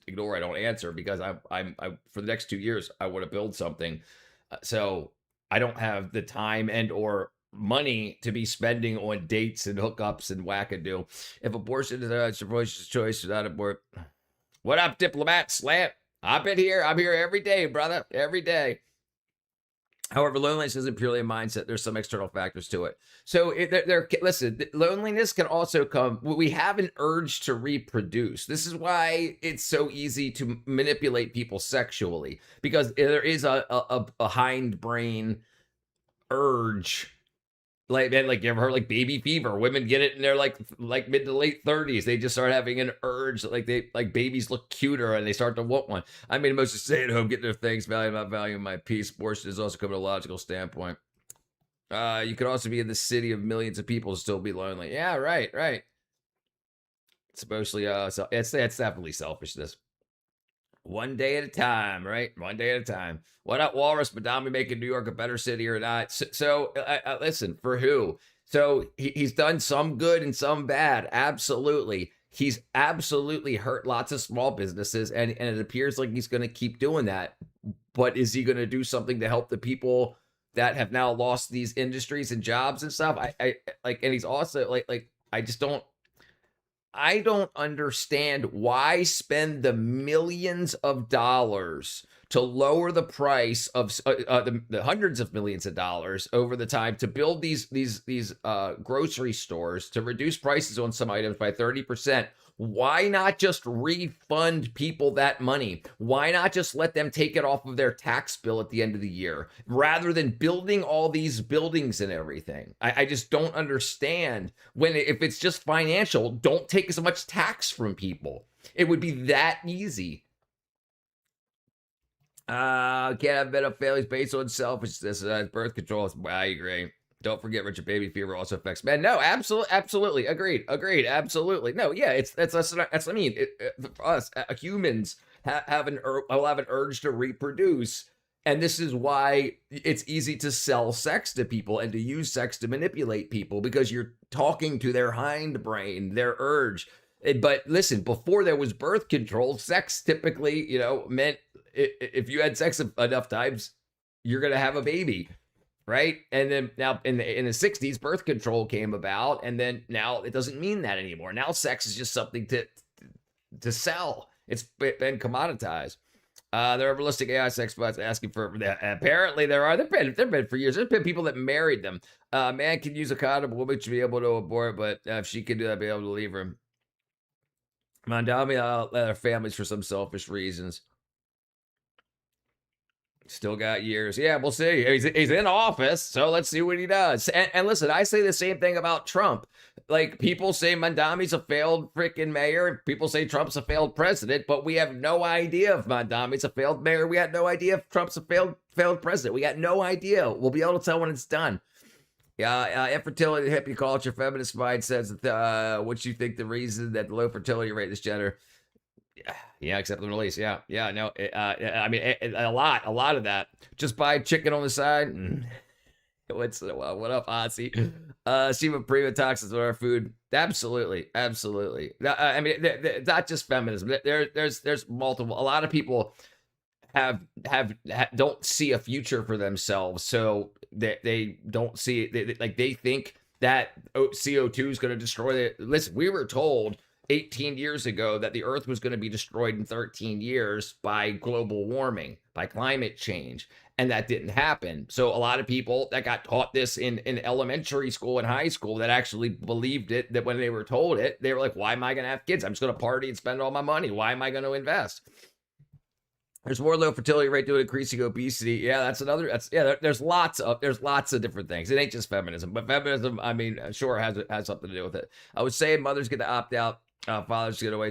ignore. I don't answer because I'm for the next 2 years I want to build something. So I don't have the time and or money to be spending on dates and hookups and wackadoo. If abortion is a choice without abort. What up, Diplomat Slam? I'm here every day, brother. Every day. However, loneliness isn't purely a mindset. There's some external factors to it. So listen, loneliness can also come. We have an urge to reproduce. This is why it's so easy to manipulate people sexually, because there is a hindbrain urge. Like you ever heard like baby fever? Women get it in their like mid to late 30s. They just start having an urge, like babies look cuter and they start to want one. I mean, most just stay at home, get their things, value my peace. Abortion is also coming from a logical standpoint. You could also be in the city of millions of people and still be lonely. Yeah, right. It's mostly so it's definitely selfishness. One day at a time, right? One day at a time. What up, Walrus? Madame making New York a better city or not? So listen, for who? So he's done some good and some bad. Absolutely. He's absolutely hurt lots of small businesses, and it appears like he's going to keep doing that. But is he going to do something to help the people that have now lost these industries and jobs and stuff? I like, and he's also like I don't understand why spend the millions of dollars to lower the price of the hundreds of millions of dollars over the time to build these grocery stores, to reduce prices on some items by 30%. Why not just refund people that money? Why not just let them take it off of their tax bill at the end of the year rather than building all these buildings and everything? I just don't understand if it's just financial, don't take as much tax from people. It would be that easy. Can't have better families based on selfishness. Birth control. I agree. Don't forget, Richard, baby fever also affects men. No, absolutely, agreed, absolutely. No, yeah, that's I mean, for us humans have an urge to reproduce, and this is why it's easy to sell sex to people and to use sex to manipulate people, because you're talking to their hindbrain, their urge. But listen, before there was birth control, sex typically, meant if you had sex enough times, you're gonna have a baby. Right. And then now in the 60s, birth control came about. And then now it doesn't mean that anymore. Now sex is just something to sell. It's been commoditized. There are realistic AI sex bots asking for that. Apparently there are. There've been for years. There's been people that married them. Man can use a condom. Woman should be able to abort, but if she can do that, be able to leave her. Mandami let her families for some selfish reasons. Still got years. Yeah, we'll see. He's in office, so let's see what he does. And listen, I say the same thing about Trump. Like, people say Mondami's a failed freaking mayor. People say Trump's a failed president, but we have no idea if Mondami's a failed mayor. We had no idea if Trump's a failed president. We got no idea. We'll be able to tell when it's done. Yeah, infertility, hippie culture, feminist mind says that, what you think the reason that the low fertility rate is gender? Yeah, except the Middle East. Yeah, no. I mean, a lot of that. Just buy chicken on the side. What up, Ozzy? See what prima toxins on our food. Absolutely. I mean, not just feminism. There's multiple. A lot of people have don't see a future for themselves, so they don't see it. They think that CO2 is going to destroy it. Listen, we were told 18 years ago that the earth was going to be destroyed in 13 years by global warming, by climate change. And that didn't happen. So a lot of people that got taught this in elementary school and high school that actually believed it, that when they were told it, they were like, why am I going to have kids? I'm just going to party and spend all my money. Why am I going to invest? There's more low fertility rate due to increasing obesity. Yeah, there's lots of different things. It ain't just feminism, but feminism, I mean, sure has something to do with it. I would say mothers get to opt out. Fathers get away.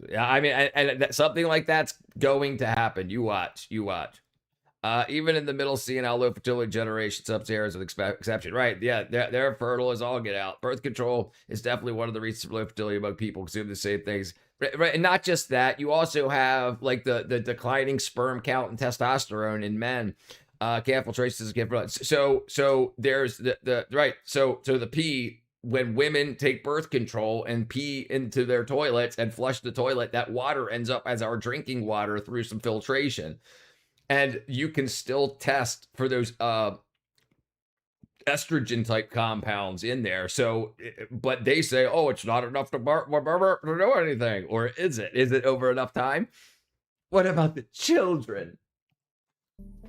Yeah, I mean, and something like that's going to happen. You watch. Even in the middle senile low fertility generation, sub-Saharan is an exception, right? Yeah, they're fertile as all get out. Birth control is definitely one of the reasons for low fertility among people consume the same things. Right, and not just that, you also have like the declining sperm count and testosterone in men. Careful traces get so there's the right. So the pee. When women take birth control and pee into their toilets and flush the toilet, that water ends up as our drinking water through some filtration. And you can still test for those estrogen type compounds in there. So, but they say, oh, it's not enough to do anything. Or is it? Is it over enough time? What about the children?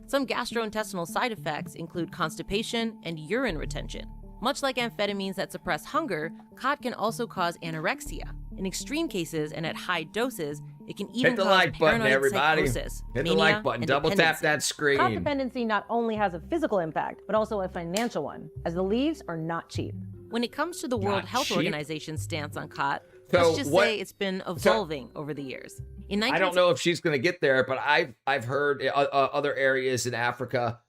Some gastrointestinal side effects include constipation and urine retention. Much like amphetamines that suppress hunger, khat can also cause anorexia. In extreme cases and at high doses, it can even hit the cause like button, paranoid everybody. psychosis, Hit the mania, like button. and Double tap dependency. that screen. Khat dependency not only has a physical impact, but also a financial one, as the leaves are not cheap. When it comes to the World Not Health cheap? Organization's stance on khat, So let's just what- say it's been evolving over the years. In I don't know if she's going to get there, but I've heard other areas in Africa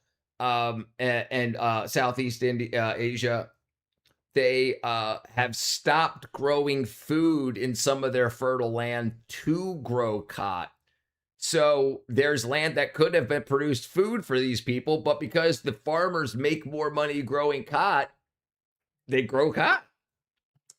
and Southeast Asia, they have stopped growing food in some of their fertile land to grow khat. So there's land that could have been produced food for these people, but because the farmers make more money growing khat, they grow khat.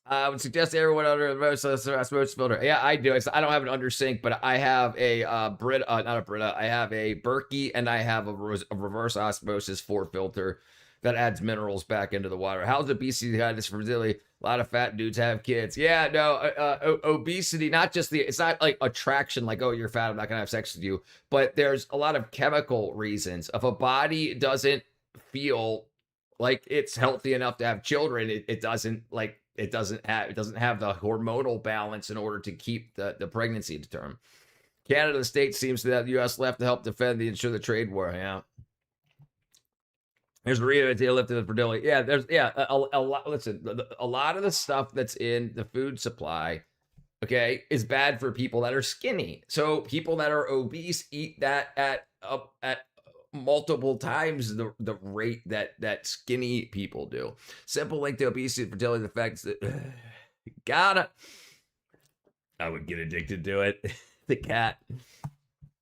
I would suggest everyone under the osmosis filter. Yeah, I do. I don't have an under sink, but I have a I have a Berkey, and I have a reverse osmosis 4 filter that adds minerals back into the water. How's obesity got this fertility? A lot of fat dudes have kids. Yeah, no, obesity, it's not like attraction, like, oh, you're fat, I'm not gonna have sex with you. But there's a lot of chemical reasons. If a body doesn't feel like it's healthy enough to have children, it doesn't have the hormonal balance in order to keep the pregnancy to term. Canada, the States, seems to have the U.S. left to help defend the ensure the trade war. Yeah. There's Rita they lifted the fertility. Yeah, a lot. Listen, a lot of the stuff that's in the food supply, okay, is bad for people that are skinny. So people that are obese eat that at multiple times the rate that skinny people do. Simple link to obesity and fertility, the fact that I would get addicted to it. The cat.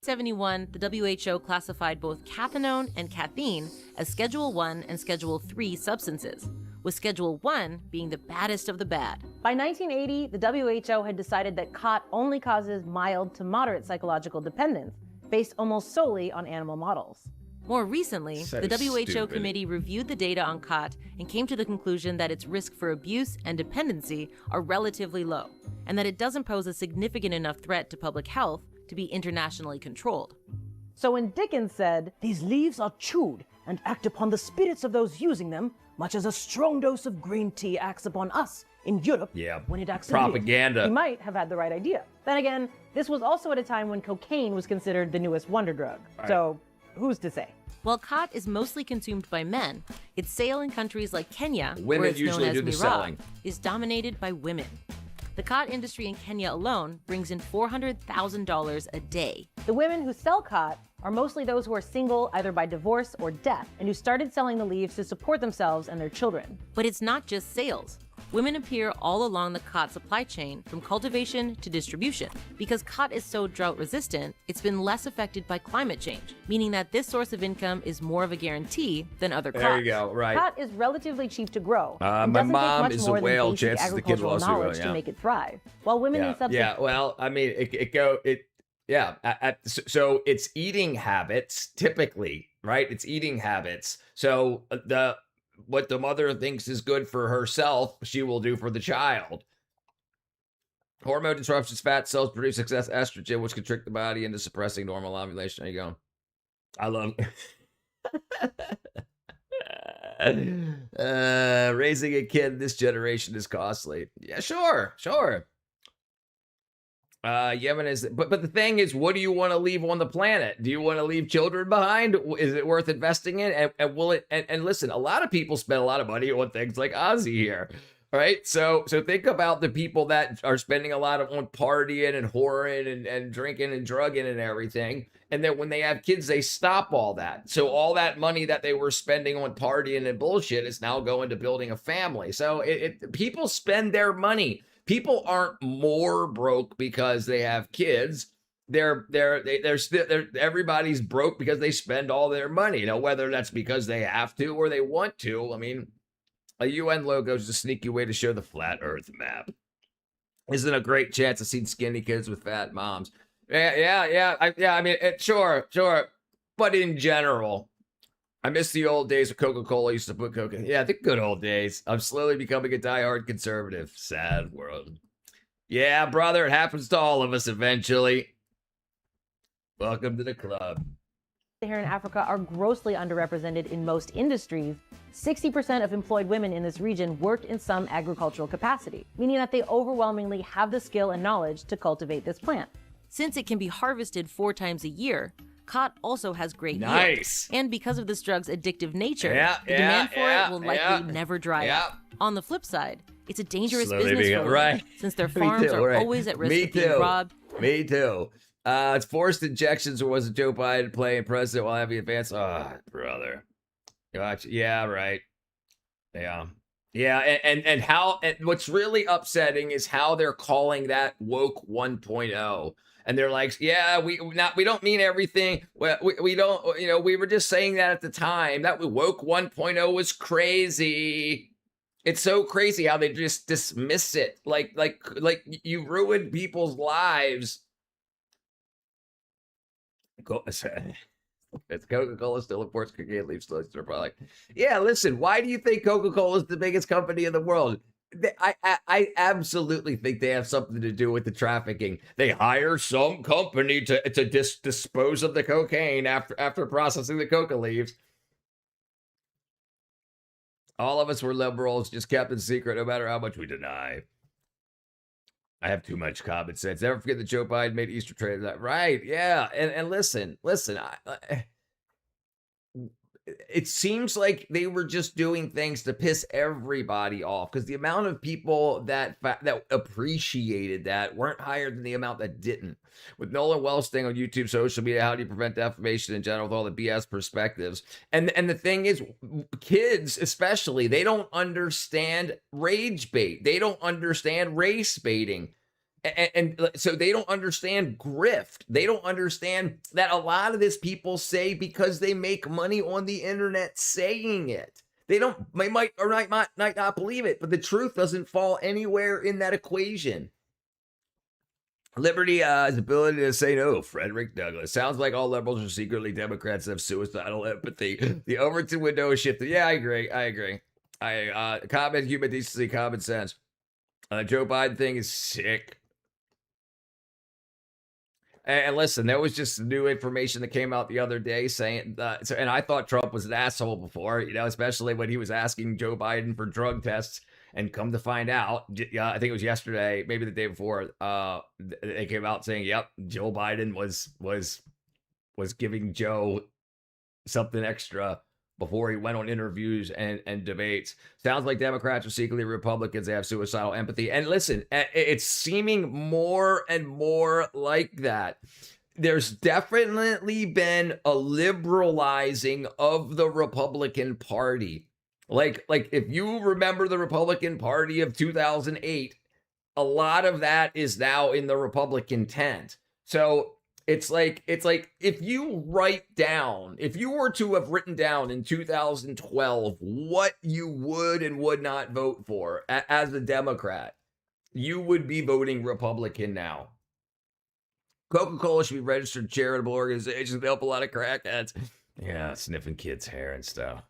1971, the WHO classified both cathinone and caffeine as Schedule 1 and Schedule 3 substances, with Schedule 1 being the baddest of the bad. By 1980, the WHO had decided that khat only causes mild to moderate psychological dependence, based almost solely on animal models. More recently, So the WHO stupid. committee reviewed the data on khat and came to the conclusion that its risk for abuse and dependency are relatively low, and that it doesn't pose a significant enough threat to public health to be internationally controlled. So when Dickens said, "These leaves are chewed and act upon the spirits of those using them, much as a strong dose of green tea acts upon us in Europe when it acts in propaganda." He might have had the right idea. Then again, this was also at a time when cocaine was considered the newest wonder drug. Right. So who's to say? While khat is mostly consumed by men, its sale in countries like Kenya, Women where it's usually known as do the mirab, selling. is dominated by women. The khat industry in Kenya alone brings in $400,000 a day. The women who sell khat are mostly those who are single either by divorce or death and who started selling the leaves to support themselves and their children. But it's not just sales. Women appear all along the khat supply chain from cultivation to distribution. Because khat is so drought resistant, it's been less affected by climate change, meaning that this source of income is more of a guarantee than other crops. There you go, right. Khat is relatively cheap to grow. And My doesn't mom take much is a more whale. than basic Chances the kid will agricultural also grow, knowledge yeah. to make it thrive. While women in Yeah, well, I mean, so it's eating habits typically, right? It's eating habits. So what the mother thinks is good for herself, she will do for the child. Hormone disruptions, fat cells produce excess estrogen, which can trick the body into suppressing normal ovulation. There you go. I love raising a kid in this generation is costly. Yeah, sure. Yemen is, but the thing is, what do you want to leave on the planet? Do you want to leave children behind? Is it worth investing in? And will it? And listen, a lot of people spend a lot of money on things like Ozzy here, right? So think about the people that are spending a lot on partying and whoring and drinking and drugging and everything. And then when they have kids, they stop all that. So all that money that they were spending on partying and bullshit is now going to building a family. So people spend their money. People aren't more broke because they have kids. Everybody's broke because they spend all their money. Now, whether that's because they have to or they want to. I mean, a UN logo is a sneaky way to show the flat Earth map. Isn't a great chance to see skinny kids with fat moms. Yeah. I mean, sure. But in general, I miss the old days of Coca-Cola used to put Coca. Yeah, the good old days. I'm slowly becoming a diehard conservative. Sad world. Yeah, brother, it happens to all of us eventually. Welcome to the club. Here in Africa are grossly underrepresented in most industries. 60% of employed women in this region work in some agricultural capacity, meaning that they overwhelmingly have the skill and knowledge to cultivate this plant. Since it can be harvested 4 times a year, khat also has great Nice. yield. And because of this drug's addictive nature, the Yeah, demand for yeah, it will likely never dry yeah. up. On the flip side, it's a dangerous Slowly business being- for women, right. since their Me farms too, are right. always at risk Me of being too. robbed. Me too. It's forced injections, or was it Joe Biden playing president while having advanced? Oh, brother. Gotcha. Yeah, right. Yeah. Yeah, and how, and what's really upsetting is how they're calling that woke 1.0. And they're like, yeah, we don't mean everything. We don't, we were just saying that at the time. That woke 1.0 was crazy. It's so crazy how they just dismiss it. Like you ruined people's lives. It's Coca-Cola still imports cocaine leaves to their product. Yeah, listen, why do you think Coca-Cola is the biggest company in the world? I absolutely think they have something to do with the trafficking. They hire some company to dispose of the cocaine after processing the coca leaves. All of us were liberals, just kept it secret no matter how much we deny. I have too much common sense. Never forget that Joe Biden made Easter trade. That right? Yeah. And listen. It seems like they were just doing things to piss everybody off, because the amount of people that appreciated that weren't higher than the amount that didn't. With Nolan Wellsting on YouTube, social media, how do you prevent defamation in general with all the BS perspectives? And the thing is, kids especially, they don't understand rage bait. They don't understand race baiting. And so they don't understand grift. They don't understand that a lot of this people say because they make money on the internet saying it. They might not believe it, but the truth doesn't fall anywhere in that equation. Liberty has ability to say no. Frederick Douglass. Sounds like all liberals are secretly Democrats that have suicidal empathy. The Overton window is shifted. Yeah, I agree. Common human decency, common sense. Joe Biden thing is sick. And listen, there was just new information that came out the other day saying that, and I thought Trump was an asshole before, especially when he was asking Joe Biden for drug tests. And come to find out, I think it was yesterday, maybe the day before, they came out saying, "Yep, Joe Biden was giving Joe something extra before he went on interviews and debates. Sounds like Democrats are secretly Republicans. They have suicidal empathy. And listen, it's seeming more and more like that. There's definitely been a liberalizing of the Republican Party. Like if you remember the Republican Party of 2008, a lot of that is now in the Republican tent. So it's like if you were to have written down in 2012 what you would and would not vote for as a Democrat, you would be voting Republican now. Coca-Cola should be registered charitable organizations. They help a lot of crackheads. Yeah, sniffing kids' hair and stuff.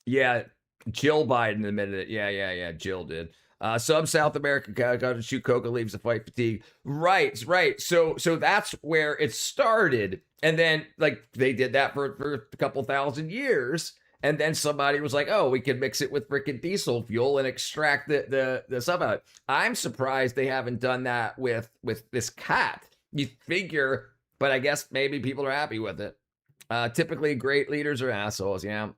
Yeah, Jill Biden admitted it. Yeah, Jill did. Some South American got to shoot coca leaves to fight fatigue. Right. So that's where it started. And then like they did that for a couple thousand years. And then somebody was like, oh, we can mix it with freaking diesel fuel and extract the stuff out. I'm surprised they haven't done that with this cat. You figure, but I guess maybe people are happy with it. Typically, great leaders are assholes, yeah.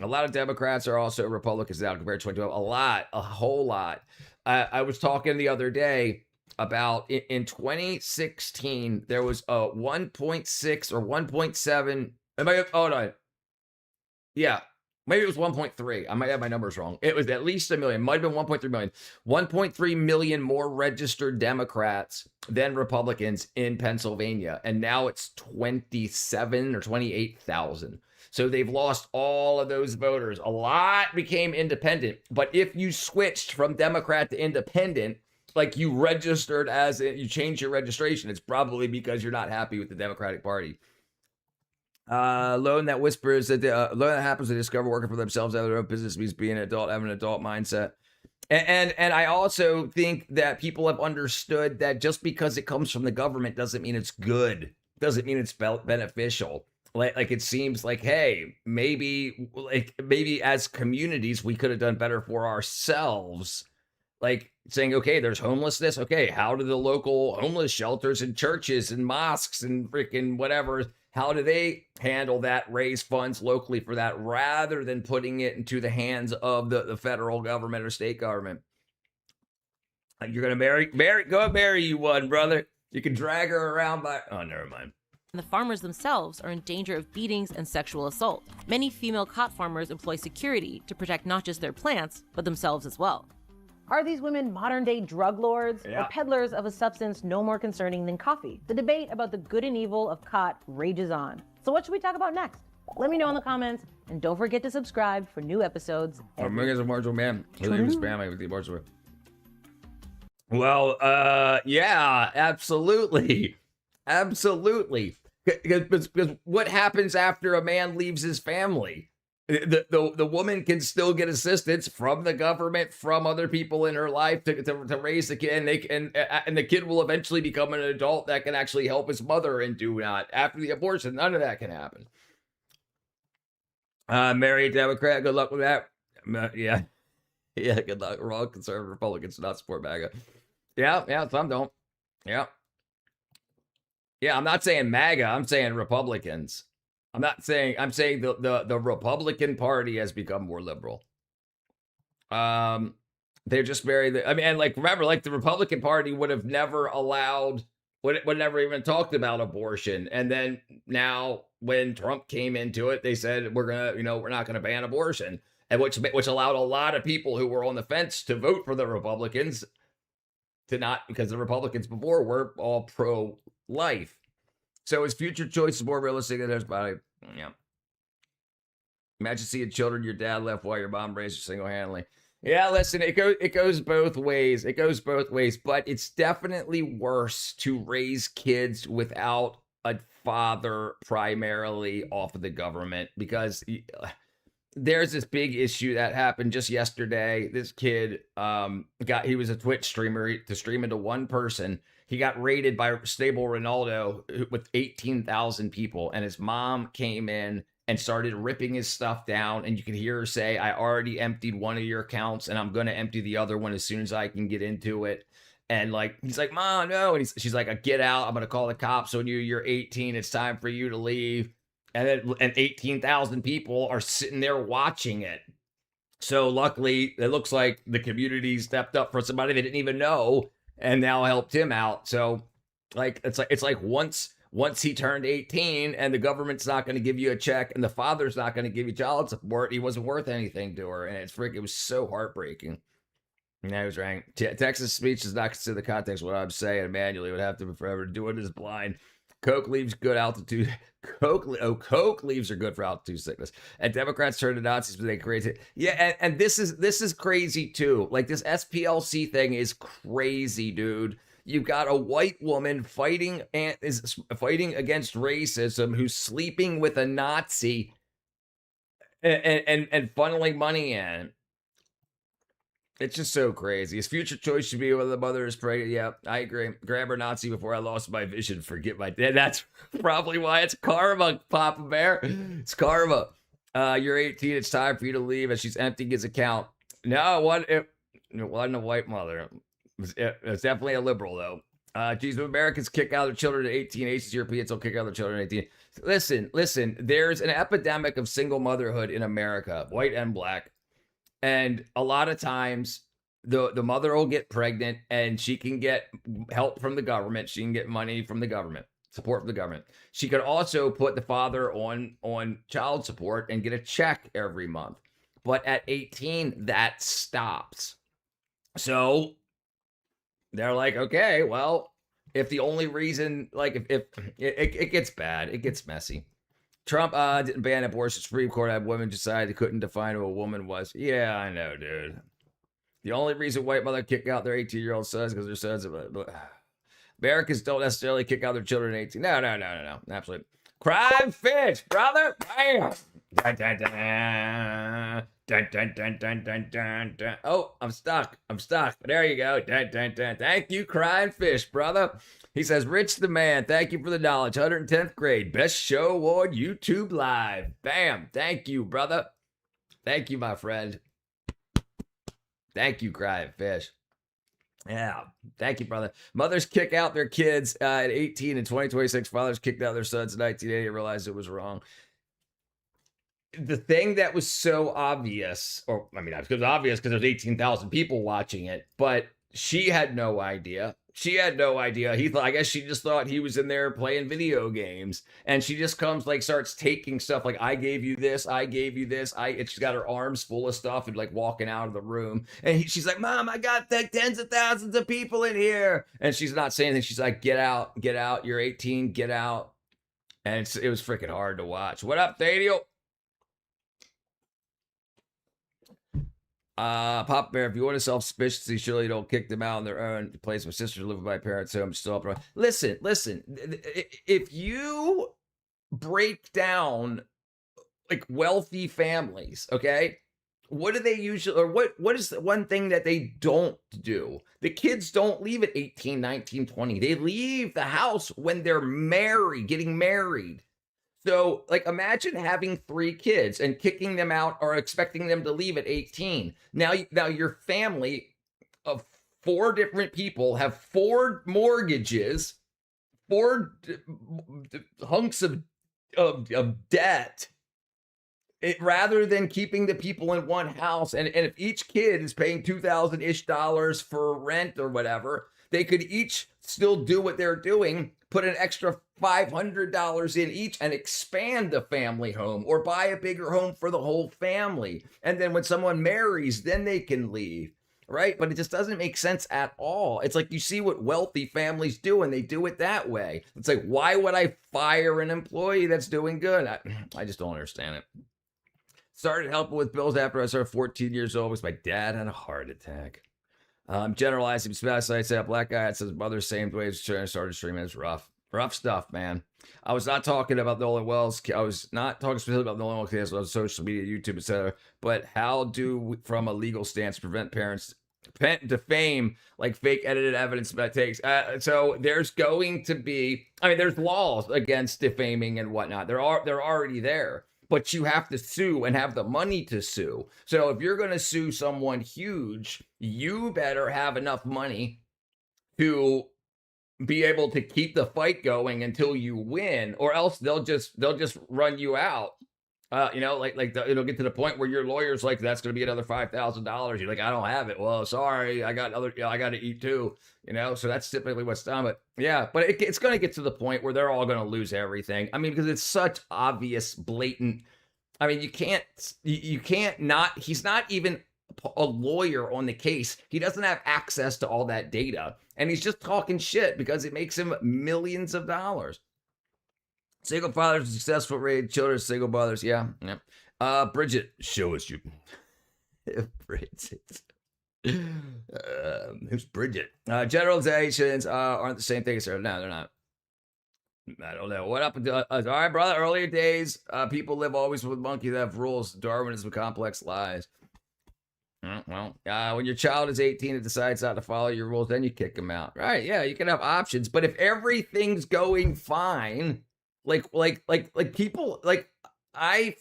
A lot of Democrats are also Republicans now compared to 2012. A whole lot. I was talking the other day about in 2016, there was a 1.6 or 1.7. Yeah, maybe it was 1.3. I might have my numbers wrong. It was at least a million. Might have been 1.3 million. 1.3 million more registered Democrats than Republicans in Pennsylvania. And now it's 27 or 28,000. So they've lost all of those voters. A lot became independent. But if you switched from Democrat to independent, like you registered you changed your registration, it's probably because you're not happy with the Democratic Party. Loan that whispers that loan that happens to discover working for themselves out of their own business means being an adult, having an adult mindset. And I also think that people have understood that just because it comes from the government doesn't mean it's good, doesn't mean it's beneficial. Like it seems like, hey, maybe as communities we could have done better for ourselves. Like saying, okay, there's homelessness. Okay, how do the local homeless shelters and churches and mosques and freaking whatever, how do they handle that, raise funds locally for that rather than putting it into the hands of the federal government or state government? Like you're going to go marry you one, brother. You can drag her around by, oh, never mind. The farmers themselves are in danger of beatings and sexual assault. Many female cot farmers employ security to protect not just their plants, but themselves as well. Are these women modern-day drug lords or peddlers of a substance no more concerning than coffee? The debate about the good and evil of cot rages on. So what should we talk about next? Let me know in the comments, and don't forget to subscribe for new episodes. Well, yeah, absolutely. Absolutely. Because what happens after a man leaves his family? The woman can still get assistance from the government, from other people in her life to raise the kid, and the kid will eventually become an adult that can actually help his mother and do not. After the abortion, none of that can happen. Married Democrat, good luck with that. Yeah, good luck. We're all conservative Republicans, not support MAGA. Yeah, some don't. Yeah, I'm not saying MAGA. I'm saying Republicans. I'm saying the Republican Party has become more liberal. They're just very, remember, the Republican Party would have never would never even talked about abortion. And then now when Trump came into it, they said, we're not going to ban abortion. And which allowed a lot of people who were on the fence to vote for the Republicans to not, because the Republicans before were all pro-life. So his future choice is more realistic than his body. Yeah. Imagine seeing children your dad left while your mom raised you single-handedly. Yeah, listen, it goes both ways. It goes both ways, but it's definitely worse to raise kids without a father primarily off of the government, because there's this big issue that happened just yesterday. This kid he was a Twitch streamer to stream into one person. He got raided by Stable Ronaldo with 18,000 people, and his mom came in and started ripping his stuff down, and you could hear her say, I already emptied one of your accounts, and I'm going to empty the other one as soon as I can get into it. And he's like, Mom, no. And she's like, get out. I'm going to call the cops on you. You're 18. It's time for you to leave. and 18,000 people are sitting there watching it. So luckily, it looks like the community stepped up for somebody they didn't even know and now helped him out. So like it's like once he turned 18 and the government's not going to give you a check and the father's not going to give you child support, he wasn't worth anything to her. And it was so heartbreaking. Yeah, he was right. Texas speech does not consider the context of what I'm saying. Manually would have to be forever doing this blind. Coke leaves good altitude. Coke leaves are good for altitude sickness. And Democrats turn to Nazis, but they create it. Yeah, and this is crazy too. Like this SPLC thing is crazy, dude. You've got a white woman fighting against racism who's sleeping with a Nazi and funneling money in. It's just so crazy. His future choice should be whether the mother is pregnant. Yeah, I agree. Grab her Nazi before I lost my vision. Forget my dad. That's probably why it's karma, Papa Bear. It's karma. You're 18. It's time for you to leave. And she's emptying his account. No, it wasn't a white mother. It was definitely a liberal, though. Geez, when Americans kick out their children at 18, Asians, Europeans will kick out their children at 18. Listen. There's an epidemic of single motherhood in America, white and black. And a lot of times the mother will get pregnant and she can get help from the government. She can get money from the government, support from the government. She could also put the father on child support and get a check every month. But at 18, that stops. So they're like, okay, well, if the only reason, like if it gets bad, it gets messy. Trump didn't ban abortion. Supreme Court had women decide they couldn't define who a woman was. Yeah, I know, dude. The only reason white mother kick out their 18-year-old sons because their sons are... Americans don't necessarily kick out their children at 18. No. Absolutely. Crime fish, brother. Bam. Dun, dun, dun. Dun, dun, dun, dun, dun, dun, dun. Oh, I'm stuck. There you go. Dun, dun, dun. Thank you, crying fish, brother. He says, Rich the man, thank you for the knowledge. 110th grade, best show award, YouTube Live. Bam. Thank you, brother. Thank you, my friend. Thank you, crying fish. Yeah. Thank you, brother. Mothers kick out their kids at 18 and 2026. Fathers kicked out their sons in 1980 and realized it was wrong. The thing that was so obvious, or I mean, it was obvious because there's 18,000 people watching it, but she had no idea. I guess she just thought he was in there playing video games, and she just starts taking stuff like, I gave you this. And she's got her arms full of stuff and like walking out of the room. And she's like, Mom, I got like tens of thousands of people in here. And she's not saying anything. She's like, get out. You're 18, get out. And it was freaking hard to watch. What up, Thadiel? Pop Bear, if you want to self-sufficiency, surely you don't kick them out on their own place. My sister living with my parents, so I'm still up. Listen. If you break down like wealthy families, okay, what do they usually, or what is the one thing that they don't do? The kids don't leave at 18, 19, 20. They leave the house when they're getting married. So, like, imagine having 3 kids and kicking them out or expecting them to leave at 18. Now your family of 4 different people have 4 mortgages, 4 hunks of debt, rather than keeping the people in one house. And if each kid is paying $2,000-ish for rent or whatever, they could each still do what they're doing, put an extra $500 in each and expand the family home or buy a bigger home for the whole family. And then when someone marries, then they can leave, right? But it just doesn't make sense at all. It's like you see what wealthy families do and they do it that way. It's like, why would I fire an employee that's doing good? I just don't understand it. Started helping with bills after I started 14 years old because my dad had a heart attack. Generalizing, especially I say a black guy that says mother same way as started streaming. It's rough stuff, man. I was not talking about Nolan Wells. I was not talking specifically about Nolan Wells case on social media, YouTube, etc. But how do, from a legal stance, prevent parents defame like fake edited evidence that takes? So there's going to be, there's laws against defaming and whatnot. They're already there. But you have to sue and have the money to sue. So if you're going to sue someone huge, you better have enough money to be able to keep the fight going until you win, or else they'll just run you out. It'll get to the point where your lawyer's like, that's going to be another $5,000. You're like, I don't have it. Well, sorry, I got I got to eat too. So that's typically what's done. But yeah, but it's going to get to the point where they're all going to lose everything. I mean, because it's such obvious, blatant. I mean, you can't not. He's not even a lawyer on the case. He doesn't have access to all that data, and he's just talking shit because it makes him millions of dollars. Single fathers, successful rate, children, single mothers. Yeah. Bridget, show us you. Bridget. Who's Bridget? Generalizations aren't the same thing as her. No, they're not. I don't know. What up? All right, brother. Earlier days, people live always with monkeys that have rules. Darwinism, complex lies. Well, when your child is 18 and decides not to follow your rules, then you kick them out. Right? Yeah, you can have options. But if everything's going fine, like people, like I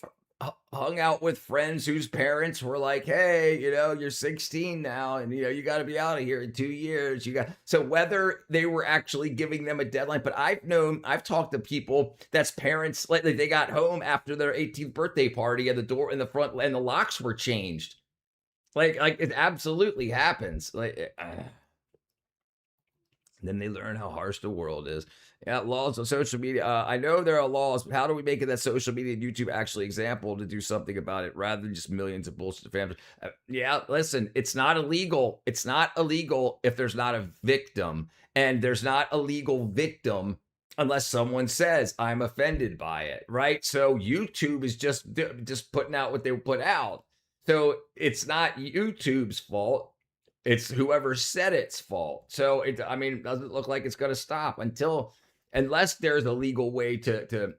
hung out with friends whose parents were like, hey, you're 16 now and, you got to be out of here in 2 years. So whether they were actually giving them a deadline, but I've talked to people that's parents, like they got home after their 18th birthday party and the door in the front and the locks were changed. Like it absolutely happens. Then they learn how harsh the world is. Yeah, laws on social media. I know there are laws, but how do we make it that social media and YouTube actually example to do something about it rather than just millions of bullshit families? Yeah, listen, it's not illegal. It's not illegal if there's not a victim, and there's not a legal victim unless someone says I'm offended by it, right? So YouTube is just putting out what they put out. So it's not YouTube's fault. It's whoever said it's fault. So it doesn't look like it's going to stop unless there's a legal way to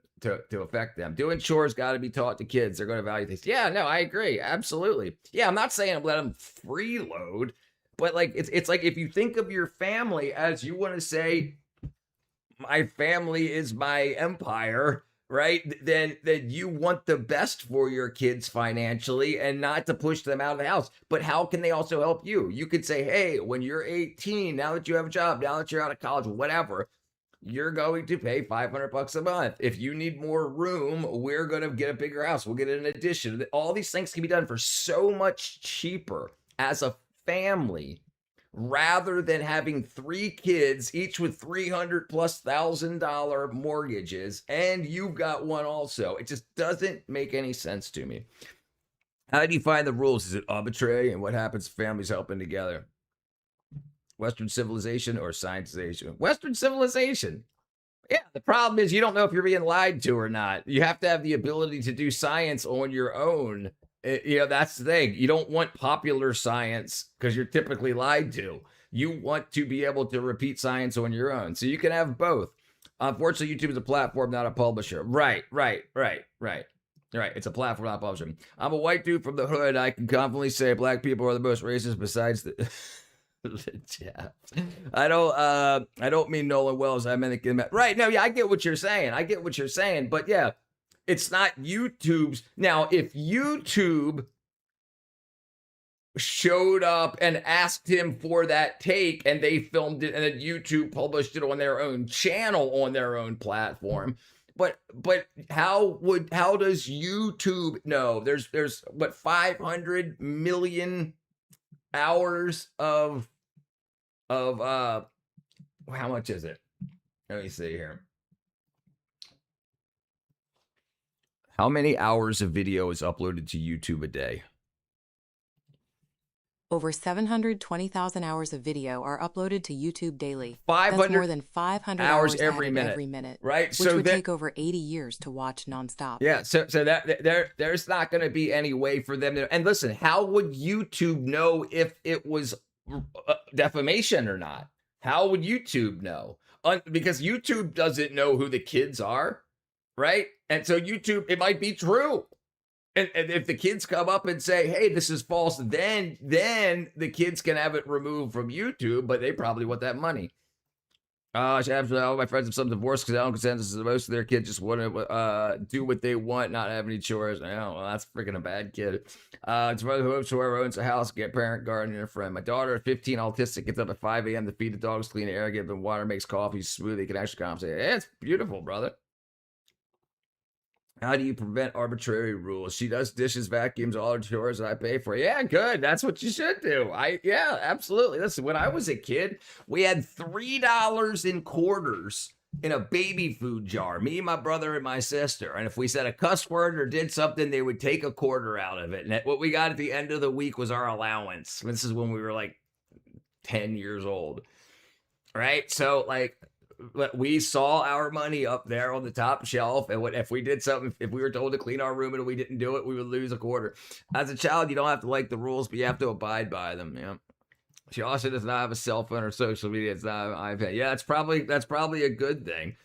affect them. Doing chores got to be taught to kids. They're going to value things. Yeah, no, I agree. Absolutely. Yeah, I'm not saying let them freeload, but like it's like if you think of your family as you want to say, my family is my empire, right? Then you want the best for your kids financially and not to push them out of the house. But how can they also help you? You could say, hey, when you're 18, now that you have a job, now that you're out of college, whatever, you're going to pay $500 a month. If you need more room, we're going to get a bigger house. We'll get an addition. All these things can be done for so much cheaper as a family, rather than having 3 kids, each with $300,000+ mortgages, and you've got one also. It just doesn't make any sense to me. How do you find the rules? Is it arbitrary? And what happens if families helping together? Western civilization or scientization? Western civilization. Yeah, the problem is you don't know if you're being lied to or not. You have to have the ability to do science on your own. That's the thing. You don't want popular science because you're typically lied to. You want to be able to repeat science on your own. So you can have both. Unfortunately, YouTube is a platform, not a publisher. Right. It's a platform, not a publisher. I'm a white dude from the hood. I can confidently say black people are the most racist besides the... Yeah. I don't mean Nolan Wells. I meant the right. No, yeah, I get what you're saying. But yeah, it's not YouTube's. Now, if YouTube showed up and asked him for that take and they filmed it and then YouTube published it on their own channel on their own platform. But how does YouTube know? There's 500 million hours of how much is it? Let me see here. How many hours of video is uploaded to YouTube a day? Over 720,000 hours of video are uploaded to YouTube daily. 500 That's more than 500 hours every minute. Right? Which would take over 80 years to watch nonstop. Yeah, so that there's not going to be any way for them to. And listen, how would YouTube know if it was defamation or not? How would YouTube know? Because YouTube doesn't know who the kids are, right? And so YouTube, it might be true. And if the kids come up and say, hey, this is false, then the kids can have it removed from YouTube, but they probably want that money. Absolutely. All my friends have some divorce because I don't consensus. Most of their kids just want to do what they want, not have any chores. I know, well, that's freaking a bad kid. It's one of the hopes whoever owns a house, get parent, guardian, and a friend. My daughter, 15, autistic, gets up at 5 a.m. to feed the dogs, clean the air, give them water, makes coffee, smoothie, can actually compensate. Yeah, it's beautiful, brother. How do you prevent arbitrary rules? She does dishes, vacuums, all her chores, and I pay for it. Yeah, good. That's what you should do. Yeah, absolutely. Listen, when I was a kid, we had $3 in quarters in a baby food jar, me, my brother, and my sister. And if we said a cuss word or did something, they would take a quarter out of it. And what we got at the end of the week was our allowance. This is when we were like 10 years old, right? So, like, we saw our money up there on the top shelf, and if we did something, if we were told to clean our room and we didn't do it, we would lose a quarter. As a child, you don't have to like the rules, but you have to abide by them. Yeah. She also does not have a cell phone or social media. It's not an iPad. Yeah, that's probably a good thing.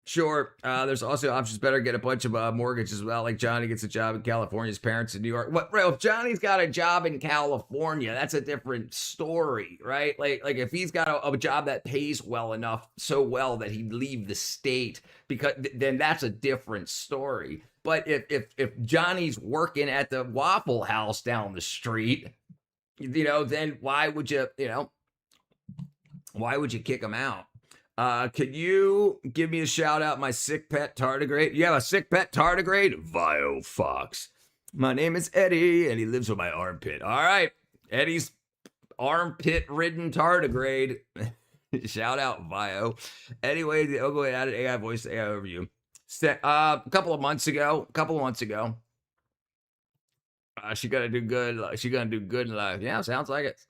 Sure. There's also options. Better get a bunch of mortgages as well. Like Johnny gets a job in California. His parents in New York. What? If Johnny's got a job in California, that's a different story, right? Like if he's got a job that pays well enough, so well that he'd leave the state, because then that's a different story. But if Johnny's working at the Waffle House down the street, then why would you kick him out? Could you give me a shout out, my sick pet tardigrade? You have a sick pet tardigrade? Vio Fox. My name is Eddie, and he lives with my armpit. All right. Eddie's armpit-ridden tardigrade. Shout out, Vio. Anyway, the Ogo added AI voice AI overview. A couple of months ago, she gonna do good. She gonna do good in life. Yeah, sounds like it.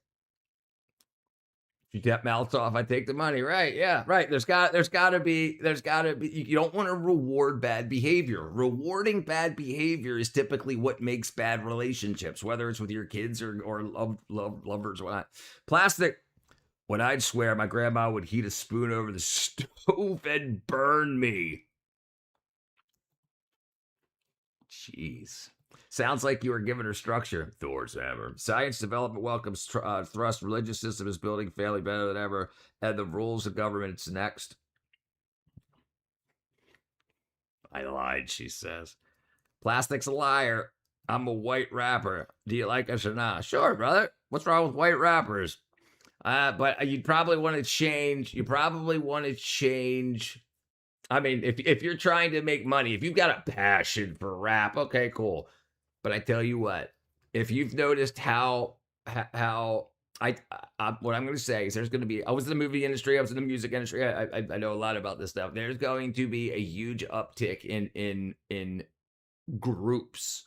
You tap mouths off, I take the money. Right, yeah, right. There's gotta be, you don't want to reward bad behavior. Rewarding bad behavior is typically what makes bad relationships, whether it's with your kids or lovers or whatnot. Plastic, when I'd swear my grandma would heat a spoon over the stove and burn me. Jeez. Sounds like you were giving her structure. Thor's hammer. Science development welcomes thrust. Religious system is building family better than ever. And the rules of government, it's next. I lied, she says. Plastic's a liar. I'm a white rapper. Do you like us or not? Sure, brother. What's wrong with white rappers? But you'd probably want to change. I mean, if you're trying to make money, if you've got a passion for rap, okay, cool. But I tell you what, if you've noticed how what I'm going to say is there's going to be, I was in the movie industry, I was in the music industry, I know a lot about this stuff. There's going to be a huge uptick in groups.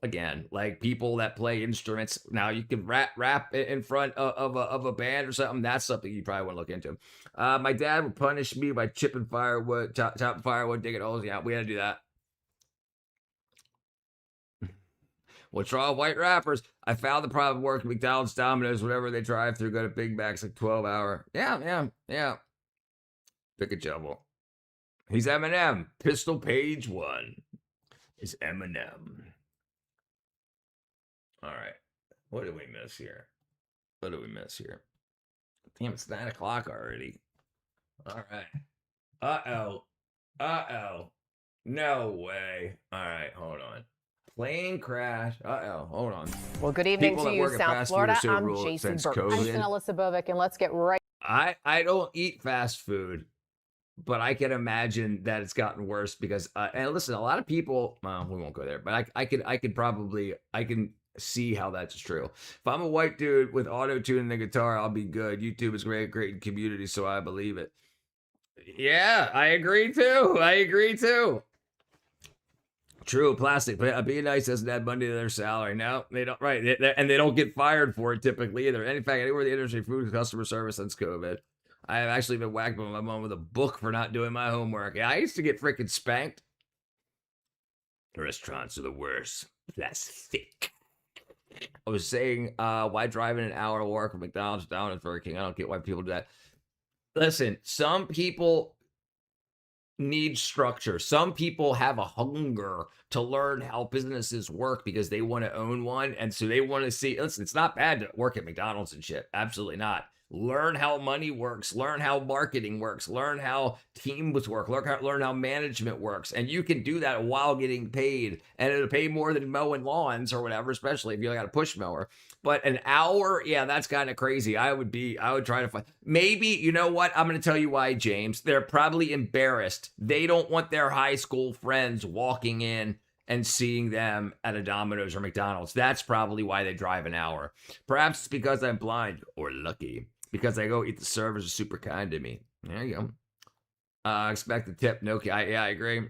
Again, like people that play instruments. Now you can rap in front of a band or something. That's something you probably want to look into. My dad would punish me by chopping firewood, digging holes. Yeah, we had to do that. What's wrong with white rappers? I found the problem working McDonald's, Domino's, whatever they drive through, go to Big Mac's like 12-hour. Yeah. Pick a shovel. He's Eminem. Pistol page 1 is Eminem. All right. What did we miss here? Damn, it's 9 o'clock already. All right. Uh-oh. No way. All right, hold on. Plane crash. Hold on. Well, good evening to you, South Florida. I'm Jason Burke. I'm Janella Sabovic, and let's get right. I don't eat fast food, but I can imagine that it's gotten worse because, and listen, a lot of people, well, we won't go there, but I can see how that's true. If I'm a white dude with auto-tune and a guitar, I'll be good. YouTube is great community, so I believe it. Yeah, I agree too. True, plastic. Being nice doesn't add money to their salary. No, they don't. Right, and they don't get fired for it typically either. And in fact, anywhere in the industry, food customer service since COVID, I have actually been whacked by my mom with a book for not doing my homework. I used to get freaking spanked. Restaurants are the worst. Plastic. I was saying, why driving an hour to work from McDonald's down at Burger King? I don't get why people do that. Listen, some people need structure. Some people have a hunger to learn how businesses work because they want to own one. And so they want to see, listen, it's not bad to work at McDonald's and shit. Absolutely not. Learn how money works. Learn how marketing works. Learn how teams work. Learn how management works. And you can do that while getting paid. And it'll pay more than mowing lawns or whatever, especially if you got a push mower. But an hour, yeah, that's kind of crazy. I would try to find. Maybe, you know what? I'm going to tell you why, James. They're probably embarrassed. They don't want their high school friends walking in and seeing them at a Domino's or McDonald's. That's probably why they drive an hour. Perhaps it's because I'm blind or lucky. Because I go eat, the servers are super kind to me. There you go. Expect the tip. No, I agree.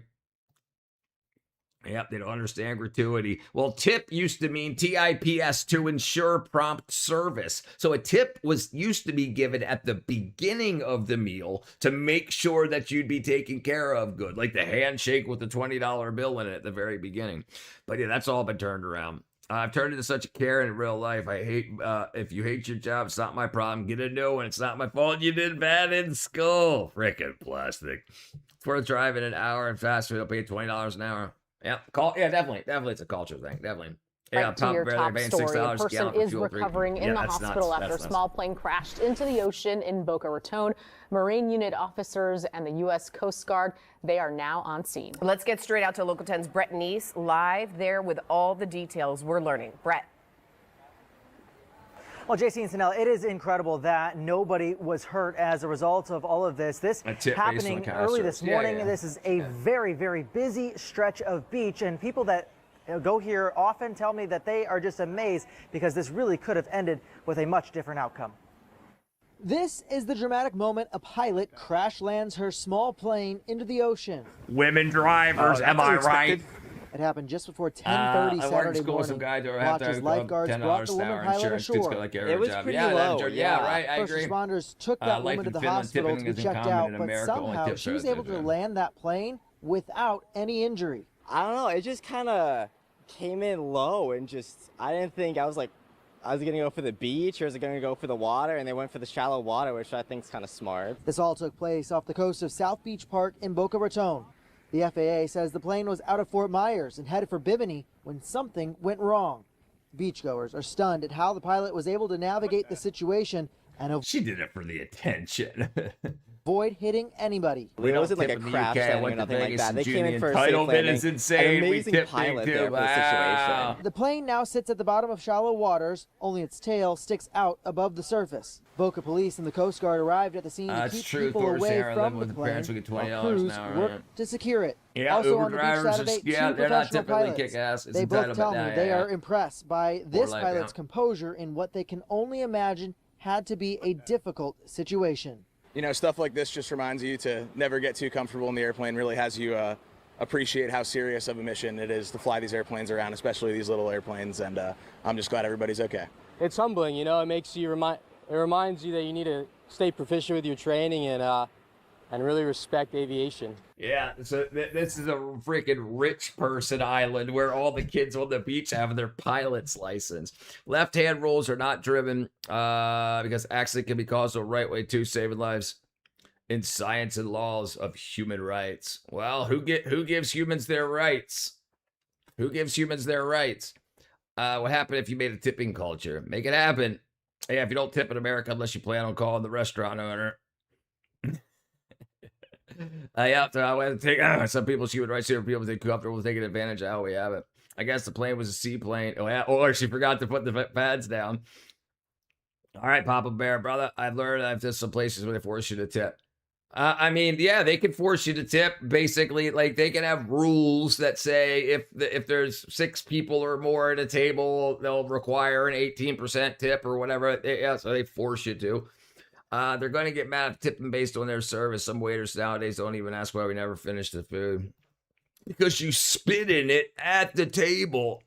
Yep, they don't understand gratuity. Well, tip used to mean TIPS, to ensure prompt service. So a tip used to be given at the beginning of the meal to make sure that you'd be taken care of good, like the handshake with the $20 bill in it at the very beginning. But yeah, that's all been turned around. I've turned into such a Karen in real life. I hate, if you hate your job, it's not my problem. Get a new one. It's not my fault you did bad in school. Frickin' plastic. It's worth driving an hour and fast food. I'll pay $20 an hour. Yeah, definitely. It's a culture thing. Definitely. Yeah, to your top story, a person is recovering in the hospital after a small plane crashed into the ocean in Boca Raton. Marine unit officers and the U.S. Coast Guard, they are now on scene. Let's get straight out to Local 10's Brett Neese, live there with all the details we're learning. Brett. Well, JC and Sanel, it is incredible that nobody was hurt as a result of all of this. This happening early this morning. This is a very, very busy stretch of beach, and people that go here often tell me that they are just amazed because this really could have ended with a much different outcome. This is the dramatic moment a pilot crash lands her small plane into the ocean. Women drivers, am I right? It happened just before 10:30 Saturday morning. Watchers, lifeguards brought the woman pilot ashore. It was pretty low. Yeah, right, I agree. First responders took that woman to the hospital to be checked out, but somehow she was able to land that plane without any injury. I don't know, it just kind of came in low and I didn't think, I was going to go for the beach or was I going to go for the water, and they went for the shallow water, which I think is kind of smart. This all took place off the coast of South Beach Park in Boca Raton. The FAA says the plane was out of Fort Myers and headed for Bimini when something went wrong. Beachgoers are stunned at how the pilot was able to navigate the situation and she did it for the attention. avoid hitting anybody. It wasn't like a crash landing or nothing like that. They came in for a safe landing. Is insane. An amazing pilot there for the situation. The plane now sits at the bottom of shallow waters, only its tail sticks out above the surface. Boca Police and the Coast Guard arrived at the scene to keep people away from the plane, while crews worked to secure it. Yeah, also Uber on the beach drivers, Saturday, yeah, two they're not professional typically pilots. kick-ass. It's They both tell me they yeah. are impressed by this life, pilot's composure in what they can only imagine had to be a difficult situation. You know, stuff like this just reminds you to never get too comfortable in the airplane, really has you appreciate how serious of a mission it is to fly these airplanes around, especially these little airplanes, and I'm just glad everybody's okay. It's humbling, you know, it reminds you that you need to stay proficient with your training and really respect aviation. Yeah, so this is a freaking rich person island where all the kids on the beach have their pilot's license. Left-hand rules are not driven because accident can be caused the right way too, saving lives in science and laws of human rights. Well, who gives humans their rights? Who gives humans their rights? What happened if you made a tipping culture? Make it happen. Yeah, if you don't tip in America unless you plan on calling the restaurant owner. Yeah, so I went to take some people's human rights here. People think comfortable taking advantage of how we have it. I guess the plane was a seaplane. Oh, yeah, or she forgot to put the pads down. All right, Papa Bear, brother. I've learned that there's some places where they force you to tip. I mean, yeah, they can force you to tip. Basically, like they can have rules that say if there's 6 people or more at a table, they'll require an 18% tip or whatever. Yeah, so they force you to. They're going to get mad at tipping based on their service. Some waiters nowadays don't even ask why we never finish the food. Because you spit in it at the table.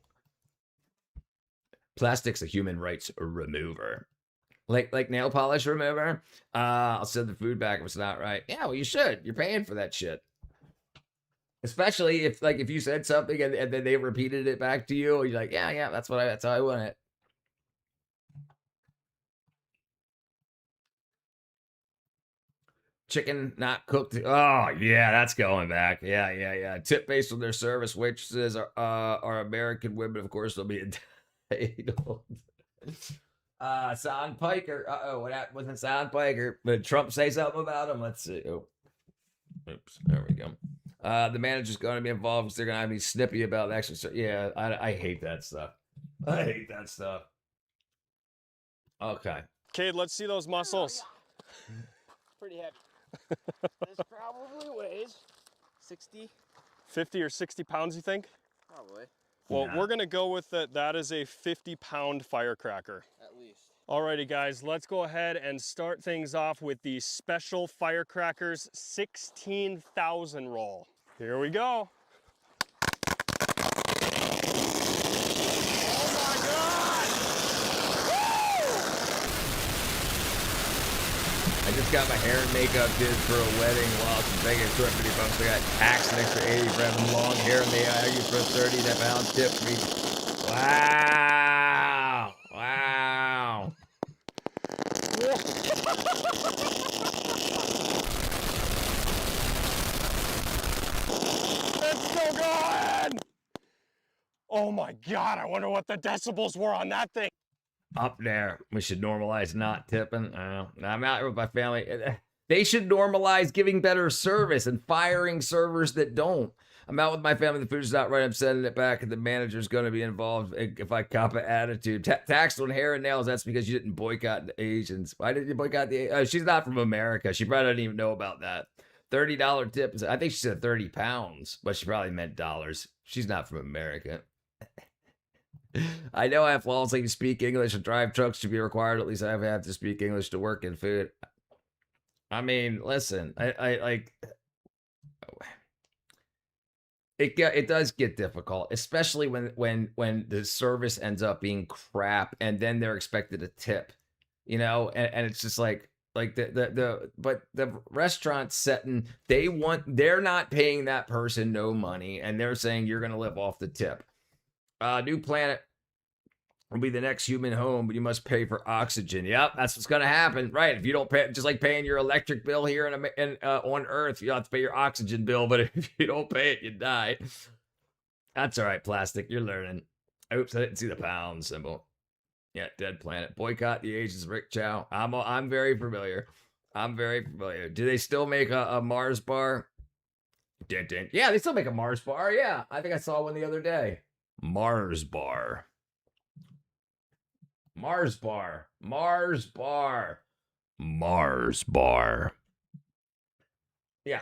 Plastic's a human rights remover. Like nail polish remover. I'll send the food back if it's not right. Yeah, well, you should. You're paying for that shit. Especially if you said something and then they repeated it back to you. You're like, yeah, that's how I want it. Chicken not cooked. Oh, yeah, that's going back. Yeah. Tip based on their service. Waitresses are American women. Of course, they'll be entitled. Son Piker. What happened with the Son Piker? Did Trump say something about him? Let's see. Oh, oops. There we go. The manager's going to be involved because they're going to have to be snippy about the extra. Yeah, I hate that stuff. I hate that stuff. Okay. Cade, let's see those muscles. Pretty heavy. This probably weighs 60. 50 or 60 pounds, you think? Probably. Well, we're going to go with that. That is a 50-pound firecracker. At least. Alrighty, guys, let's go ahead and start things off with the Special Firecrackers 16,000 roll. Here we go. I just got my hair and makeup did for a wedding while I was in Vegas. $250. I got taxed an extra 80 for having long hair, and they argued for a 30-pound tip for me. Wow! Wow! It's still going! Oh my God! I wonder what the decibels were on that thing. Up there. We should normalize not tipping. I'm out here with my family. They should normalize giving better service and firing servers that don't. I'm out with my family. The food's not right. I'm sending it back, and the manager's going to be involved if I cop an attitude. Taxed on hair and nails. That's because you didn't boycott the Asians. Why did you boycott the she's not from America. She probably doesn't even know about that. $30 tip. I think she said 30 pounds, but she probably meant dollars. She's not from America. I know I flawlessly speak English and drive trucks should be required. At least I have to speak English to work in food. I mean, listen, I like it does get difficult, especially when the service ends up being crap and then they're expected to tip, and it's just like but the restaurant setting, they're not paying that person no money and they're saying you're going to live off the tip. New planet will be the next human home, but you must pay for oxygen. Yep, that's what's going to happen. Right. If you don't pay, just like paying your electric bill here on Earth, you have to pay your oxygen bill, but if you don't pay it, you die. That's all right, plastic. You're learning. Oops, I didn't see the pound symbol. Yeah, dead planet. Boycott the Asians, Rick Chow. I'm very familiar. Do they still make a Mars bar? Yeah, they still make a Mars bar. Yeah, I think I saw one the other day. Mars bar. Yeah,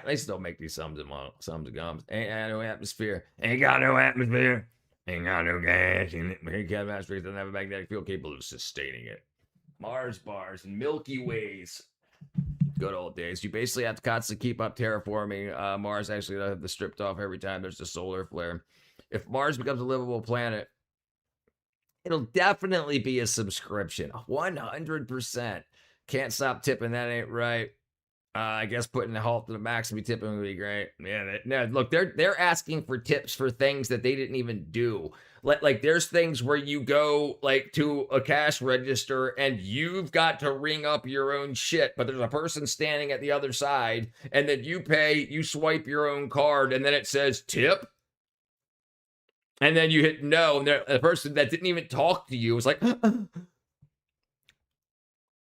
they still make these sums and gums. Ain't got no atmosphere. Ain't got no gas in it. Can't atmosphere doesn't have a magnetic field capable of sustaining it. Mars bars and Milky Ways. Good old days. You basically have to constantly keep up terraforming. Mars actually have the stripped off every time there's a solar flare. If Mars becomes a livable planet, it'll definitely be a subscription. 100%. Can't stop tipping. That ain't right. I guess putting a halt to the maximum tipping would be great. Yeah, look, they're asking for tips for things that they didn't even do. Like there's things where you go like to a cash register and you've got to ring up your own shit, but there's a person standing at the other side, and then you swipe your own card, and then it says tip. And then you hit no, and the person that didn't even talk to you was like,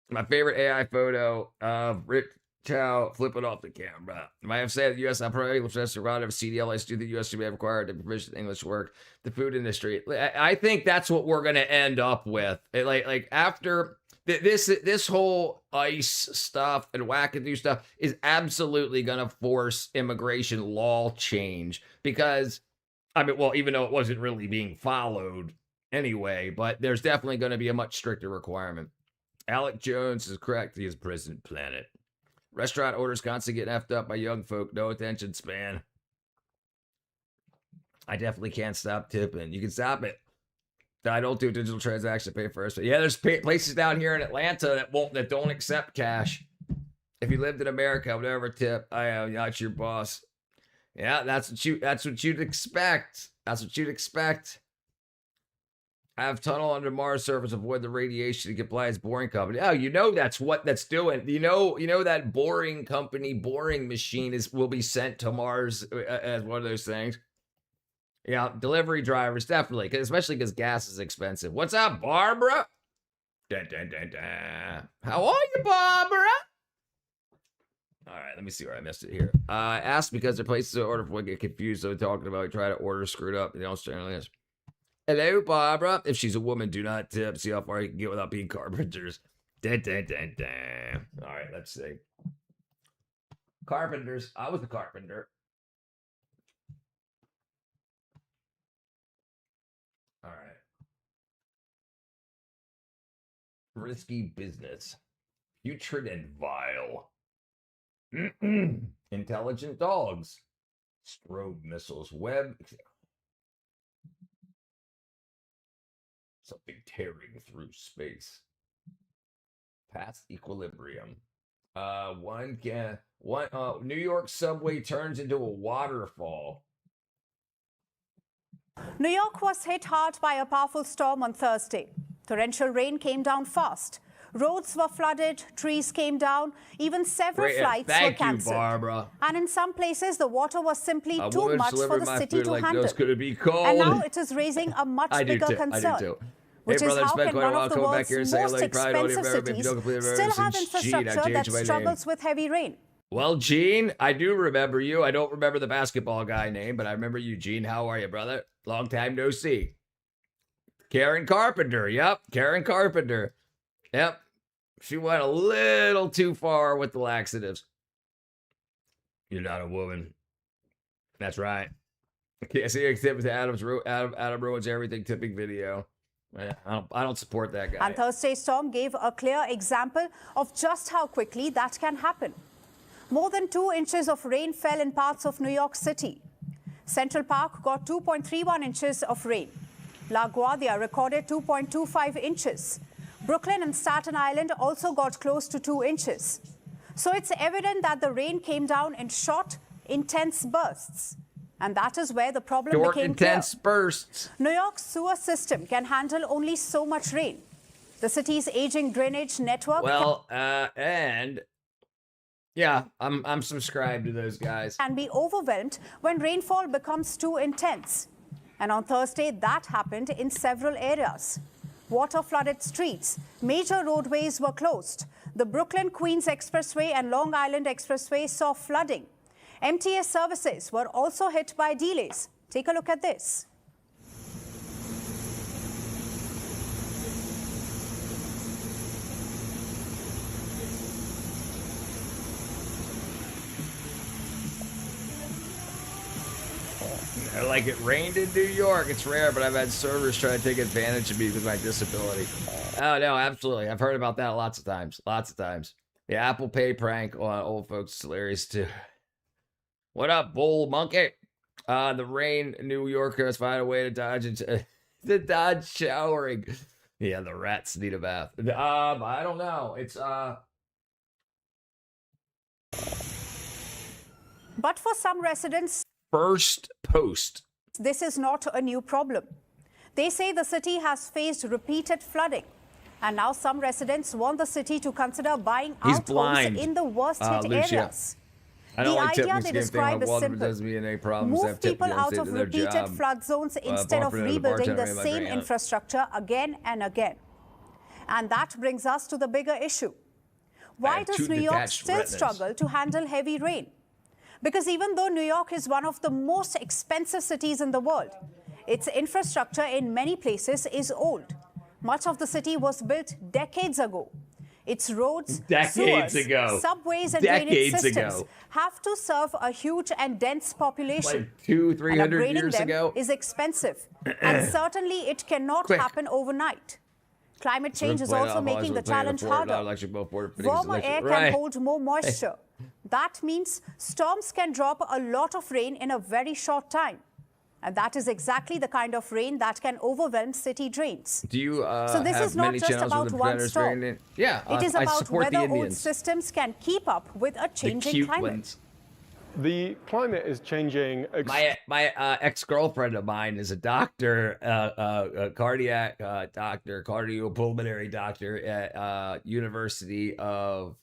my favorite AI photo of Rick Chow flipping off the camera. I have said the U.S. operating English restaurant of CDLs do the U.S. should be required to provision English work. The food industry. I think that's what we're going to end up with. Like after this whole ICE stuff and wackadoo stuff is absolutely going to force immigration law change because. I mean, well, even though it wasn't really being followed anyway, but there's definitely going to be a much stricter requirement. Alec Jones is correct. He is President Planet. Restaurant orders constantly getting effed up by young folk. No attention span. I definitely can't stop tipping. You can stop it. I don't do digital transaction. Pay first. But yeah, there's places down here in Atlanta that don't accept cash. If you lived in America, I would never tip. I am not your boss. Yeah, that's what you'd expect. That's what you'd expect. Have tunnel under Mars surface, avoid the radiation to comply as boring company. Oh, that's what that's doing. You know that boring company, boring machine will be sent to Mars as one of those things. Yeah, delivery drivers definitely, especially because gas is expensive. What's up, Barbara? Dun, dun, dun, dun. How are you, Barbara? All right, let me see where I missed it here. Asked because their places of order for get confused. So talking about try to order screwed up. They don't generally is. Hello, Barbara. If she's a woman, do not tip. See how far you can get without being carpenters. Dun, dun, dun, dun. All right, let's see. Carpenters. I was a carpenter. All right. Risky business. Putrid and vile. Intelligent dogs. Strobe missiles. Web. Something tearing through space. Past equilibrium. New York subway turns into a waterfall. New York was hit hard by a powerful storm on Thursday. Torrential rain came down fast. Roads were flooded, trees came down, even several flights were cancelled. Thank you, Barbara. And in some places, the water was simply too much for the city to handle. Could be cold. And now it is raising a much bigger concern. I do too. Which hey, is brother, how can one of the world's most expensive cities still have infrastructure that struggles with heavy rain? Well, Gene, I do remember you. I don't remember the basketball guy name, but I remember you, Gene. How are you, brother? Long time no see. Karen Carpenter. Yep, Karen Carpenter. Yep. She went a little too far with the laxatives. You're not a woman. That's right. Can't see except with Adam ruins everything tipping video. I don't support that guy. And Thursday's storm gave a clear example of just how quickly that can happen. More than 2 inches of rain fell in parts of New York City. Central Park got 2.31 inches of rain. LaGuardia recorded 2.25 inches. Brooklyn and Staten Island also got close to 2 inches. So it's evident that the rain came down in short, intense bursts. And that is where the problem became clear. Intense bursts. New York's sewer system can handle only so much rain. The city's aging drainage network. Well, and yeah, I'm subscribed to those guys. Can be overwhelmed when rainfall becomes too intense. And on Thursday, that happened in several areas. Water flooded streets. Major roadways were closed. The Brooklyn-Queens Expressway and Long Island Expressway saw flooding. MTA services were also hit by delays. Take a look at this. Like it rained in New York. It's rare, but I've had servers try to take advantage of me with my disability. Oh, no, absolutely. I've heard about that lots of times. Lots of times. The Apple Pay prank on old folks is hilarious, too. What up, bull monkey? The rain, New Yorkers find a way to dodge showering. Yeah, the rats need a bath. I don't know. It's But for some residents, first post. This is not a new problem. They say the city has faced repeated flooding. And now some residents want the city to consider buying out homes in the worst hit areas. The idea they describe is simple. Move people out of repeated flood zones instead of rebuilding the same infrastructure again and again. And that brings us to the bigger issue. Why does New York still struggle to handle heavy rain? Because even though New York is one of the most expensive cities in the world, its infrastructure in many places is old. Much of the city was built decades ago. Its roads, sewers, subways, and drainage systems have to serve a huge and dense population. Like 200-300 years ago is expensive, and certainly it cannot happen overnight. Climate change is also making the challenge harder. Warmer air can hold more moisture. That means storms can drop a lot of rain in a very short time. And that is exactly the kind of rain that can overwhelm city drains. Do you so this is not just about one storm. Yeah, it is about whether old systems can keep up with a changing climate. The climate is changing. My ex-girlfriend of mine is a doctor, a cardiac doctor, cardiopulmonary doctor at University of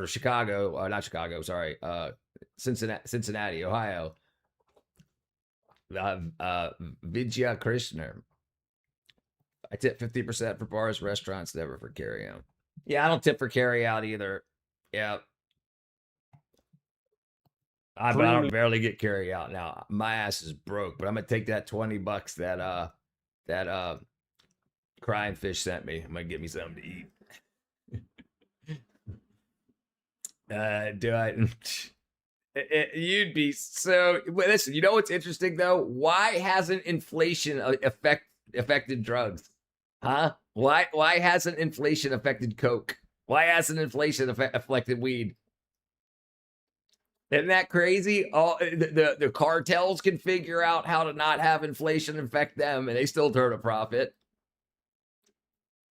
Chicago, not Chicago, sorry, Cincinnati, Ohio. Vijaya Krishna. I tip 50% for bars, restaurants, never for carry out. Yeah, I don't tip for carry out either. Yeah. But I don't barely get carry out now. My ass is broke, but I'm gonna take that $20 that crying fish sent me. I'm gonna get me something to eat. Do I? You'd be so. Listen, you know what's interesting though? Why hasn't inflation affected drugs? Huh? Why hasn't inflation affected coke? Why hasn't inflation affected weed? Isn't that crazy? All the cartels can figure out how to not have inflation affect them, and they still turn a profit.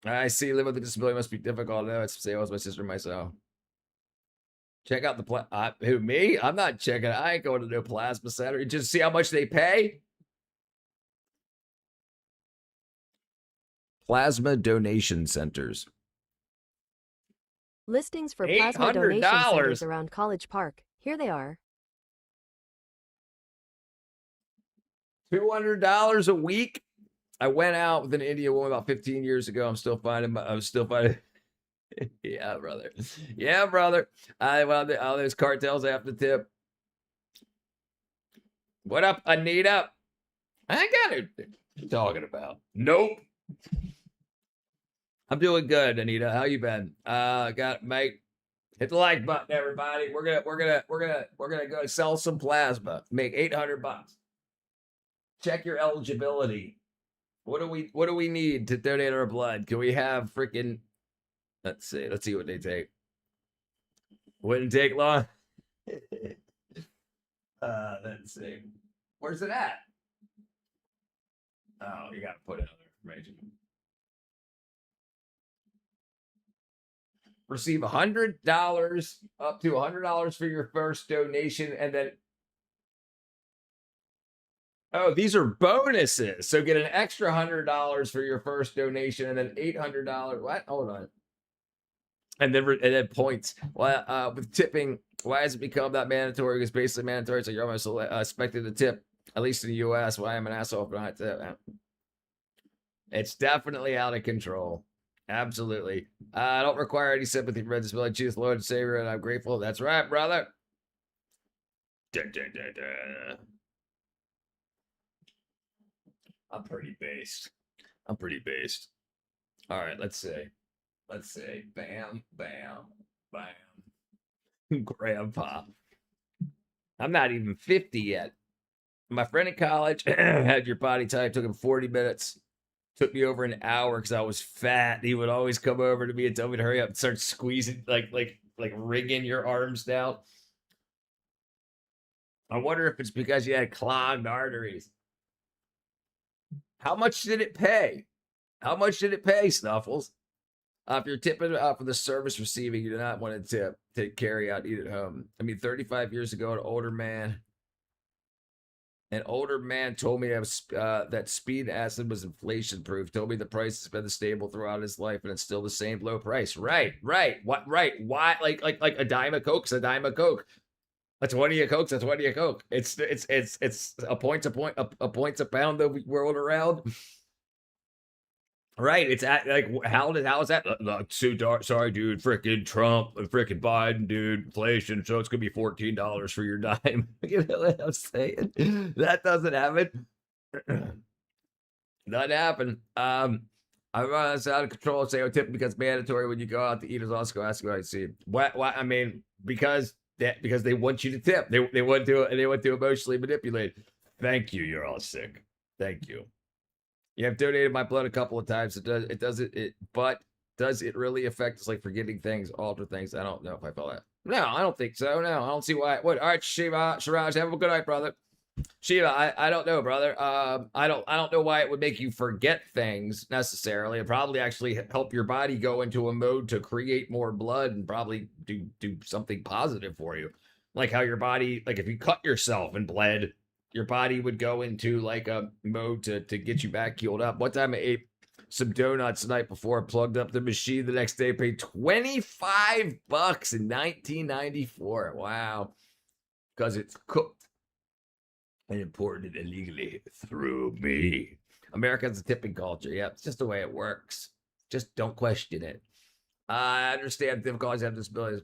I see. Living with a disability must be difficult. No, it's same as my sister and myself. Check out the who, me? I'm not checking. I ain't going to no plasma center. Just see how much they pay. Plasma donation centers. Listings for plasma donation centers around College Park. Here they are. $200 a week. I went out with an Indian woman about 15 years ago. I'm still finding. Yeah, brother. Yeah, brother. All those cartels I have to tip. What up, Anita? I ain't got it. What you talking about? Nope. I'm doing good, Anita. How you been? Mate. Hit the like button, everybody. We're gonna go sell some plasma. Make $800. Check your eligibility. What do we need to donate our blood? Can we have freaking? Let's see what they take. Wouldn't take long. Let's see. Where's it at? Oh, you gotta put in other information. Receive $100 up to $100 for your first donation, and then these are bonuses. So get an extra $100 for your first donation, and then $800. What? Hold on. And then points. Well, with tipping, why has it become that mandatory? It's basically mandatory. So you're almost expected to tip, at least in the U.S. Why I'm an asshole for not tip. It's definitely out of control. Absolutely. I don't require any sympathy for disability. Jesus, Lord and Savior, and I'm grateful. That's right, brother. I'm pretty based. All right, let's see. Bam, bam, bam. Grandpa. I'm not even 50 yet. My friend in college had your body type. Took him 40 minutes. Took me over an hour because I was fat. He would always come over to me and tell me to hurry up and start squeezing, like wringing your arms down. I wonder if it's because you had clogged arteries. How much did it pay? Snuffles? If you're tipping for the service receiving, you do not want to tip. Take carry out, eat at home. I mean, 35 years ago, an older man told me that speed acid was inflation proof. Told me the price has been stable throughout his life, and it's still the same low price. Right. What? Right? Why? Like a dime of Coke's a dime of Coke. A 20 of Coke's a 20 of Coke. It's a point's a pound that we whirled around. Right, it's at how is that? Too dark. Sorry, dude. Frickin' Trump, frickin' Biden, dude. Inflation. So it's gonna be $14 for your dime. You know what I'm saying? That doesn't happen. Doesn't happen. I run us out of control. Say tip because it's mandatory when you go out to eat. Is also ask what I see. What? I mean, because they want you to tip. They want to emotionally manipulate. Thank you. You're all sick. Thank you. You have donated my blood a couple of times. But does it really affect us, like forgetting things, alter things? I don't know if I felt that. No, I don't think so. No, I don't see why. What? All right, Shiraj, have a good night, brother. Shiva, I don't know, brother. I don't know why it would make you forget things necessarily. It probably actually help your body go into a mode to create more blood and probably do something positive for you. Like how your body, like if you cut yourself and bled, your body would go into like a mode to get you back healed up. One time I ate some donuts the night before, plugged up the machine the next day, paid $25 in 1994. Wow. Because it's cooked and imported illegally through me. America's a tipping culture. Yep, it's just the way it works. Just don't question it. I understand difficulties have disabilities.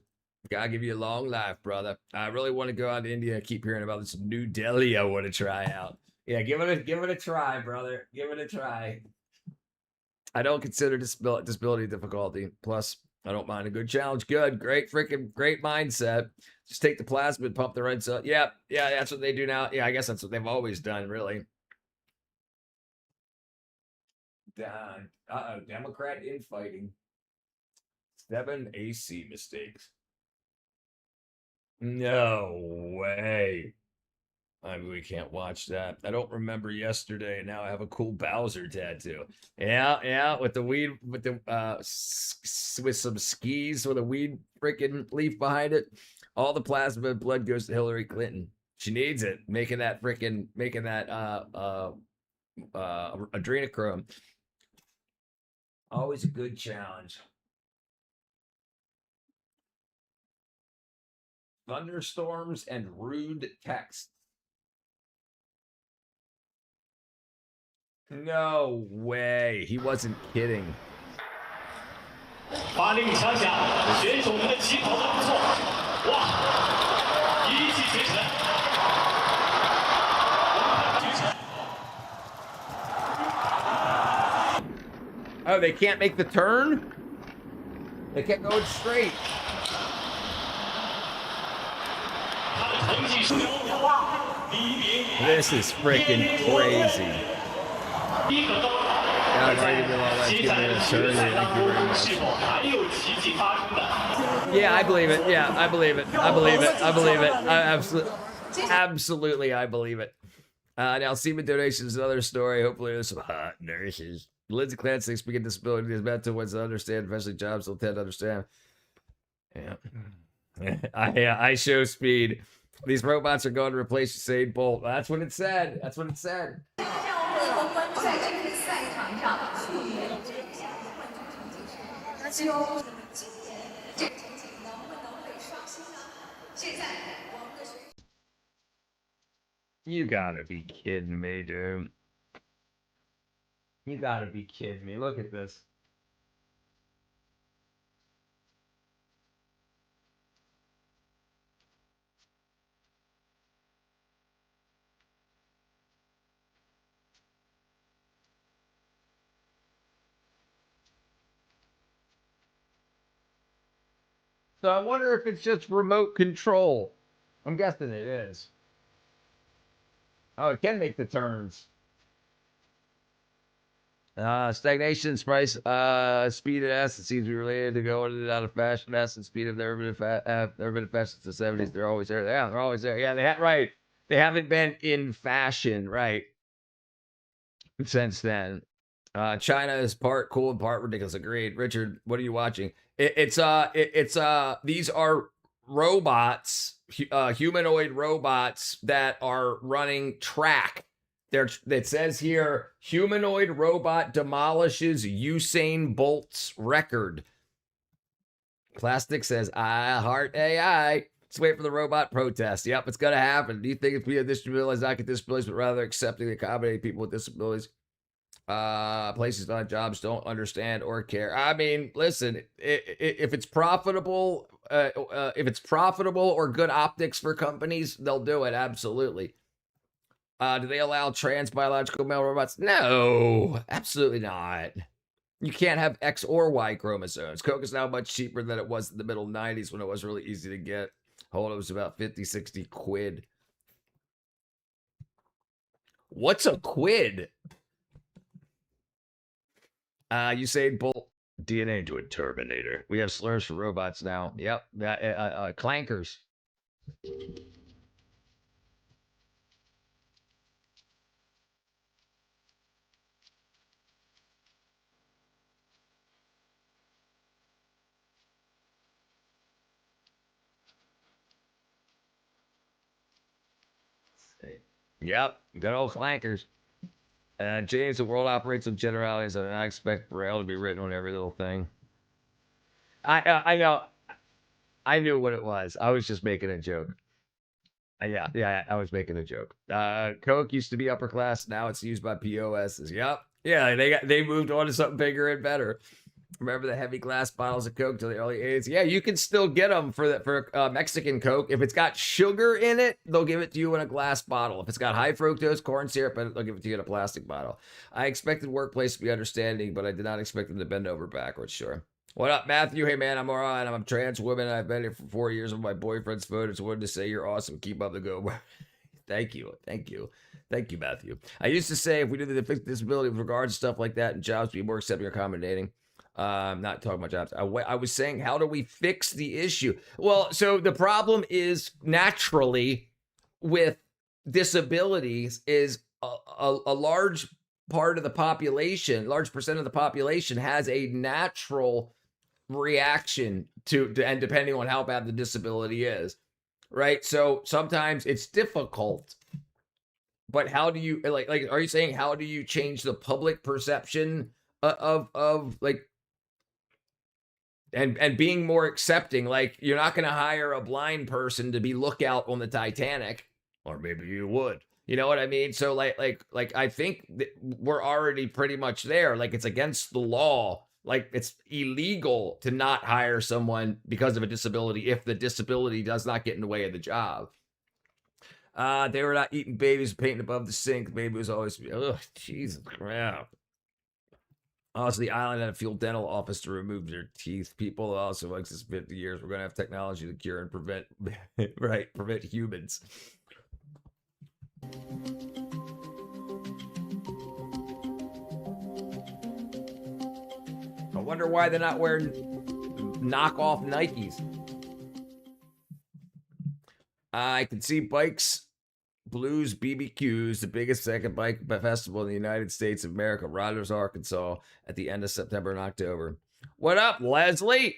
Gotta give you a long life, brother. I really want to go out to India and keep hearing about this New Delhi I want to try out. Yeah, give it a try, brother. Give it a try. I don't consider disability difficulty. Plus, I don't mind a good challenge. Good, great mindset. Just take the plasma and pump the red cell. Yeah, that's what they do now. Yeah, I guess that's what they've always done, really. Democrat infighting. 7 AC mistakes. No way. I mean, we can't watch that. I don't remember yesterday. Now I have a cool Bowser tattoo. Yeah, with the weed, with some skis with a weed freaking leaf behind it. All the plasma blood goes to Hillary Clinton. She needs it. Making that adrenochrome. Always a good challenge. Thunderstorms and rude texts. No way. He wasn't kidding. 发令枪响，选手们的起跑都不错，哇！一骑绝尘。Oh, they can't make the turn? They kept going straight. This is freaking crazy. Yeah, I believe it. Yeah, I believe it. I believe it. I believe it. Absolutely, I believe it. Now, semen donations is another story. Hopefully, there's some hot nurses. Lindsay Clancy, speaking of disability, is meant to ones to understand, especially jobs they'll tend to understand. Yeah. I show speed. These robots are going to replace Usain Bolt. That's what it said. That's what it said. You gotta be kidding me, dude. You gotta be kidding me. Look at this. So I wonder if it's just remote control. I'm guessing it is. Oh, it can make the turns. Stagnation, price, speed of S. It seems to be related to going in and out of fashion. S and speed of never been in fashion since the 70s. They're always there. Yeah, they're always there. Yeah, right. They haven't been in fashion, right, since then. China is part cool and part ridiculous. Agreed. Richard, what are you watching? These are robots, humanoid robots that are running track. It says here, humanoid robot demolishes Usain Bolt's record. Plastic says, I heart AI. Let's wait for the robot protest. Yep, it's going to happen. Do you think if we have disabilities, not get disabilities, but rather accepting and accommodating people with disabilities? Places on jobs don't understand or care. I mean, listen, if it's profitable, or good optics for companies, they'll do it. Absolutely. Do they allow trans biological male robots? No, absolutely not. You can't have X or Y chromosomes. Coke is now much cheaper than it was in the middle 90s when it was really easy to get. Hold, it was about 50, 60 quid. What's a quid? Usain Bolt DNA into a Terminator. We have slurs for robots now. Yep. Clankers. Yep. Good old clankers. James, the world operates with generalities, and I expect Braille to be written on every little thing. I know. I knew what it was. I was just making a joke. Yeah, I was making a joke. Coke used to be upper class. Now it's used by POSs. Yep. Yeah, they moved on to something bigger and better. Remember the heavy glass bottles of Coke till the early 80s? Yeah, you can still get them for Mexican Coke. If it's got sugar in it, they'll give it to you in a glass bottle. If it's got high fructose corn syrup, they'll give it to you in a plastic bottle. I expected workplace to be understanding, but I did not expect them to bend over backwards. Sure. What up, Matthew? Hey, man, I'm all right. I'm a trans woman. I've been here for 4 years with my boyfriend's photos. Wanted to say you're awesome. Keep up the good work. Thank you, Matthew. I used to say if we did the fixed disability with regards to stuff like that and jobs be more accepting or accommodating. I'm not talking about jobs. I was saying, how do we fix the issue? Well, so the problem is naturally with disabilities is a large part of the population, large percent of the population has a natural reaction to and depending on how bad the disability is, right? So sometimes it's difficult. But how do you like are you saying how do you change the public perception of like and being more accepting? Like you're not going to hire a blind person to be lookout on the Titanic, or maybe you would. You know what I mean? So like I think we're already pretty much there. Like it's against the law. Like it's illegal to not hire someone because of a disability if the disability does not get in the way of the job. They were not eating babies painting above the sink. Baby was always, ugh, Jesus crap. Also, the island had a field dental office to remove their teeth. People also, like this 50 years, we're going to have technology to cure and prevent, right, prevent humans. I wonder why they're not wearing knockoff Nikes. I can see Bikes, Blues, BBQs, the biggest second bike festival in the United States of America, Rogers, Arkansas, at the end of September and October. What up, Leslie?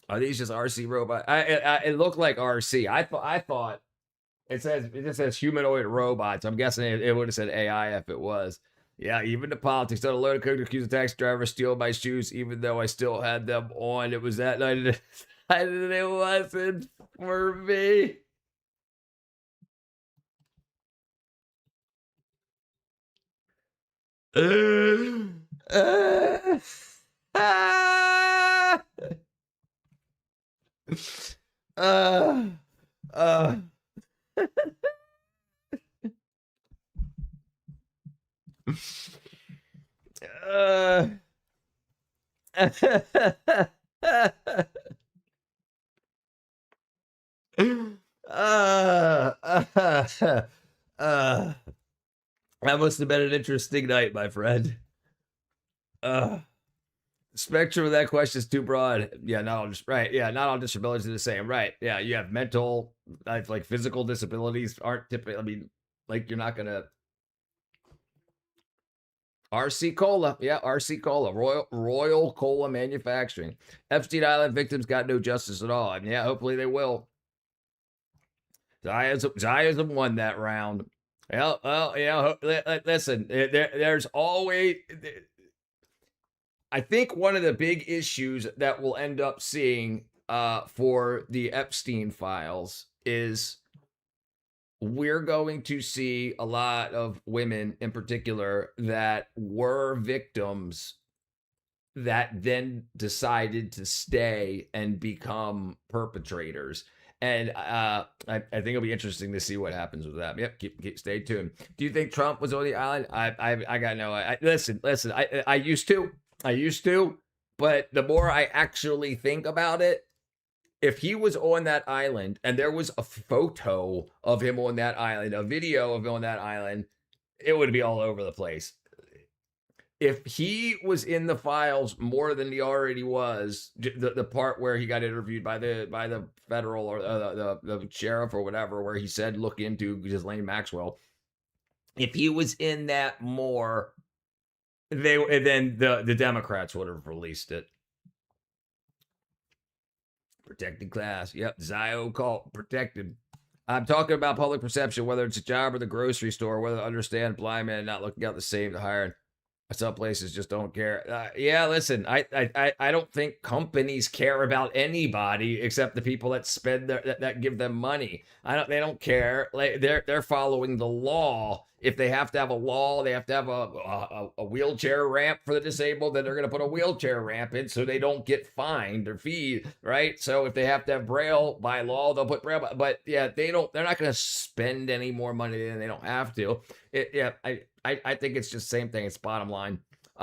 Are these just RC robots? It looked like RC. I thought it just says humanoid robots. I'm guessing it would have said AI if it was. Yeah, even the politics. Don't load of coke to accuse a taxi driver of stealing my shoes, even though I still had them on. It was that night. It wasn't for me. That must have been an interesting night, my friend. The spectrum of that question is too broad. Yeah, not all right. Yeah, not all disabilities are the same. Right. Yeah, you have mental, like physical disabilities aren't typically. I mean, like you're not gonna. RC Cola, yeah, RC Cola, Royal Cola Manufacturing. Epstein victims got no justice at all. I mean, yeah, hopefully they will. Zionism won that round. Well, yeah. Listen, there's always. I think one of the big issues that we'll end up seeing for the Epstein files is we're going to see a lot of women in particular that were victims that then decided to stay and become perpetrators. And I think it'll be interesting to see what happens with that. Yep, stay tuned. Do you think Trump was on the island? I got no. Listen. I used to, but the more I actually think about it, if he was on that island and there was a photo of him on that island, a video of him on that island, it would be all over the place. If he was in the files more than he already was, the part where he got interviewed by the federal or the sheriff or whatever, where he said look into Ghislaine Maxwell, if he was in that more, then the Democrats would have released it. Protected class. Yep. Zio call protected. I'm talking about public perception, whether it's a job or the grocery store, whether to understand blind men not looking out the same to hire Some places just don't care. Yeah, listen, I don't think companies care about anybody except the people that spend that give them money. They don't care. Like they're following the law. If they have to have a law, they have to have a wheelchair ramp for the disabled, then they're going to put a wheelchair ramp in so they don't get fined or feed, right? So if they have to have Braille by law, they'll put Braille. But yeah, they're not going to spend any more money than they don't have to. I think it's just the same thing. It's bottom line.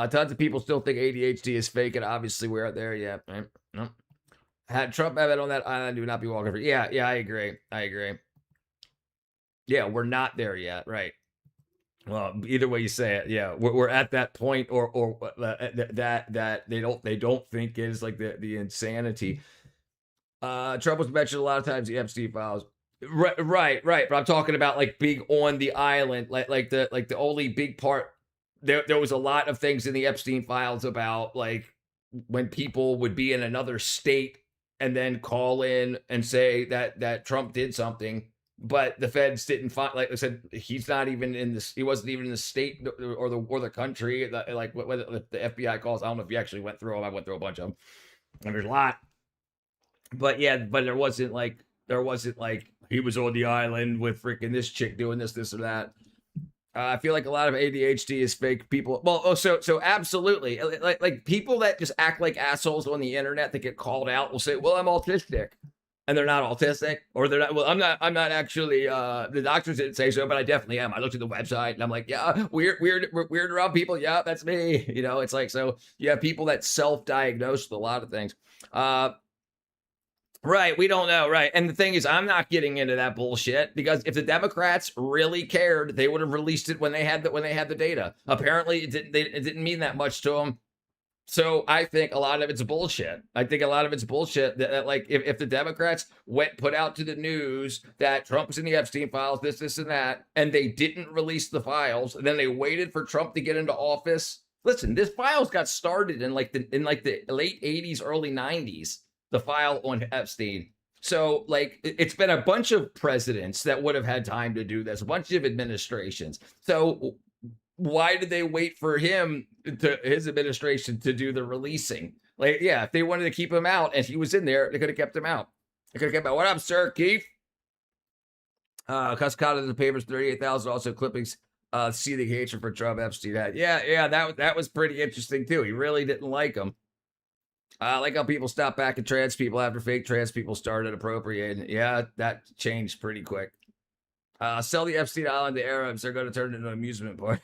Tons of people still think ADHD is fake, and obviously we aren't there yet. Right? No. Had Trump have it on that island, do not be walking free. Yeah, I agree. Yeah, we're not there yet, right? Well, either way you say it, yeah, we're at that point, or that they don't think is like the insanity. Trump was mentioned a lot of times. The Epstein files. Right. But I'm talking about like being on the island, like the only big part. There was a lot of things in the Epstein files about like when people would be in another state and then call in and say that Trump did something, but the feds didn't find. Like I said, he's not even in this. He wasn't even in the state or the country. Like whether the FBI calls. I don't know if you actually went through them. I went through a bunch of them, and there's a lot. But yeah, there wasn't like he was on the island with freaking this chick doing this or that. I feel like a lot of ADHD is fake people. Well, so absolutely. Like people that just act like assholes on the internet that get called out will say, "Well, I'm autistic," and they're not autistic, or they're not. Well, I'm not actually. The doctors didn't say so, but I definitely am. I looked at the website and I'm like, yeah, weird around people. Yeah, that's me. You know, it's like so. You have people that self-diagnose with a lot of things. Right, we don't know, right? And the thing is, I'm not getting into that bullshit because if the Democrats really cared, they would have released it when they had the data. Apparently, it didn't mean that much to them. So I think a lot of it's bullshit. That like if the Democrats put out to the news that Trump was in the Epstein files, this and that, and they didn't release the files, and then they waited for Trump to get into office. Listen, this files got started in like the late 80s, early 90s. The file on Epstein. So, like, it's been a bunch of presidents that would have had time to do this, a bunch of administrations. So, why did they wait for his administration to do the releasing? Like, yeah, if they wanted to keep him out and he was in there, they could have kept him out. What up, sir, Keith? Cuss caught in the papers, 38,000. Also, clippings. Seething hatred for Trump Epstein had. Yeah, that was pretty interesting too. He really didn't like him. I like how people stop backing trans people after fake trans people started appropriating. Yeah, that changed pretty quick. Sell the Epstein Island to Arabs. They're going to turn it into an amusement park.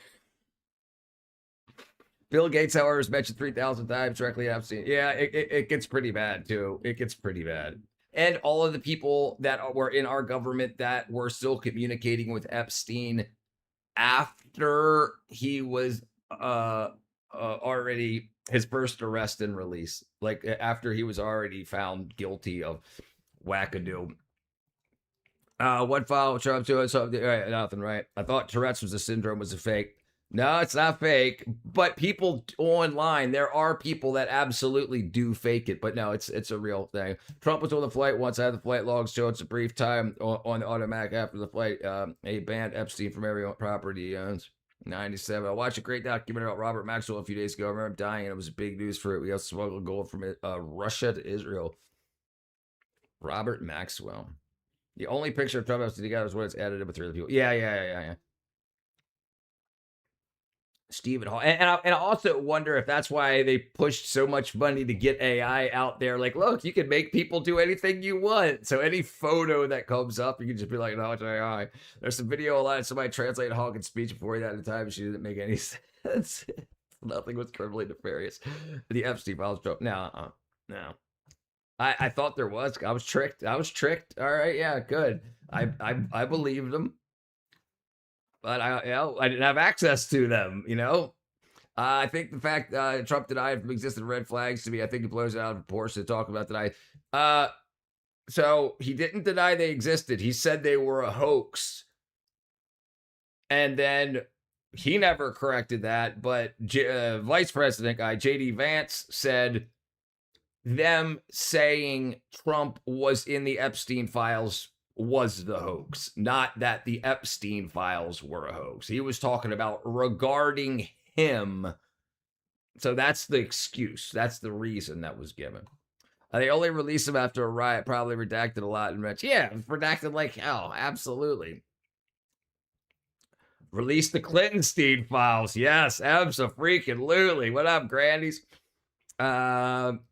Bill Gates, however, is mentioned 3,000 times directly at Epstein. Yeah, it gets pretty bad, too. It gets pretty bad. And all of the people that were in our government that were still communicating with Epstein after he was already... his first arrest and release, like after he was already found guilty of wackadoo. What file Trump to something? Right, nothing, right? I thought Tourette's was a syndrome was a fake. No, it's not fake. But people online, there are people that absolutely do fake it. But no, it's a real thing. Trump was on the flight once. I had the flight logs show it's a brief time on the automatic after the flight. He banned Epstein from every property he owns. 97. I watched a great documentary about Robert Maxwell a few days ago. I remember him dying, and it was big news for it. We also smuggled gold from Russia to Israel. Robert Maxwell. The only picture of Trump Epstein together is when it's edited with 3 other people. Yeah. Stephen Hall. And I also wonder if that's why they pushed so much money to get AI out there. Like, look, you can make people do anything you want. So any photo that comes up, you can just be like, no, it's AI. There's some video online. Somebody translated Hawkins' speech before he had the time. She didn't make any sense. Nothing was criminally nefarious. The Epstein files Trump. No. I thought there was. I was tricked. All right, yeah, good. I believed him. But I didn't have access to them, you know? I think the fact Trump denied from existing red flags to me, I think he blows it out of proportion to talk about tonight. So he didn't deny they existed. He said they were a hoax. And then he never corrected that. But Vice President guy, J.D. Vance, said them saying Trump was in the Epstein files was the hoax, not that the Epstein files were a hoax. He was talking about regarding him So that's the excuse. That's the reason that was given. They only released him after a riot, probably redacted a lot. And yeah, redacted like hell. Absolutely. Release the Clintonstein files. Yes, abso-freaking-lutely. What up, Grandies? Trump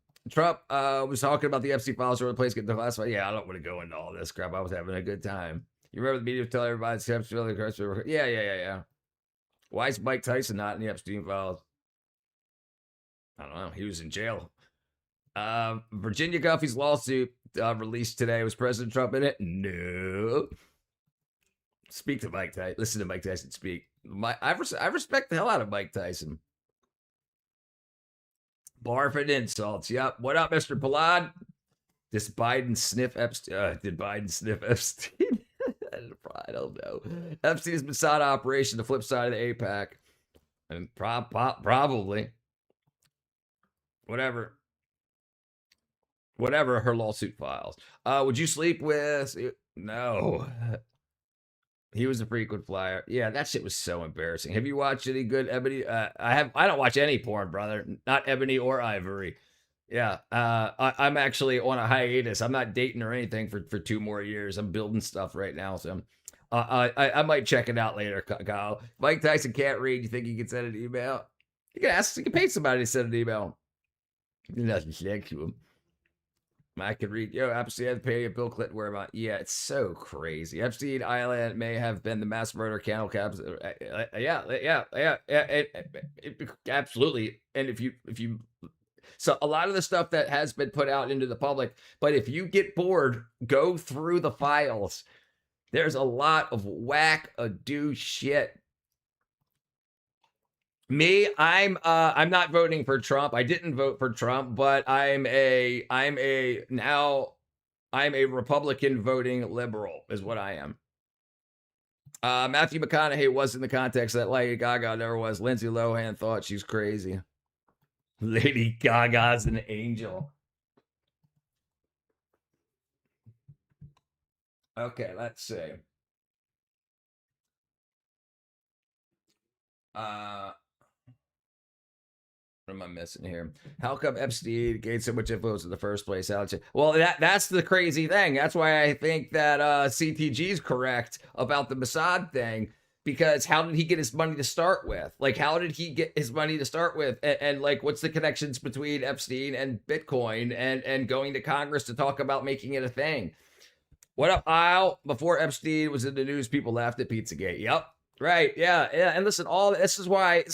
was talking about the Epstein files or the place getting declassified. Yeah, I don't want to go into all this crap. I was having a good time. You remember the media telling everybody steps really close? Yeah. Why is Mike Tyson not in the Epstein files? I don't know. He was in jail. Virginia Guffey's lawsuit released today. Was President Trump in it? No. Speak to Mike Tyson. Listen to Mike Tyson speak. I respect the hell out of Mike Tyson. Barfing insults. Yep. What up, Mr. Palad? Does Biden sniff Epstein? Did Biden sniff Epstein? I don't know. Epstein's Mossad operation, the flip side of the APAC. And probably. Whatever her lawsuit files. Would you sleep with? No. He was a frequent flyer. Yeah, that shit was so embarrassing. Have you watched any good Ebony? I don't watch any porn, brother. Not Ebony or Ivory. Yeah. I'm actually on a hiatus. I'm not dating or anything for 2 more years. I'm building stuff right now. So I might check it out later, Kyle. Mike Tyson can't read. You think he can send an email? You can pay somebody to send an email. Nothing sexual. I could read, Epstein had to pay a Bill Clinton where about. Yeah, it's so crazy. Epstein Island may have been the mass murder candle caps. Yeah. Absolutely. And if you, so a lot of the stuff that has been put out into the public, but if you get bored, go through the files. There's a lot of whack-a-do shit. Me, I'm not voting for Trump. I didn't vote for Trump, but I'm a Republican voting liberal is what I am. Matthew McConaughey was in the context that Lady Gaga never was. Lindsay Lohan thought she's crazy. Lady Gaga's an angel. Okay, let's see. What am I missing here? How come Epstein gained so much influence in the first place? Well, that's the crazy thing. That's why I think that CTG is correct about the Mossad thing. Because how did he get his money to start with? Like, how did he get his money to start with? And like, what's the connections between Epstein and Bitcoin and going to Congress to talk about making it a thing? What up, Al? Before Epstein was in the news, people laughed at Pizzagate. Yep. Right. Yeah. And listen, this is why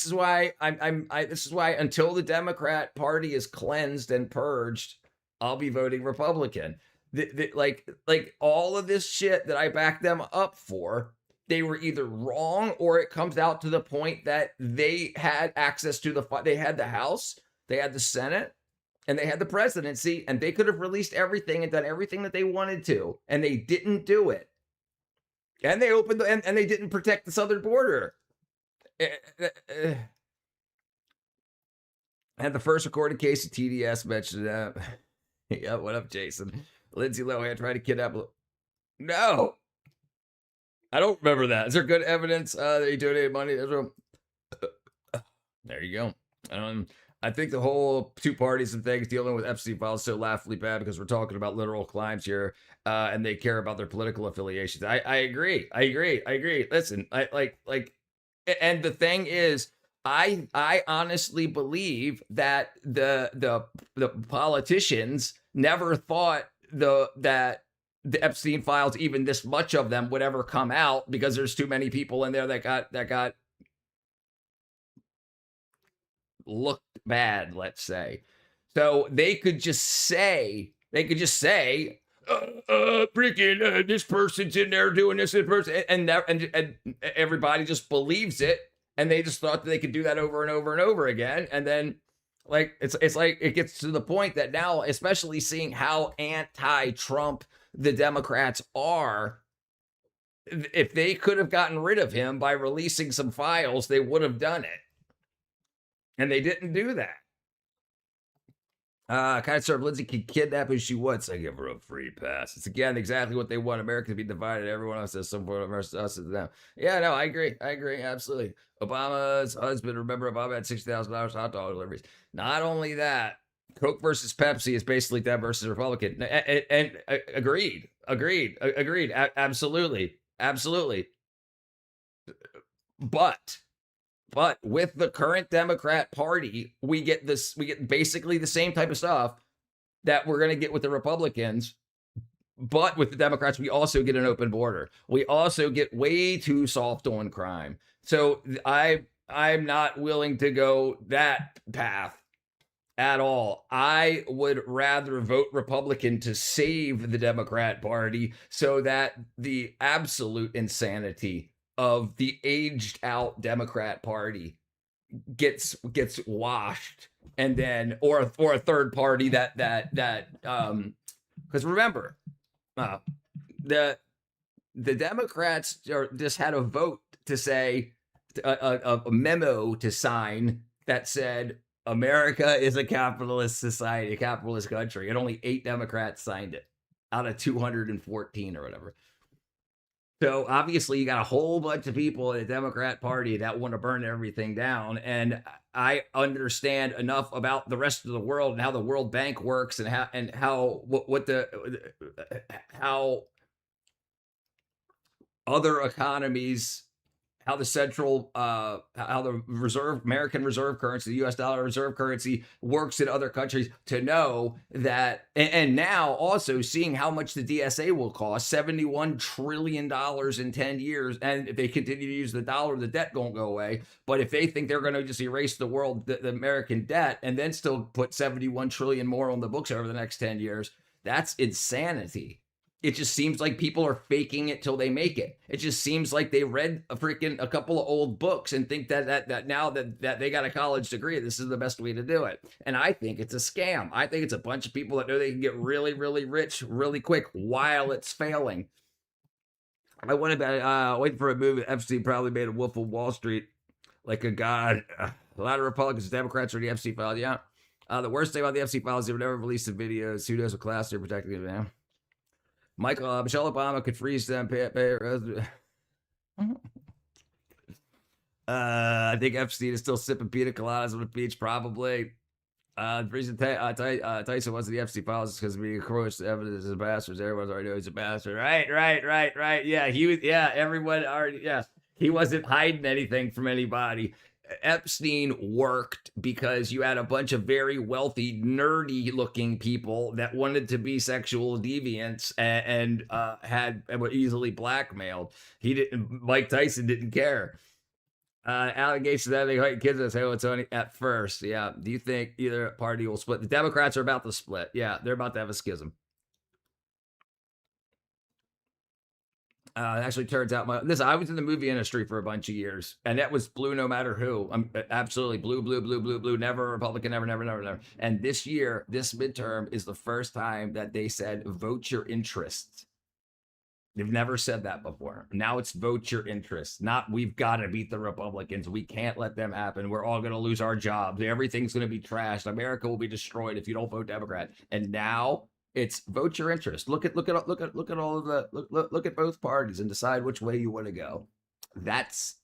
until the Democrat Party is cleansed and purged, I'll be voting Republican. Like all of this shit that I backed them up for, they were either wrong or it comes out to the point that they had access to they had the House, they had the Senate, and they had the presidency, and they could have released everything and done everything that they wanted to, and they didn't do it. And they opened and they didn't protect the southern border. And the first recorded case of TDS mentioned that. Yeah, what up, Jason? Lindsay Lohan tried to kidnap. No, I don't remember that. Is there good evidence that he donated money to Israel? There you go. I think the whole 2 parties and things dealing with Epstein files is so laughably bad because we're talking about literal crimes here, and they care about their political affiliations. I agree. Listen, and the thing is, I honestly believe that the politicians never thought that the Epstein files, even this much of them, would ever come out because there's too many people in there that got looked bad, let's say. So they could just say, freaking this person's in there doing this person, and everybody just believes it, and they just thought that they could do that over and over and over again, and then like it's like it gets to the point that now, especially seeing how anti-Trump the Democrats are, if they could have gotten rid of him by releasing some files, they would have done it. And they didn't do that. Kind of serve Lindsay can kidnap who she wants. I give her a free pass. It's again exactly what they want. America to be divided. Everyone else has some point versus us and them. Yeah, no, I agree. Absolutely. Obama's husband, remember, Obama had $60,000 hot dog deliveries. Not only that, Coke versus Pepsi is basically Dem versus Republican. And agreed. Absolutely. But with the current Democrat Party, we get basically the same type of stuff that we're going to get with the Republicans. But with the Democrats, we also get an open border. We also get way too soft on crime. So I'm not willing to go that path at all. I would rather vote Republican to save the Democrat Party so that the absolute insanity of the aged out Democrat Party gets washed, and then or a third party that because remember the Democrats just had a vote to say a memo to sign that said America is a capitalist society, a capitalist country, and only 8 Democrats signed it out of 214 or whatever. So obviously you got a whole bunch of people in the Democrat Party that want to burn everything down. And I understand enough about the rest of the world and how the World Bank works and how other economies, how the central, how the American reserve currency, the U.S. dollar reserve currency works in other countries, to know that, and now also seeing how much the DSA will cost, $71 trillion in 10 years. And if they continue to use the dollar, the debt won't go away. But if they think they're going to just erase the world, the American debt, and then still put 71 trillion more on the books over the next 10 years, that's insanity. It just seems like people are faking it till they make it. It just seems like they read a couple of old books and think that now that they got a college degree, this is the best way to do it. And I think it's a scam. I think it's a bunch of people that know they can get really, really rich really quick while it's failing. I went about waiting for a movie. Epstein probably made a Wolf of Wall Street like a god. A lot of Republicans, Democrats are the Epstein files. Yeah. The worst thing about the Epstein files, they were never released the videos. Who knows what class they're protecting it now? Michelle Obama could freeze them. I think Epstein is still sipping pina coladas on the beach, probably. The reason Tyson wasn't the Epstein files is because we approached evidence as bastards. Everyone's already knows he's a bastard. Right. Yeah, he was. Yeah, everyone already. Yeah, he wasn't hiding anything from anybody. Epstein worked because you had a bunch of very wealthy, nerdy-looking people that wanted to be sexual deviants and were easily blackmailed. Mike Tyson didn't care. Allegations that they hate kids as hell. It's only at first. Yeah. Do you think either party will split? The Democrats are about to split. Yeah, they're about to have a schism. It actually turns out I was in the movie industry for a bunch of years, and that was blue no matter who. I'm absolutely blue, never Republican, never. And this year, this midterm is the first time that they said vote your interests. They've never said that before. Now it's vote your interests, not we've got to beat the Republicans. We can't let them happen. We're all going to lose our jobs. Everything's going to be trashed. America will be destroyed if you don't vote Democrat. And now it's vote your interest. Look at all of the look at both parties and decide which way you want to go. That's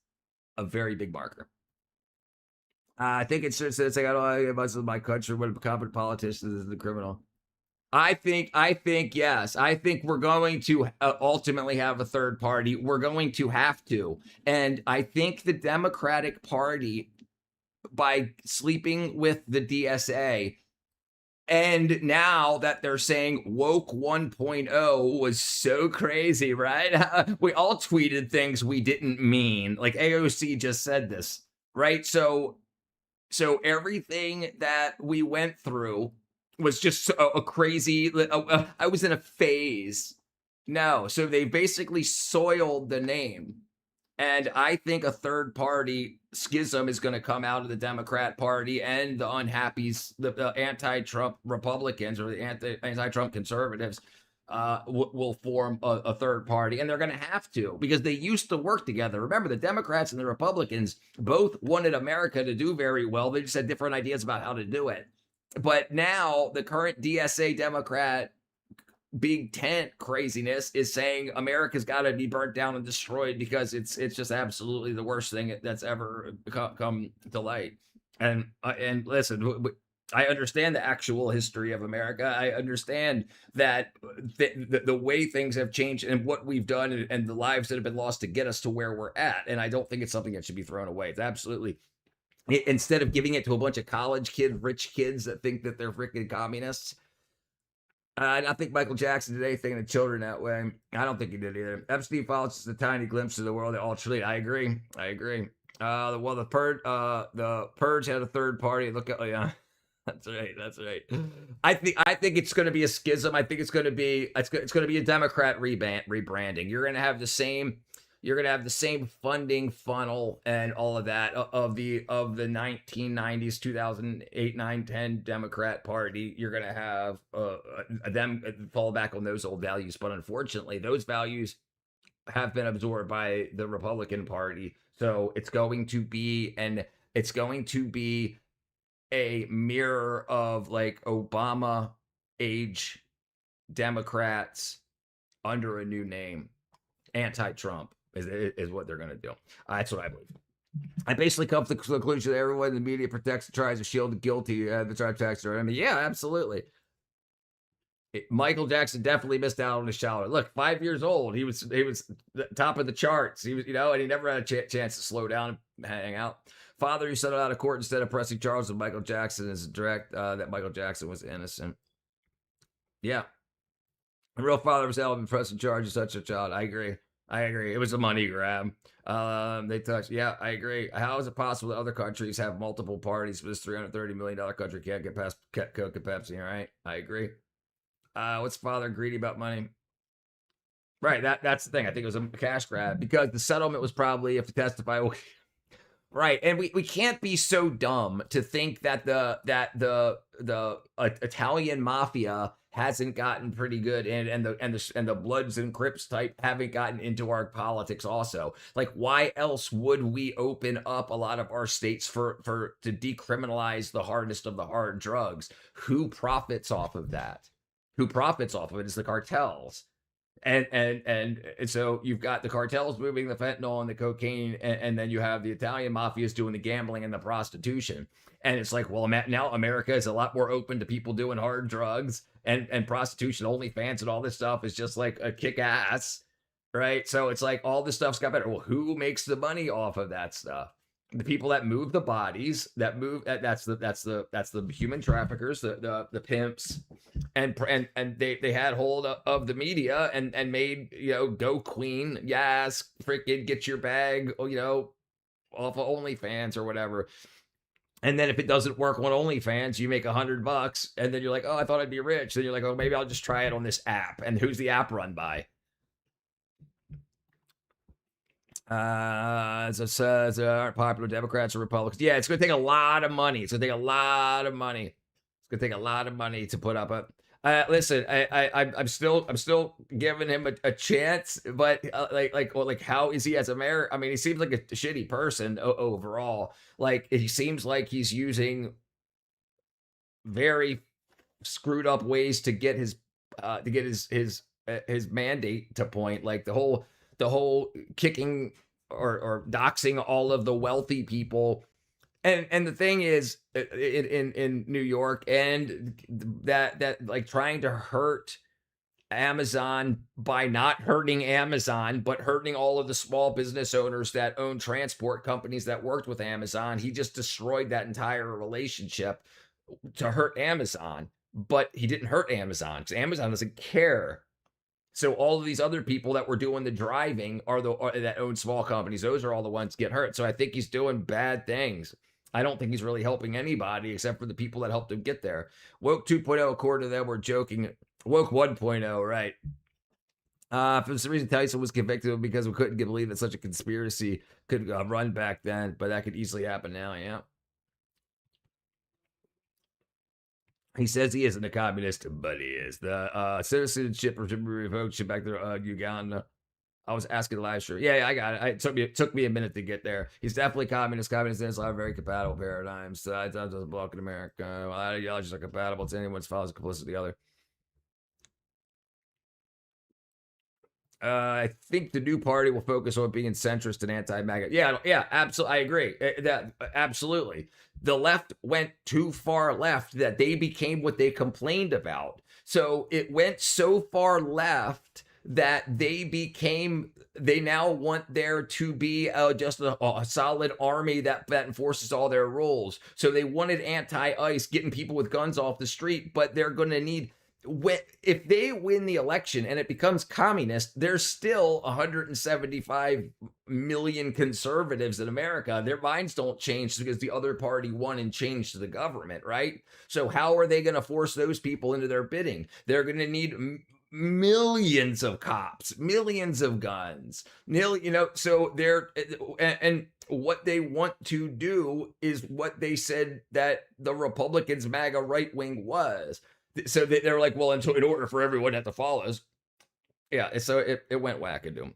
a very big marker. I think it's just I got all much of my country. What a competent politician is the criminal. I think yes. I think we're going to ultimately have a third party. We're going to have to, and I think the Democratic Party, by sleeping with the DSA. And now that they're saying woke 1.0 was so crazy, right? We all tweeted things we didn't mean. Like AOC just said this, right? So everything that we went through was just a crazy, I was in a phase. No, so they basically soiled the name. And I think a third party schism is going to come out of the Democrat Party and the unhappies, the anti-Trump Republicans or the anti-Trump conservatives will form a third party. And they're going to have to, because they used to work together. Remember, the Democrats and the Republicans both wanted America to do very well. They just had different ideas about how to do it. But now the current DSA Democrat big tent craziness is saying America's got to be burnt down and destroyed because it's just absolutely the worst thing that's ever come to light. And listen, I understand the actual history of America. I understand that the way things have changed and what we've done and the lives that have been lost to get us to where we're at. And I don't think it's something that should be thrown away. It's absolutely, instead of giving it to a bunch of college kids, rich kids that think that they're freaking communists. I think Michael Jackson did anything to children that way. I don't think he did either. Epstein files just a tiny glimpse of the world they all treat. I agree. The Purge had a third party. Look at, yeah, that's right. I think it's going to be a schism. I think it's going to be a Democrat rebranding. You're going to have the same funding funnel and all of that of the 1990s, 2008, 9, 10 Democrat Party. You're going to have them fall back on those old values. But unfortunately, those values have been absorbed by the Republican Party. So it's going to be a mirror of like Obama age Democrats under a new name, anti-Trump. Is what they're going to do. That's what I believe. I basically come to the conclusion that everyone in the media protects and tries to shield the guilty. The taxer. I mean, yeah, absolutely. Michael Jackson definitely missed out on his childhood. Look, 5 years old, he was the top of the charts. He was, and he never had a chance to slow down and hang out. Father who settled out of court instead of pressing charges with Michael Jackson is direct that Michael Jackson was innocent. Yeah, the real father was held in pressing charges such a child. I agree. It was a money grab. They touched. Yeah, I agree. How is it possible that other countries have multiple parties, but this $330 million country can't get past Coke and Pepsi? All right, I agree. What's father greedy about money? Right, that's the thing. I think it was a cash grab because the settlement was probably if to testify. Right, and we can't be so dumb to think that the Italian mafia hasn't gotten pretty good, and the Bloods and Crips type haven't gotten into our politics also. Like, why else would we open up a lot of our states to decriminalize the hardest of the hard drugs? Who profits off of that? Who profits off of it is the cartels. And so you've got the cartels moving the fentanyl and the cocaine, and then you have the Italian mafias doing the gambling and the prostitution. And it's like, well, now America is a lot more open to people doing hard drugs and prostitution. OnlyFans and all this stuff is just like a kick ass, right? So it's like all this stuff's got better. Well, who makes the money off of that stuff? The people that move the bodies, that's the human traffickers, the pimps, and they had hold of the media and made, go queen, yes, freaking get your bag, off of OnlyFans or whatever. And then if it doesn't work on OnlyFans, you make $100, and then you're like, oh, I thought I'd be rich. Then you're like, oh, maybe I'll just try it on this app. And who's the app run by? As it says, aren't popular Democrats or Republicans. Yeah, it's going to take a lot of money. It's going to take a lot of money to put up a. Listen, I'm still giving him a chance, but like how is he as a mayor? I mean, he seems like a shitty person overall. Like, he seems like he's using very screwed up ways to get his mandate to point. Like the whole kicking or doxing all of the wealthy people. And the thing is, in New York, and that like trying to hurt Amazon by not hurting Amazon, but hurting all of the small business owners that own transport companies that worked with Amazon. He just destroyed that entire relationship to hurt Amazon, but he didn't hurt Amazon because Amazon doesn't care. So all of these other people that were doing the driving that own small companies. Those are all the ones get hurt. So I think he's doing bad things. I don't think he's really helping anybody except for the people that helped him get there. Woke 2.0, according to them, we're joking. Woke 1.0, right. For some reason, Tyson was convicted because we couldn't believe that such a conspiracy could run back then, but that could easily happen now, yeah. He says he isn't a communist, but he is. The citizenship should be revoked back to Uganda. I was asking the live stream. Yeah, I got it. It took me a minute to get there. He's definitely communist. Communist and Islam are very compatible paradigms. It doesn't block in America. Ideologies are compatible. It's anyone's follows complicit the other. I think the new party will focus on being centrist and anti-MAGA. Yeah, absolutely. I agree. Absolutely. The left went too far left that they became what they complained about. So it went so far left that they now want there to be just a solid army that enforces all their rules. So they wanted anti-ICE, getting people with guns off the street, but they're going to need, if they win the election and it becomes communist, there's still 175 million conservatives in America. Their minds don't change because the other party won and changed the government, right? So how are they going to force those people into their bidding? They're going to need millions of cops, millions of guns, so they're, and what they want to do is what they said that the Republicans' MAGA right wing was. So they're like, well, in order for everyone to have to follow us. Yeah, so it went wackadoo.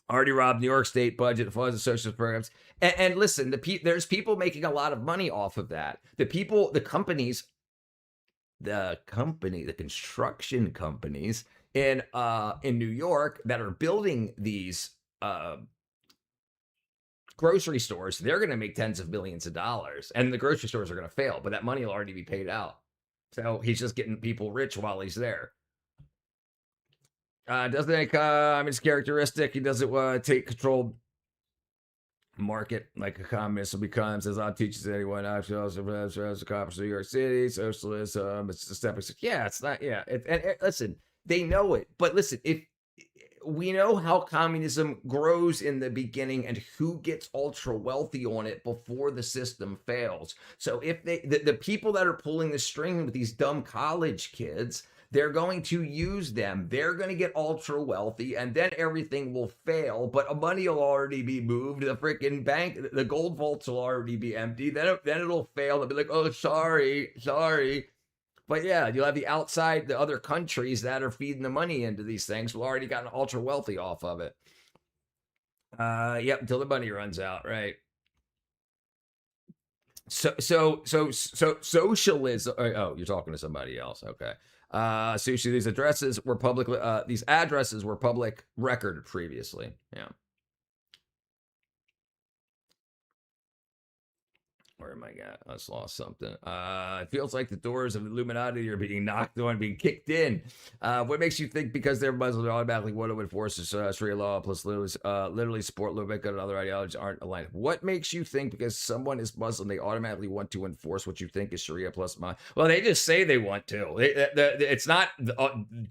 Already robbed New York State budget, funds, and socialist programs. And listen, there's people making a lot of money off of that. The construction companies in New York that are building these grocery stores, they're going to make tens of millions of dollars, and the grocery stores are going to fail, but that money will already be paid out. So he's just getting people rich while he's there. Doesn't think it's characteristic. He doesn't take control market like a communist becomes, as I teaches anyone. I accomplish New York City socialism. It's a stepping stone. Yeah, it's not. Yeah, listen, they know it, but listen, if we know how communism grows in the beginning and who gets ultra wealthy on it before the system fails. So if the people that are pulling the string with these dumb college kids, they're going to use them. They're going to get ultra wealthy, and then everything will fail, but money will already be moved. The freaking bank, the gold vaults will already be empty. Then it'll fail. They'll be like, oh, sorry. But yeah, you'll have the other countries that are feeding the money into these things will already gotten ultra wealthy off of it. Yep, until the money runs out, right? So socialism. Oh, you're talking to somebody else. Okay. Sushi, these addresses were public record previously. Yeah. Where am I at? I just lost something. It feels like the doors of Illuminati are being knocked on, being kicked in. What makes you think because they're Muslim, they automatically want to enforce Sharia law plus literally support Lubika and other ideologies aren't aligned? What makes you think because someone is Muslim, they automatically want to enforce what you think is Sharia plus Well, they just say they want to. It's not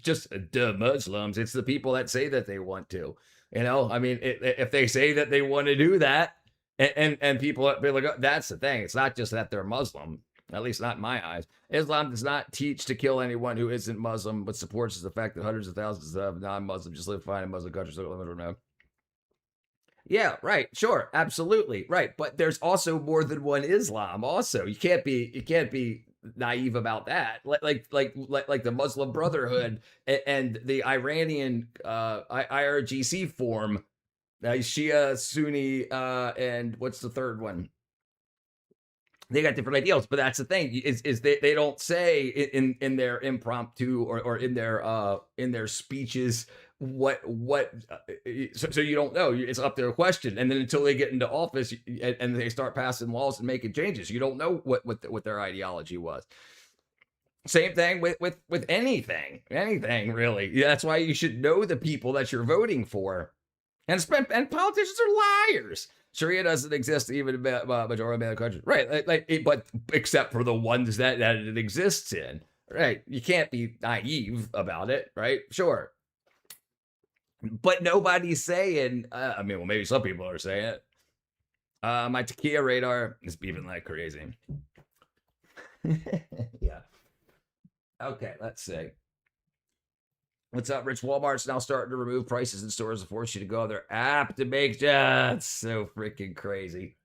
just the Muslims. It's the people that say that they want to. I mean, if they say that they want to do that, and people be like, oh, that's the thing. It's not just that they're Muslim, at least not in my eyes. Islam does not teach to kill anyone who isn't Muslim, but supports the fact that hundreds of thousands of non-Muslims just live fine in Muslim countries. Yeah, right. Sure. Absolutely. Right. But there's also more than one Islam also. You can't be naive about that. Like the Muslim Brotherhood and the Iranian IRGC form. Shia, Sunni, and what's the third one? They got different ideals, but that's the thing is they don't say in their impromptu or in their speeches what so you don't know. It's up to a question, and then until they get into office and they start passing laws and making changes, you don't know what their ideology was. Same thing with anything really. Yeah, that's why you should know the people that you're voting for. And politicians are liars. Sharia doesn't exist even in majority of the country, right? But except for the ones that it exists in, right? You can't be naive about it, right? Sure, but nobody's saying. Maybe some people are saying it. My Takia radar is beeping like crazy. Yeah. Okay, let's see. What's up, Rich? Walmart's now starting to remove prices in stores to force you to go on their app to make. That's so freaking crazy.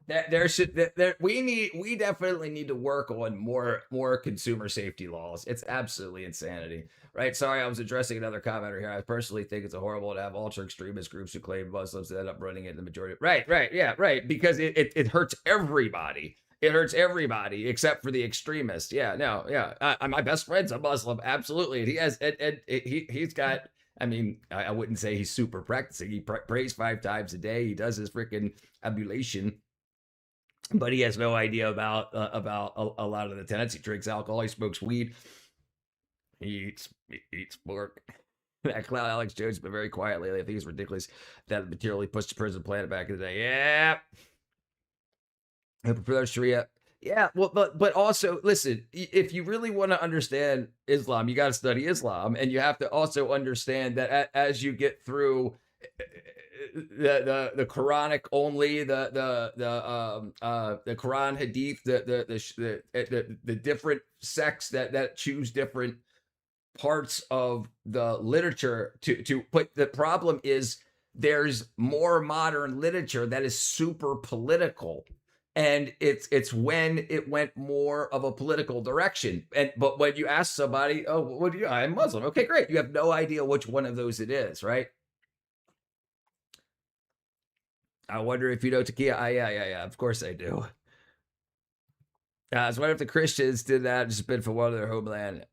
We definitely need to work on more consumer safety laws. It's absolutely insanity, right? Sorry, I was addressing another commenter here. I personally think it's horrible to have ultra extremist groups who claim Muslims end up running it in the majority. Right, yeah, right, because it hurts everybody. It hurts everybody except for the extremists. Yeah, no, yeah. My best friend's a Muslim, absolutely. And he has, and he's got. I mean, I wouldn't say he's super practicing. He prays 5 times a day. He does his freaking ablution. But he has no idea about a lot of the tenets. He drinks alcohol. He smokes weed. He eats pork. That clown Alex Jones has been very quiet lately. I think it's ridiculous that materially pushed the prison planet back in the day. Yeah. I prefer Sharia. Yeah. Well, but also listen. If you really want to understand Islam, you got to study Islam, and you have to also understand that as you get through the Quranic only, the Quran Hadith, the different sects that choose different parts of the literature to put. The problem is there's more modern literature that is super political, and it's when it went more of a political direction. But when you ask somebody, oh, what do you? I'm Muslim. Okay, great. You have no idea which one of those it is, right? I wonder if you know Takia. Yeah. Of course I do. I was wondering if the Christians did that just been for one of their homeland.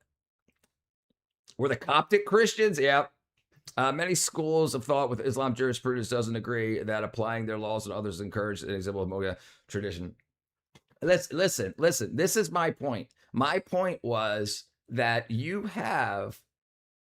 Were the Coptic Christians? Yeah. Many schools of thought with Islam jurisprudence doesn't agree that applying their laws and others encourage an example of Moga tradition. Listen. This is my point. My point was that you have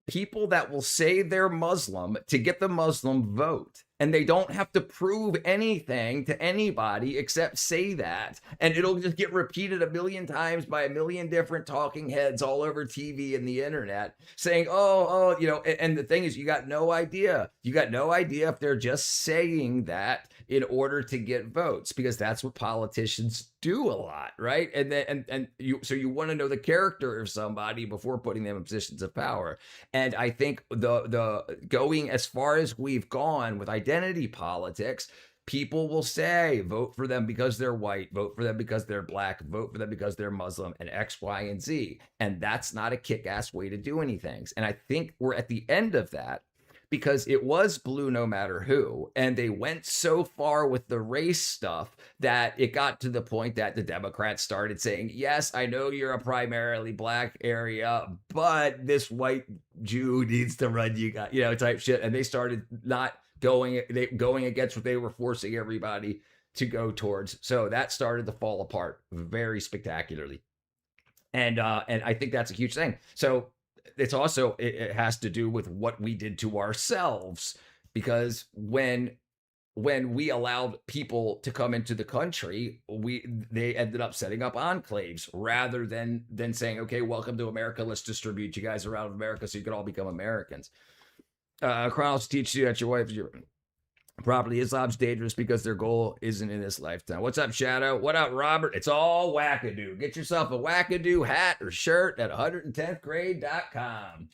people that will say they're Muslim to get the Muslim vote. And they don't have to prove anything to anybody except say that. And it'll just get repeated a million times by a million different talking heads all over TV and the internet saying, oh, and the thing is, you got no idea. You got no idea if they're just saying that in order to get votes, because that's what politicians do a lot, right? And you want to know the character of somebody before putting them in positions of power. And I think the going as far as we've gone with identity politics, people will say, vote for them because they're white, vote for them because they're black, vote for them because they're Muslim, and X, Y, and Z. And that's not a kick-ass way to do anything. And I think we're at the end of that, because it was blue no matter who. And they went so far with the race stuff that it got to the point that the Democrats started saying, yes, I know you're a primarily black area, but this white Jew needs to run you guys, type shit. And they started not going against what they were forcing everybody to go towards. So that started to fall apart very spectacularly. And I think that's a huge thing. So it's also, it has to do with what we did to ourselves, because when we allowed people to come into the country, they ended up setting up enclaves rather than saying, okay, welcome to America. Let's distribute you guys around America so you can all become Americans. Chronicles teach you that your wife is your property. Islam's dangerous because their goal isn't in this lifetime. What's up, Shadow? What up, Robert? It's all wackadoo. Get yourself a wackadoo hat or shirt at 110thgrade.com.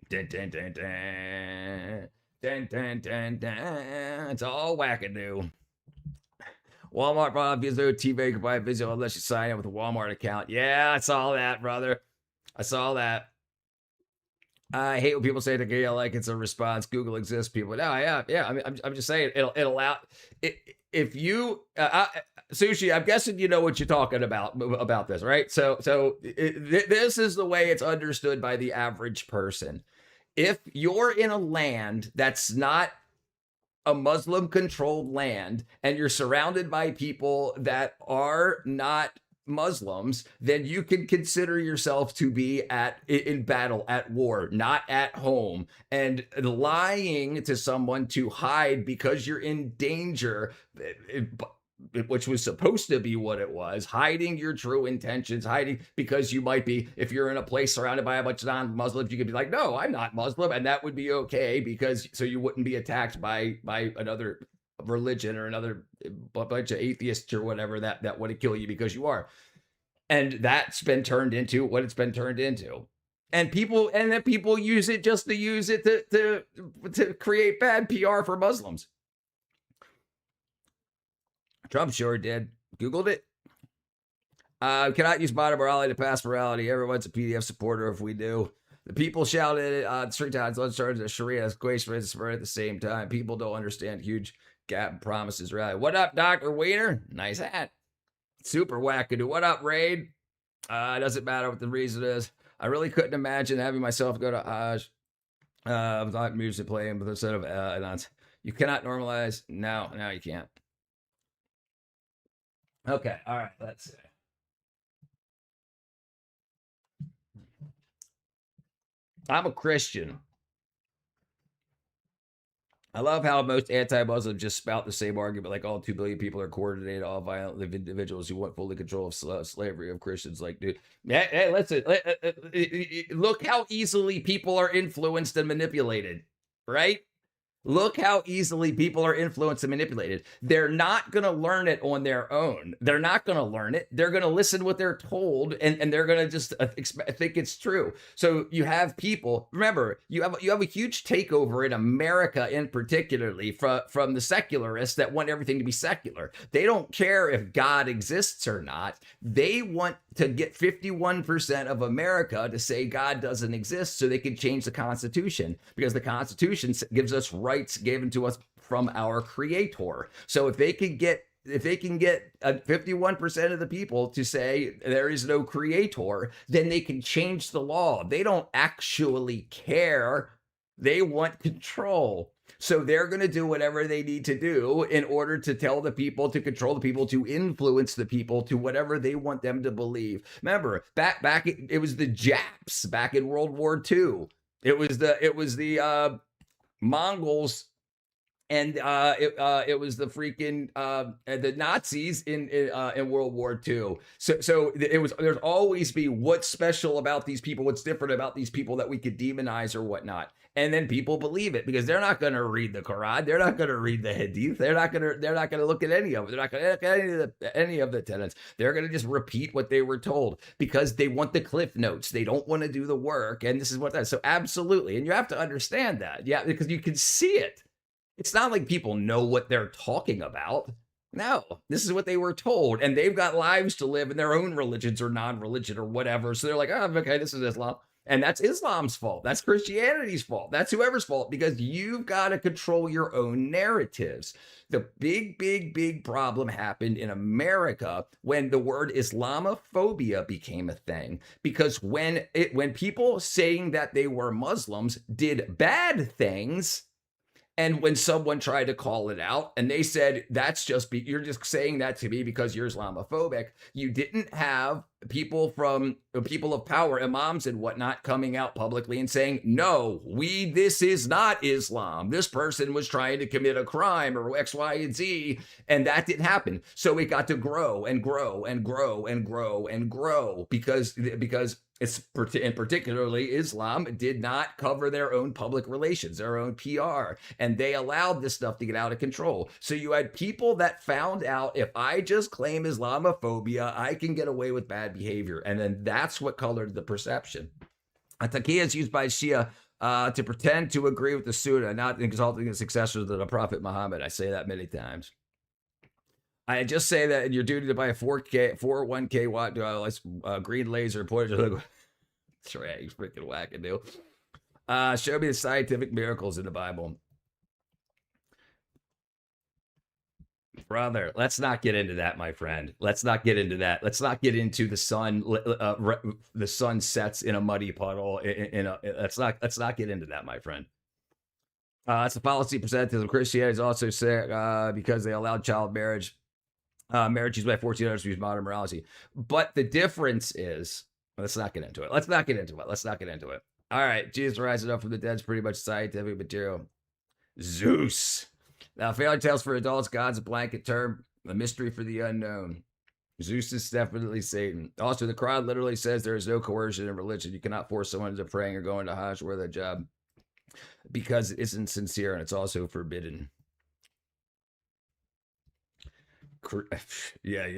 Dun, dun, dun, dun. Dun, dun, dun, dun. It's all wackadoo. Walmart bought Vizio TV. You can buy Vizio unless you sign in with a Walmart account. Yeah, I saw that, brother. I saw that. I hate when people say to Gail like it's a response. Google exists. People, no, yeah. I mean, I'm just saying it'll allow it. If you Sushi, I'm guessing you know what you're talking about this, right? So this is the way it's understood by the average person. If you're in a land that's not a Muslim-controlled land and you're surrounded by people that are not Muslims, then you can consider yourself to be in battle, at war, not at home. And lying to someone to hide because you're in danger, which was supposed to be what it was, hiding your true intentions, hiding because you might be, if you're in a place surrounded by a bunch of non-Muslims, you could be like, no, I'm not Muslim. And that would be okay, because so you wouldn't be attacked by another religion or another bunch of atheists or whatever that want to kill you because you are. And that's been turned into what it's been turned into. And then people use it just to use it to create bad PR for Muslims. Trump sure did. Googled it. Cannot use modern morality to pass morality. Everyone's a PDF supporter if we do. The people shouted on street times, let's charge the Sharia equation at the same time. People don't understand huge gap in promises. Rally. What up, Dr. Wiener? Nice hat. Super wackadoo. What up, Raid? Doesn't matter what the reason is. I really couldn't imagine having myself go to Hajj without music playing, but instead of you cannot normalize. No, you can't. Okay, all right, let's see. I'm a Christian. I love how most anti-Muslims just spout the same argument, like all 2 billion people are coordinated, all violent individuals who want fully control of slavery of Christians. Like, dude, hey, listen, look how easily people are influenced and manipulated, right? Look how easily people are influenced and manipulated. They're not going to learn it on their own. They're not going to learn it. They're going to listen to what they're told, and they're going to just think it's true. So you have people, remember, you have a huge takeover in America in particularly from the secularists that want everything to be secular. They don't care if God exists or not. They want to get 51% of America to say God doesn't exist so they can change the Constitution, because the Constitution gives us rights given to us from our Creator. So if they can get 51% of the people to say there is no Creator, then they can change the law. They don't actually care. They want control. So they're going to do whatever they need to do in order to tell the people, to control the people, to influence the people to whatever they want them to believe. Remember, it was the Japs back in World War II. It was the Mongols, and it was the freaking the Nazis in World War II. So there's always be what's special about these people, what's different about these people that we could demonize or whatnot. And then people believe it because they're not going to read the Quran, they're not going to read the Hadith, they're not going to look at any of it, they're not going to look at any of the tenets. They're going to just repeat what they were told because they want the cliff notes. They don't want to do the work, and this is what that. So absolutely, and you have to understand that, yeah, because you can see it. It's not like people know what they're talking about. No, this is what they were told, and they've got lives to live in their own religions or non-religion or whatever. So they're like, oh, okay, this is Islam. And that's Islam's fault. That's Christianity's fault. That's whoever's fault, because you've got to control your own narratives. The big problem happened in America when the word Islamophobia became a thing, because when people saying that they were Muslims did bad things, and when someone tried to call it out and they said, you're just saying that to me because you're Islamophobic, you didn't have people of power, imams and whatnot, coming out publicly and saying, no, this is not Islam. This person was trying to commit a crime or X, Y, and Z. And that didn't happen. So it got to grow and grow and grow and grow and grow because and particularly Islam did not cover their own public relations, their own PR, and they allowed this stuff to get out of control. So you had people that found out, if I just claim Islamophobia, I can get away with bad behavior, and then that's what colored the perception. Taqiyya is used by Shia to pretend to agree with the Sunnah, not exalting the successors of the Prophet Muhammad. I say that many times. I just say that in your duty to buy a 401k watt green laser pointer. That's right, you freaking wackadoo. Show me the scientific miracles in the Bible. Brother, let's not get into that, my friend. Let's not get into that. Let's not get into the sun. The sun sets in a muddy puddle. Let's not get into that, my friend. It's a policy presented to Christianity is also sick because they allowed child marriage. Marriage used by 1400s to use modern morality. But the difference is, let's not get into it. Let's not get into it. All right, Jesus rising up from the dead is pretty much scientific material. Zeus. Now, fairy tales for adults, God's a blanket term, a mystery for the unknown. Zeus is definitely Satan. Also, the Quran literally says there is no coercion in religion. You cannot force someone into praying or going to Hajj or their job because it isn't sincere, and it's also forbidden. Yeah,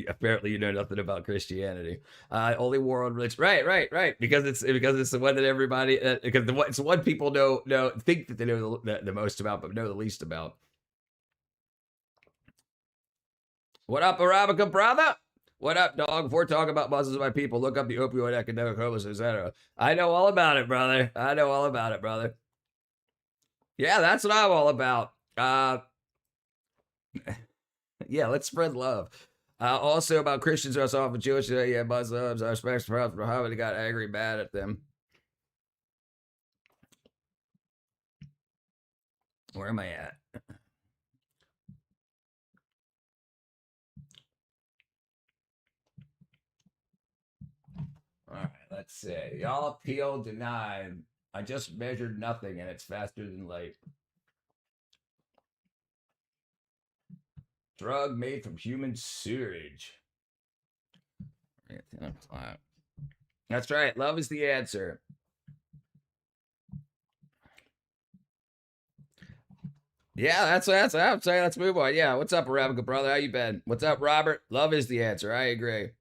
apparently you know nothing about Christianity. Only war on religion. Right. Because it's the one that everybody it's the one people think that they know the most about, but know the least about. What up, Arabica brother? What up, dog? Before talking about buzzes of my people, look up the opioid epidemic, homelessness, etc. I know all about it, brother. I know all about it, brother. Yeah, that's what I'm all about. Yeah, let's spread love. Also about Christians who are often Jewish, yeah, Muslims, I respect Prophet Muhammad, he got angry, mad at them. Where am I at? All right, let's see. Y'all appeal denied. I just measured nothing and it's faster than light. Drug made from human sewage. That's right. Love is the answer. Yeah, that's what I'm saying. Let's move on. Yeah, what's up, Arabica brother? How you been? What's up, Robert? Love is the answer. I agree.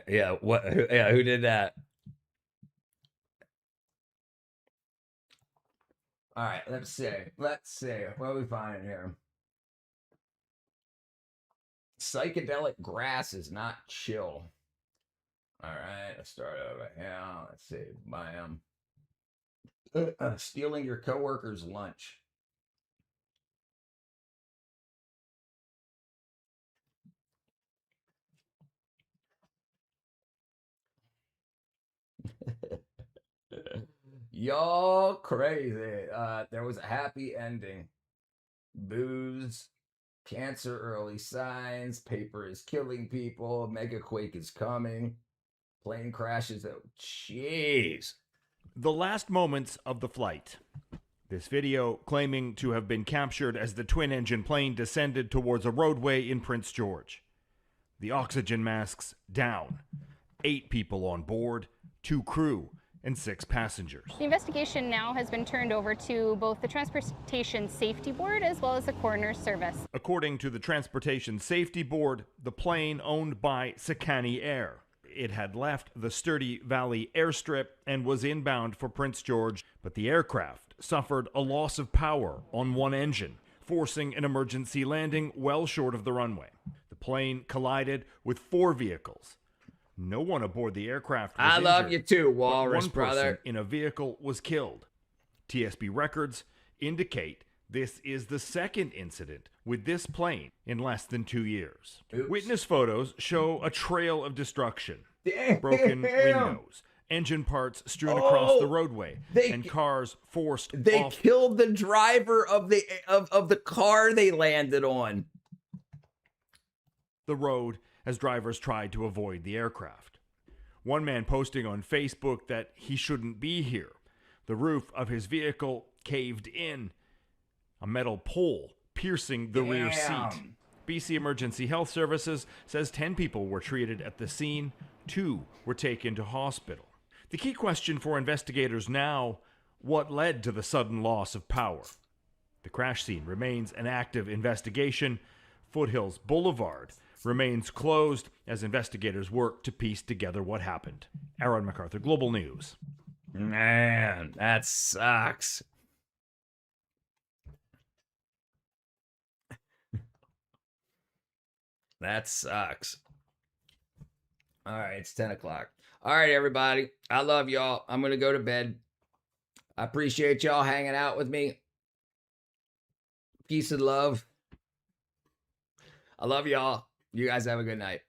Yeah, what? Yeah, who did that? All right, let's see. Let's see. What are we finding here? Psychedelic grass is not chill. All right, let's start over here. Let's see. Bam. Stealing your coworker's lunch. Y'all crazy. There was a happy ending. Booze, cancer early signs, paper is killing people, mega quake is coming, plane crashes. Oh, jeez. The last moments of the flight. This video claiming to have been captured as the twin-engine plane descended towards a roadway in Prince George. The oxygen masks down. 8 people on board, 2 crew, and 6 passengers. The investigation now has been turned over to both the Transportation Safety Board as well as the Coroner's Service. According to the Transportation Safety Board, the plane owned by Sakani Air. It had left the Sturdy Valley airstrip and was inbound for Prince George, but the aircraft suffered a loss of power on one engine, forcing an emergency landing well short of the runway. The plane collided with 4 vehicles. No one aboard the aircraft was injured. I love you too, Walrus, one brother. person in a vehicle was killed. TSB records indicate this is the second incident with this plane in less than 2 years. Oops. Witness photos show a trail of destruction. Damn. Broken windows, engine parts strewn across the roadway, and cars forced off. They killed the driver of the car they landed on. The road as drivers tried to avoid the aircraft. One man posting on Facebook that he shouldn't be here. The roof of his vehicle caved in. A metal pole piercing the rear seat. BC Emergency Health Services says 10 people were treated at the scene. 2 were taken to hospital. The key question for investigators now, what led to the sudden loss of power? The crash scene remains an active investigation. Foothills Boulevard remains closed as investigators work to piece together what happened. Aaron MacArthur, Global News. Man, that sucks. That sucks. All right, it's 10 o'clock. All right, everybody. I love y'all. I'm going to go to bed. I appreciate y'all hanging out with me. Peace and love. I love y'all. You guys have a good night.